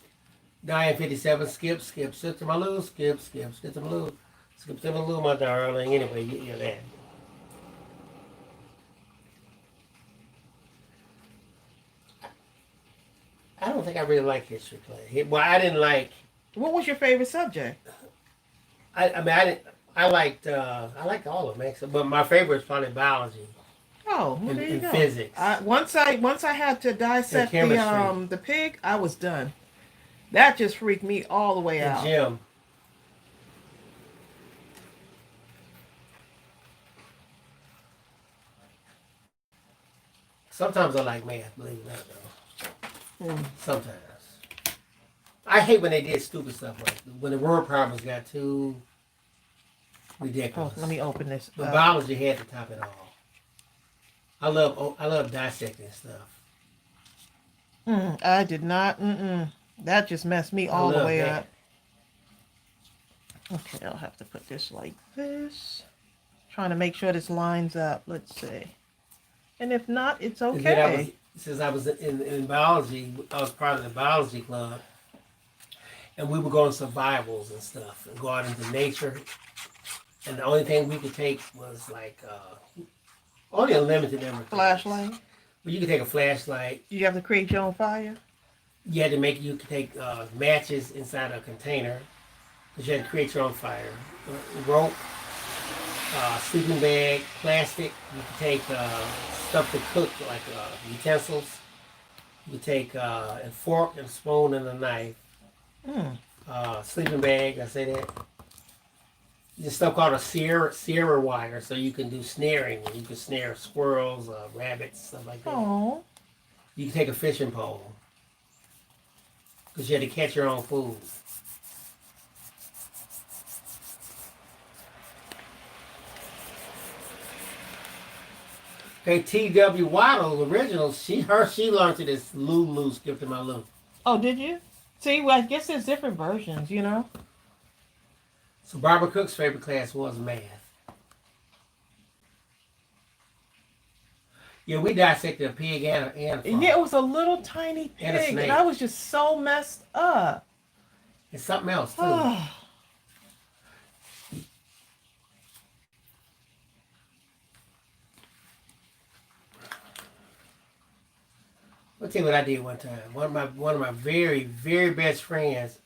Diane 57, skip to my Lou, skip to my Lou. Skip to my Lou, my darling. Anyway, you hear that. I don't think I really like history class. Well, I didn't like. What was your favorite subject? I liked all of them, actually, but my favorite is probably biology. Oh, well, there you go. Physics. Once I had to dissect chemistry. the pig, I was done. That just freaked me all the way out. Gym. Sometimes I like math, believe it or not, though. Sometimes. I hate when they did stupid stuff like when the word problems got too ridiculous. Oh, let me open this. But biology had to top it all. I love dissecting stuff. I did not. That just messed me all the way up. Okay, I'll have to put this like this. Trying to make sure this lines up. Let's see. And if not, it's okay. Since I was in biology, I was part of the biology club. and we would go on survivals and stuff and go out into nature. And the only thing we could take was like only a limited number. Flashlight. But you could take a flashlight. You have to create your own fire. You could take matches inside a container. But you had to create your own fire. Rope, sleeping bag, plastic. You could take stuff to cook, like utensils. You could take a fork and spoon and a knife. Sleeping bag, I say that. This stuff called a Sierra wire, so you can do snaring. You can snare squirrels, rabbits, stuff like that. Oh. You can take a fishing pole because you had to catch your own food. Okay, T.W. Waddle, original. She learned it as Lulu's gift to my Lou. Oh, did you? See, well, I guess there's different versions, you know. So Barbara Cook's favorite class was math. Yeah, we dissected a pig and a frog. Yeah, it was a little tiny pig, And a snake. and I was just so messed up. And something else too. I'll tell you what I did one time. One of my very, very best friends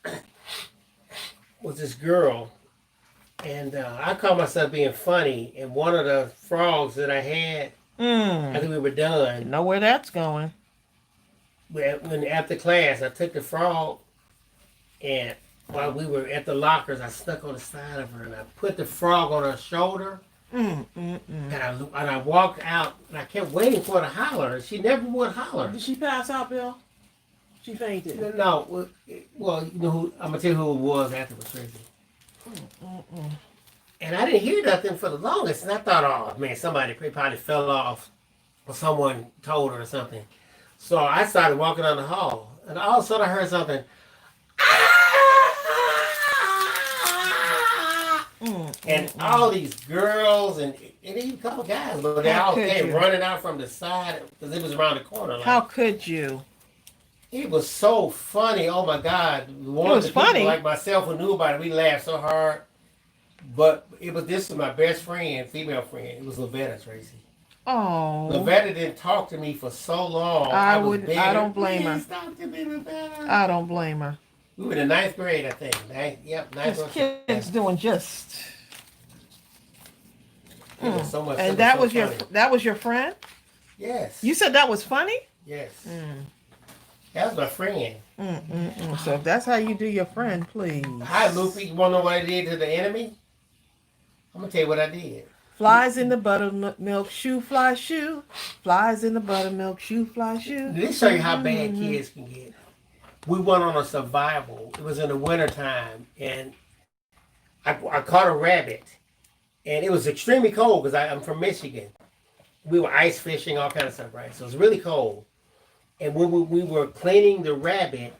was this girl, and I called myself being funny. And one of the frogs that I had, I think we were You done. know where that's going. When after class, I took the frog, and while we were at the lockers, I stuck on the side of her, and I put the frog on her shoulder. And I walked out, and I kept waiting for her to holler. She never would holler. Did she pass out, Bill? She fainted. No, well, you know who? I'm gonna tell you who it was afterwards, Tracey. And I didn't hear nothing for the longest, and I thought, oh man, somebody probably fell off, or someone told her or something. So I started walking down the hall, and all of a sudden I heard something. And all these girls and even a couple guys, but they all came running out from the side because it was around the corner. Like, How could you? it was so funny. Oh my God. One It was of the people funny. like myself who knew about it, we laughed so hard. But this was my best friend, female friend. It was Lavetta, Tracey. Oh. Lavetta didn't talk to me for so long. I was wouldn't- begging I don't blame her. "Please talk to me, Lavetta." I don't blame her. We were in the 9th grade, I think. Ninth This or kid's doing just. It was so much. And it that so was funny. your friend? Yes. You said that was funny? Yes. That was my friend. So if that's how you do your friend, please. Hi, Luffy. You want to know what I did to the enemy? I'm going to tell you what I did. Flies in the buttermilk shoe, fly shoe. Flies in the buttermilk shoe, fly shoe. Let me show you how bad kids can get. We went on a survival. It was in the wintertime, and I caught a rabbit. And it was extremely cold because I'm from Michigan. We were ice fishing, all kind of stuff, right? So it was really cold. And when we were cleaning the rabbit,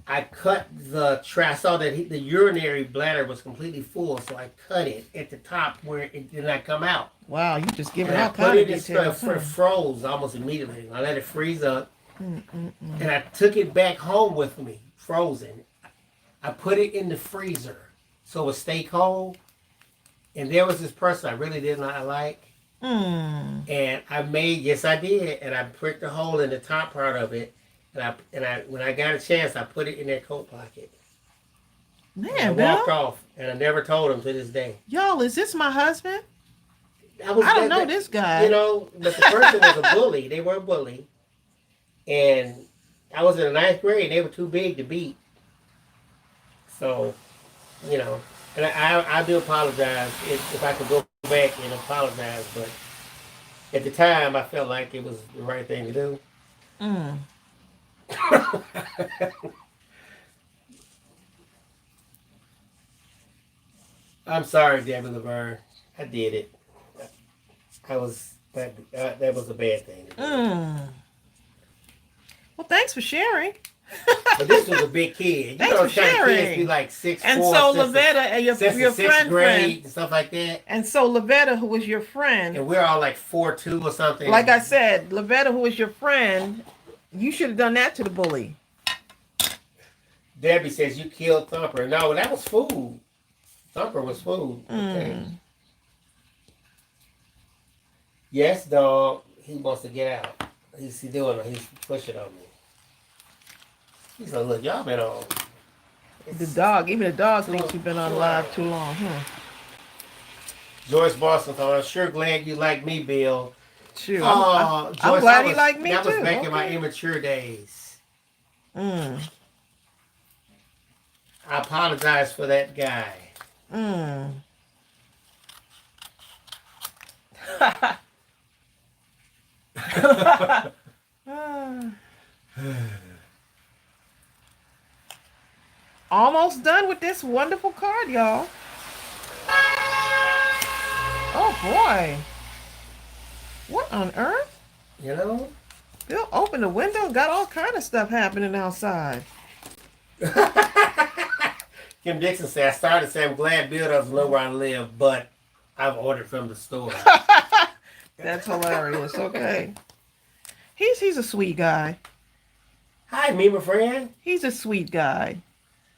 I cut the I saw that the urinary bladder was completely full, so I cut it at the top where it did not come out. Wow, you just giving And I all put kind of it in details. stuff, it froze almost immediately. I let it freeze up, and I took it back home with me, frozen. I put it in the freezer so it would stay cold. And there was this person I really did not like. And I made, yes I did, and I pricked a hole in the top part of it. And I when I got a chance, I put it in their coat pocket. Man, I walked Bill. off, and I never told him to this day. Y'all, is this my husband? I don't know this guy. You know, but the person was a bully. They were a bully. And I was in the 9th grade. They were too big to beat. So, you know, and I do apologize if I could go back and apologize. But at the time, I felt like it was the right thing to do. I'm sorry, Debbie Laverne. I did it. That was a bad thing to do. Well, thanks for sharing. But this was a big kid. You Thanks know, for kind of kids sharing. be like 6'4", And so Lavetta, your since the 6th friend, grade and stuff like that. and so Lavetta, who was your friend, And we're all like 4'2" or something. like I said, Lavetta, who was your friend, you should have done that to the bully. Debbie says you killed Thumper. No, that was food. Thumper was food. Okay. Yes, dog. He wants to get out. He's doing it. He's pushing on me. He's like, look, y'all been on. The dog, even the dog thinks you've been on live too long, huh? Joyce Boston thought, I'm sure glad you like me, Bill. Sure. Oh, Joyce, I'm glad he liked me that too. That was back in my Okay. immature days. Mm. I apologize for that guy. Mm. Almost done with this wonderful card, y'all. Oh boy. What on earth? You know? Bill opened the window, got all kind of stuff happening outside. Kim Dixon said, I started to say, I'm glad Bill doesn't know where I live, but I've ordered from the store. That's hilarious. Okay. He's a sweet guy. Hi, me, my friend. He's a sweet guy.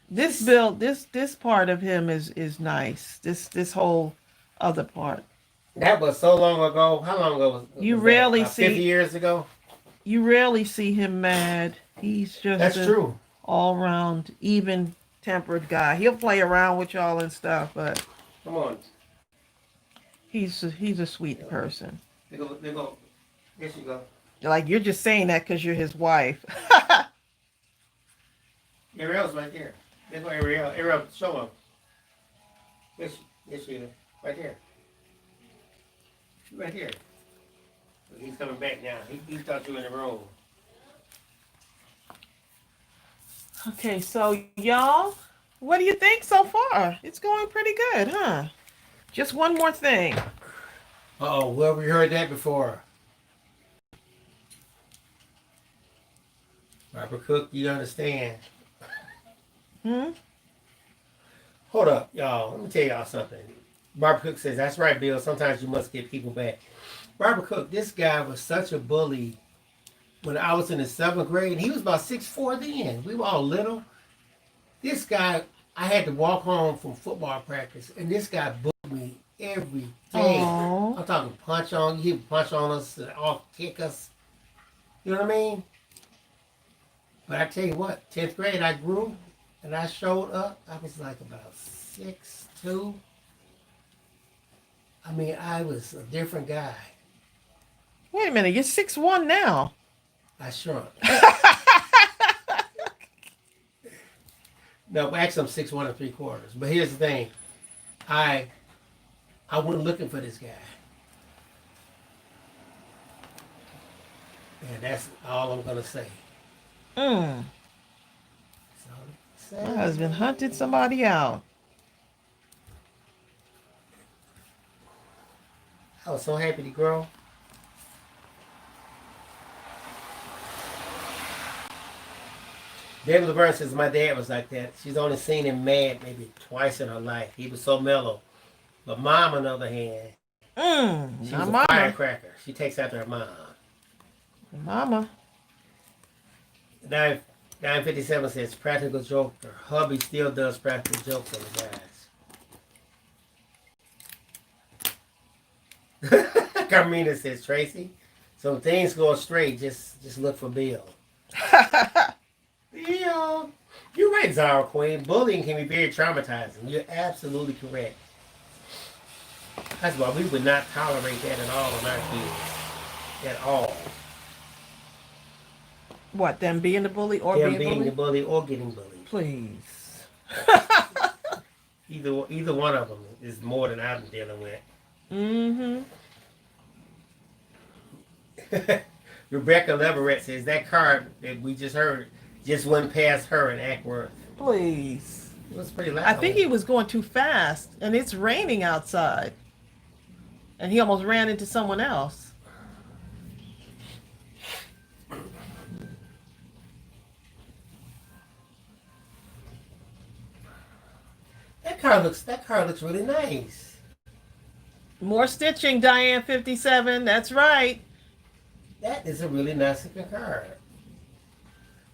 This Bill, this part of him is nice. This whole other part. That was so long ago. How long ago was You that? rarely About see 50 years ago? You rarely see him mad. He's just That's true. all round even tempered guy. He'll play around with y'all and stuff, but Come on. he's a sweet person. There go. There you go. Like you're just saying that because you're his wife. Ariel's right there. There's my Ariel. Ariel, show him. Yes, she is. Right there. Right here. He's coming back now. He thought you were in the room. Okay, so y'all, what do you think so far? It's going pretty good, huh? Just one more thing. Uh-oh, well, we heard that before. Robert Cook, you understand. Hmm? Hold up, y'all. Let me tell y'all something. Robert Cook says, that's right, Bill. Sometimes you must get people back. Robert Cook, this guy was such a bully when I was in the 7th grade. He was about 6'4" then. We were all little. This guy, I had to walk home from football practice, and this guy bullied me every day. Aww. I'm talking punch on you. He would punch on us, off kick us. You know what I mean? But I tell you what, 10th grade, I grew, and I showed up. I was like about 6'2". I mean, I was a different guy. Wait a minute, you're 6'1" now. I shrunk. No, actually, I'm 6'1 3/4. But here's the thing. I went looking for this guy. And that's all I'm going to say. Mm. So, My husband hunted somebody out. I was so happy to grow. David LeBron says, my dad was like that. She's only seen him mad maybe twice in her life. He was so mellow. But Mom, on the other hand, she was a Mama. firecracker. She takes after her mom. Mama. 957 says, practical joker. Hubby still does practical jokes on the guys. Carmina says, Tracy, so when things go straight, just look for Bill. Yeah, you're right, Zara Queen. Bullying can be very traumatizing. You're absolutely correct. That's why we would not tolerate that at all in our kids. At all. What, them being the bully or Them being being the bullied? bully or getting bullied. Please. Either one of them is more than I'm dealing with. Mm-hmm. Rebecca Leverett says that card that we just heard just went past her in Ackworth. Please. It was pretty loud. I think he was going too fast, and it's raining outside. And he almost ran into someone else. That car looks really nice. More stitching, Diane 57. That's right. That is a really nice looking card.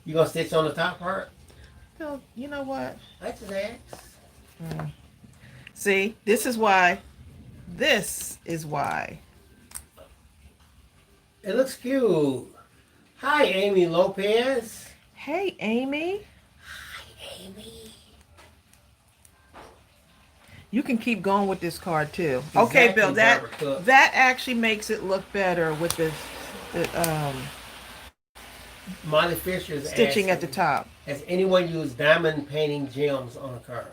You gonna stitch on the top part? Bill, you know what? I just asked. See, this is why. This is why. It looks cute. Hi, Amy Lopez. Hey, Amy. Hi, Amy. You can keep going with this card too. Okay, Exactly, Bill. Barbara Cook. That actually makes it look better with the Molly Fisher's stitching at the asking, top. has anyone used diamond painting gems on a card?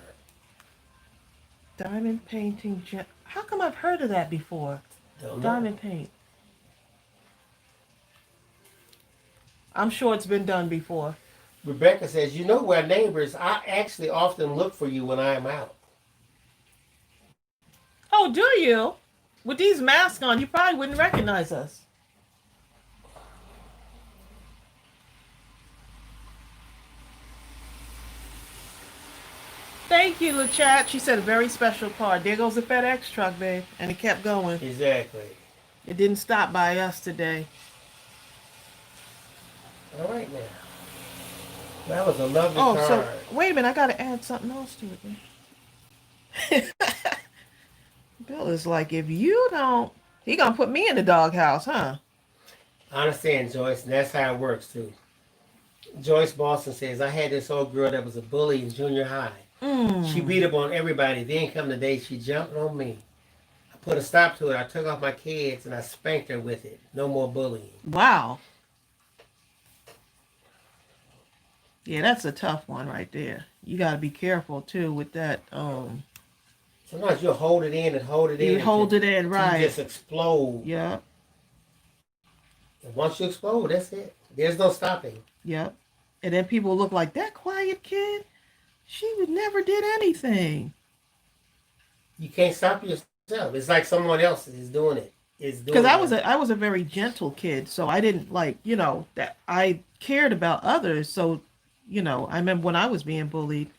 Diamond painting gem. How come I've heard of that before? Don't know. Diamond paint. I'm sure it's been done before. Rebecca says, you know, we're neighbors. I actually often look for you when I am out. Oh, do you? With these masks on, you probably wouldn't recognize us. Thank you, LeChat. She said a very special card. There goes the FedEx truck, babe. And it kept going. Exactly. It didn't stop by us today. All right now. That was a lovely Oh, card. so wait a minute. I got to add something else to it. Bill is like, if you don't, he gonna put me in the doghouse, huh? I understand, Joyce, and that's how it works too. Joyce Boston says, I had this old girl that was a bully in junior high. She beat up on everybody. Then come the day she jumped on me. I put a stop to it. I took off my kids and I spanked her with it. No more bullying. Wow. Yeah, that's a tough one right there. You got to be careful too with that. Sometimes you'll hold it in and hold it in. You hold it in, right? You just explode. Yep. And once you explode, that's it. There's no stopping. Yep. And then people look like that quiet kid. She would never did anything. You can't stop yourself. It's like someone else is doing it. Because I was a very gentle kid, so I didn't that I cared about others. So, I remember when I was being bullied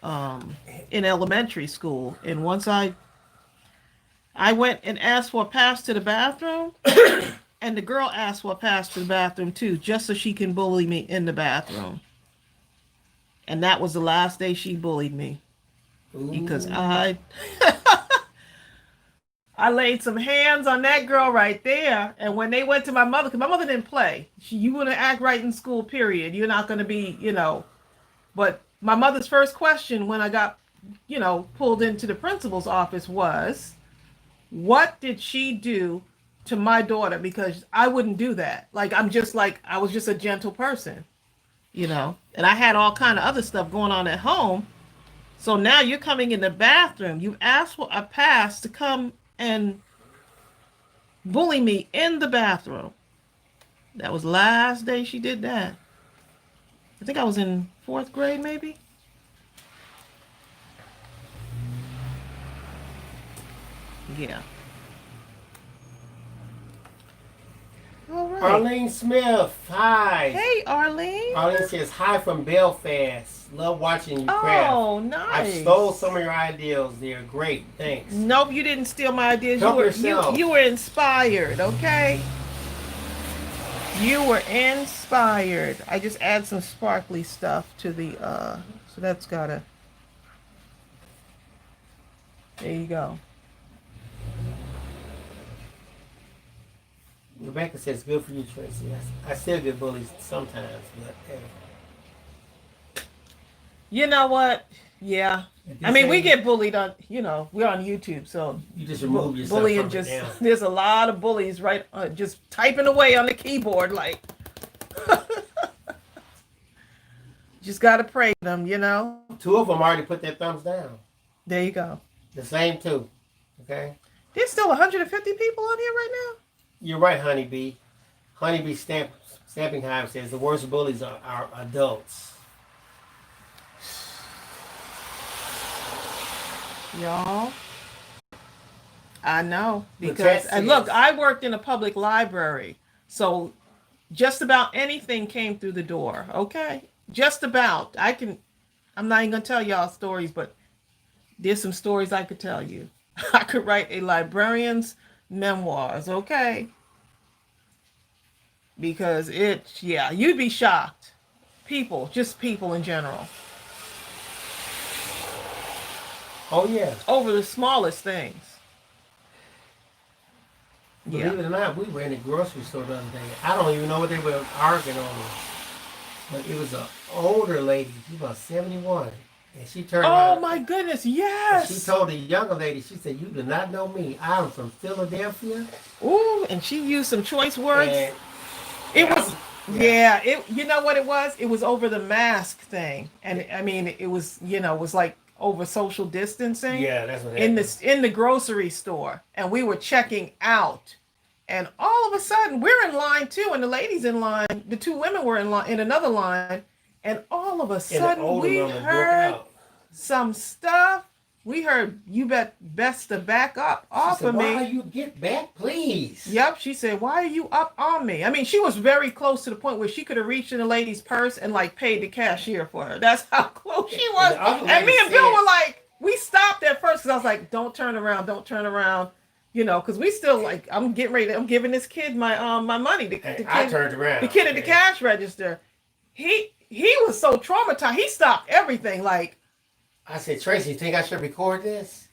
in elementary school, and once I went and asked for a pass to the bathroom, and the girl asked for a pass to the bathroom too, just so she can bully me in the bathroom. And that was the last day she bullied me. Ooh. Because I laid some hands on that girl right there. And when they went to my mother, because my mother didn't play. You want to act right in school, period. You're not going to be, But my mother's first question when I got, pulled into the principal's office was, what did she do to my daughter? Because I wouldn't do that. I was just a gentle person, And I had all kind of other stuff going on at home. So now you're coming in the bathroom. You asked for a pass to come and bully me in the bathroom. That was last day she did that. I think I was in 4th grade, maybe. Yeah. All right. Arlene Smith, hi. Hey, Arlene. Arlene says, hi from Belfast. Love watching you craft. Oh, nice. I stole some of your ideas. They're great. Thanks. Nope, you didn't steal my ideas. Help yourself. You were inspired, okay? You were inspired. I just add some sparkly stuff to the, so that's gotta, there you go. Rebecca says, good for you, Tracy. I still get bullied sometimes, but hey. You know what? Yeah. I mean, we get bullied on, we're on YouTube, so you just remove yourself bullying from it now. There's a lot of bullies right just typing away on the keyboard like just got to pray them, 2 of them already put their thumbs down. There you go. The same 2. Okay? There's still 150 people on here right now? You're right, Honeybee. Honeybee Stamping Hive says the worst bullies are adults. Y'all, I know, because and look, I worked in a public library, so just about anything came through the door. Okay, just about. I'm not even gonna tell y'all stories, but there's some stories I could tell you. I could write a librarian's memoirs. Okay, because you'd be shocked. people, just people in general, Oh yeah. over the smallest things. Believe Yeah. it or not, we were in the grocery store the other day. I don't even know what they were arguing over. But it was an older lady, she was about 71. And she turned Oh around my goodness, and she yes. told the younger lady, she said, "You do not know me. I'm from Philadelphia." Ooh, and she used some choice words. And It was, yeah. yeah, it, you know what it was? It was over the mask thing. And I mean, it was, it was like over social distancing Yeah, that's what in happened. the grocery store. And we were checking out. And all of a sudden, we're in line too, and the ladies in line, the two women were in line in another line, and all of a And the sudden older we woman broke heard out. some stuff. We heard, "You best to back up She off said, of "Why me." you get back, please?" Yep, she said, "Why are you up on me?" I mean, she was very close to the point where she could have reached in the lady's purse and like paid the cashier for her. That's how close she And was. the other And me lady and Bill said- were like, we stopped at first because I was like, "Don't turn around, don't turn around," because we still like, I'm getting ready. I'm giving this kid my money. The And kid, I turned around. the kid at the Yeah. cash register. He was so traumatized. He stopped everything. Like, I said, "Tracy, you think I should record this?"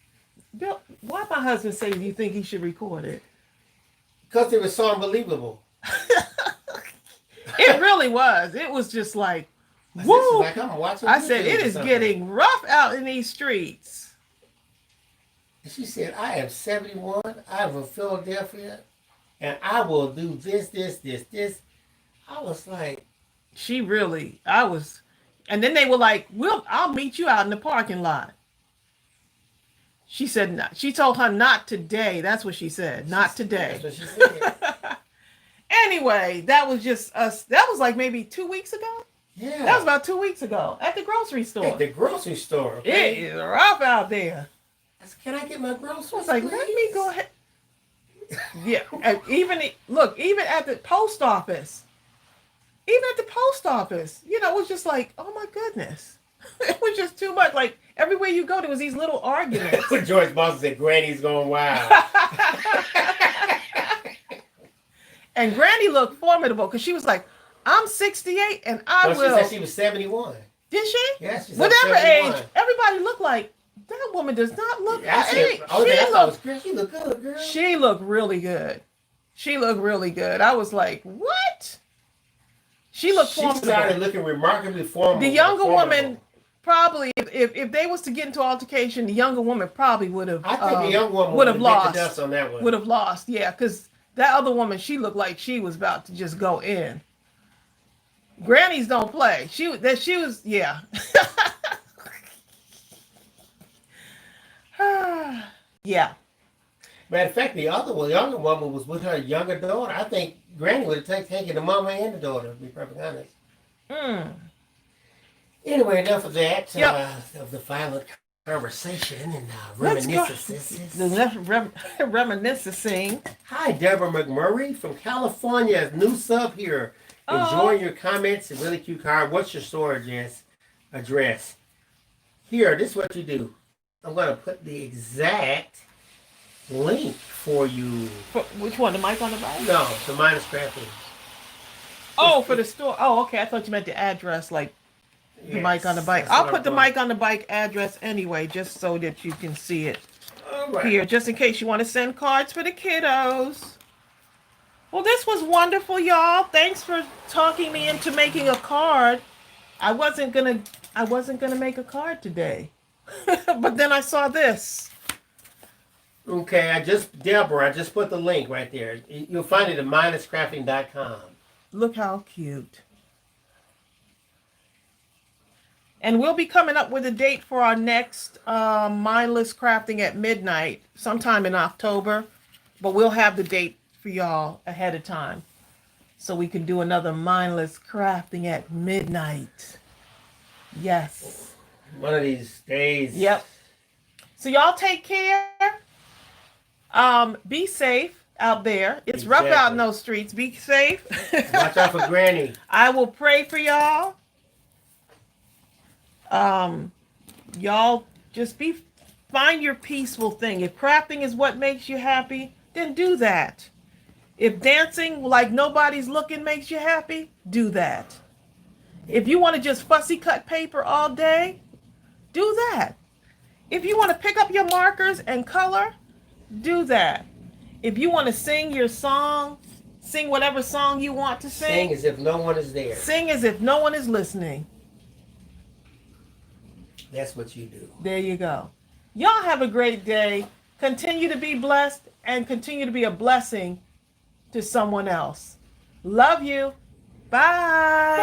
Bill, why my husband say you think he should record it? Because it was so unbelievable. It really was. It was just like, I said, woo. "This is like I'm watching I said, YouTube it or is something." getting rough out in these streets. And she said, "I am 71. I'm from Philadelphia. And I will do this, this, this, this." I was like, And then they were like, I'll meet you out in the parking lot. She said, not, she told her, "Not today." That's what she said. Not today. That's what she said. Anyway, that was just us. That was like maybe 2 weeks ago. Yeah. That was about 2 weeks ago at the grocery store. At the grocery store. Okay? It is rough out there. I said, "Can I get my groceries?" I was like, please?" let me go ahead. Yeah, and even at the post office, it was just like, oh my goodness, it was just too much. Like everywhere you go, there was these little arguments. George Boston said, "Granny's going wild." And Granny looked formidable because she was like, "I'm 68 and I Well, will." she said she was 71. Did she? Yes, she's Whatever 71. age, everybody looked like that woman does not look Yeah, I her said, age. "Oh, I thought it was great. She looked good, girl." She looked really good. She looked really good. I was like, what? She looked She formidable. started looking remarkably formidable. The younger woman probably, if they was to get into altercation, the younger woman probably would have. I think the young woman would have bit lost. the dust on that one. Would have lost, yeah, because that other woman, she looked like she was about to just go in. Grannies don't play. She was, yeah. Yeah. Matter of fact, the younger woman was with her younger daughter. I think Granny would have taken the mama and the daughter, to be perfectly honest. Mm. Anyway, enough of that, Yep. of the violent conversation and Let's go. reminiscences. The reminiscing. Hi, Deborah McMurray from California, new sub here. Oh. Enjoying your comments, a really cute card. What's your store address? Here, this is what you do. I'm going to put the exact link for you. Which one? The mic on the right? No, the Mindless Crafting. Oh, for the store. Oh, okay. I thought you meant the address, like the mic on the bike. That's I'll what put I'm the doing. mic on the bike address anyway, just so that you can see it All right. here, just in case you want to send cards for the kiddos. Well, this was wonderful, y'all. Thanks for talking me into making a card. I wasn't gonna make a card today, but then I saw this. Okay, I just put the link right there. You'll find it at mindlesscrafting.com. Look how cute. And we'll be coming up with a date for our next Mindless Crafting at midnight, sometime in October. But we'll have the date for y'all ahead of time, so we can do another Mindless Crafting at midnight. Yes. One of these days. Yep. So y'all take care. Be safe out there. It's rough out in Exactly. those streets. Be safe. Watch out for Granny. I will pray for y'all. Y'all just find your peaceful thing. If crafting is what makes you happy, then do that. If dancing like nobody's looking makes you happy, do that. If you want to just fussy cut paper all day, do that. If you want to pick up your markers and color, do that. If you want to sing your song, sing whatever song you want to Sing sing. as if no one is there. Sing as if no one is listening. That's what you do. There you go. Y'all have a great day. Continue to be blessed and continue to be a blessing to someone else. Love you. Bye.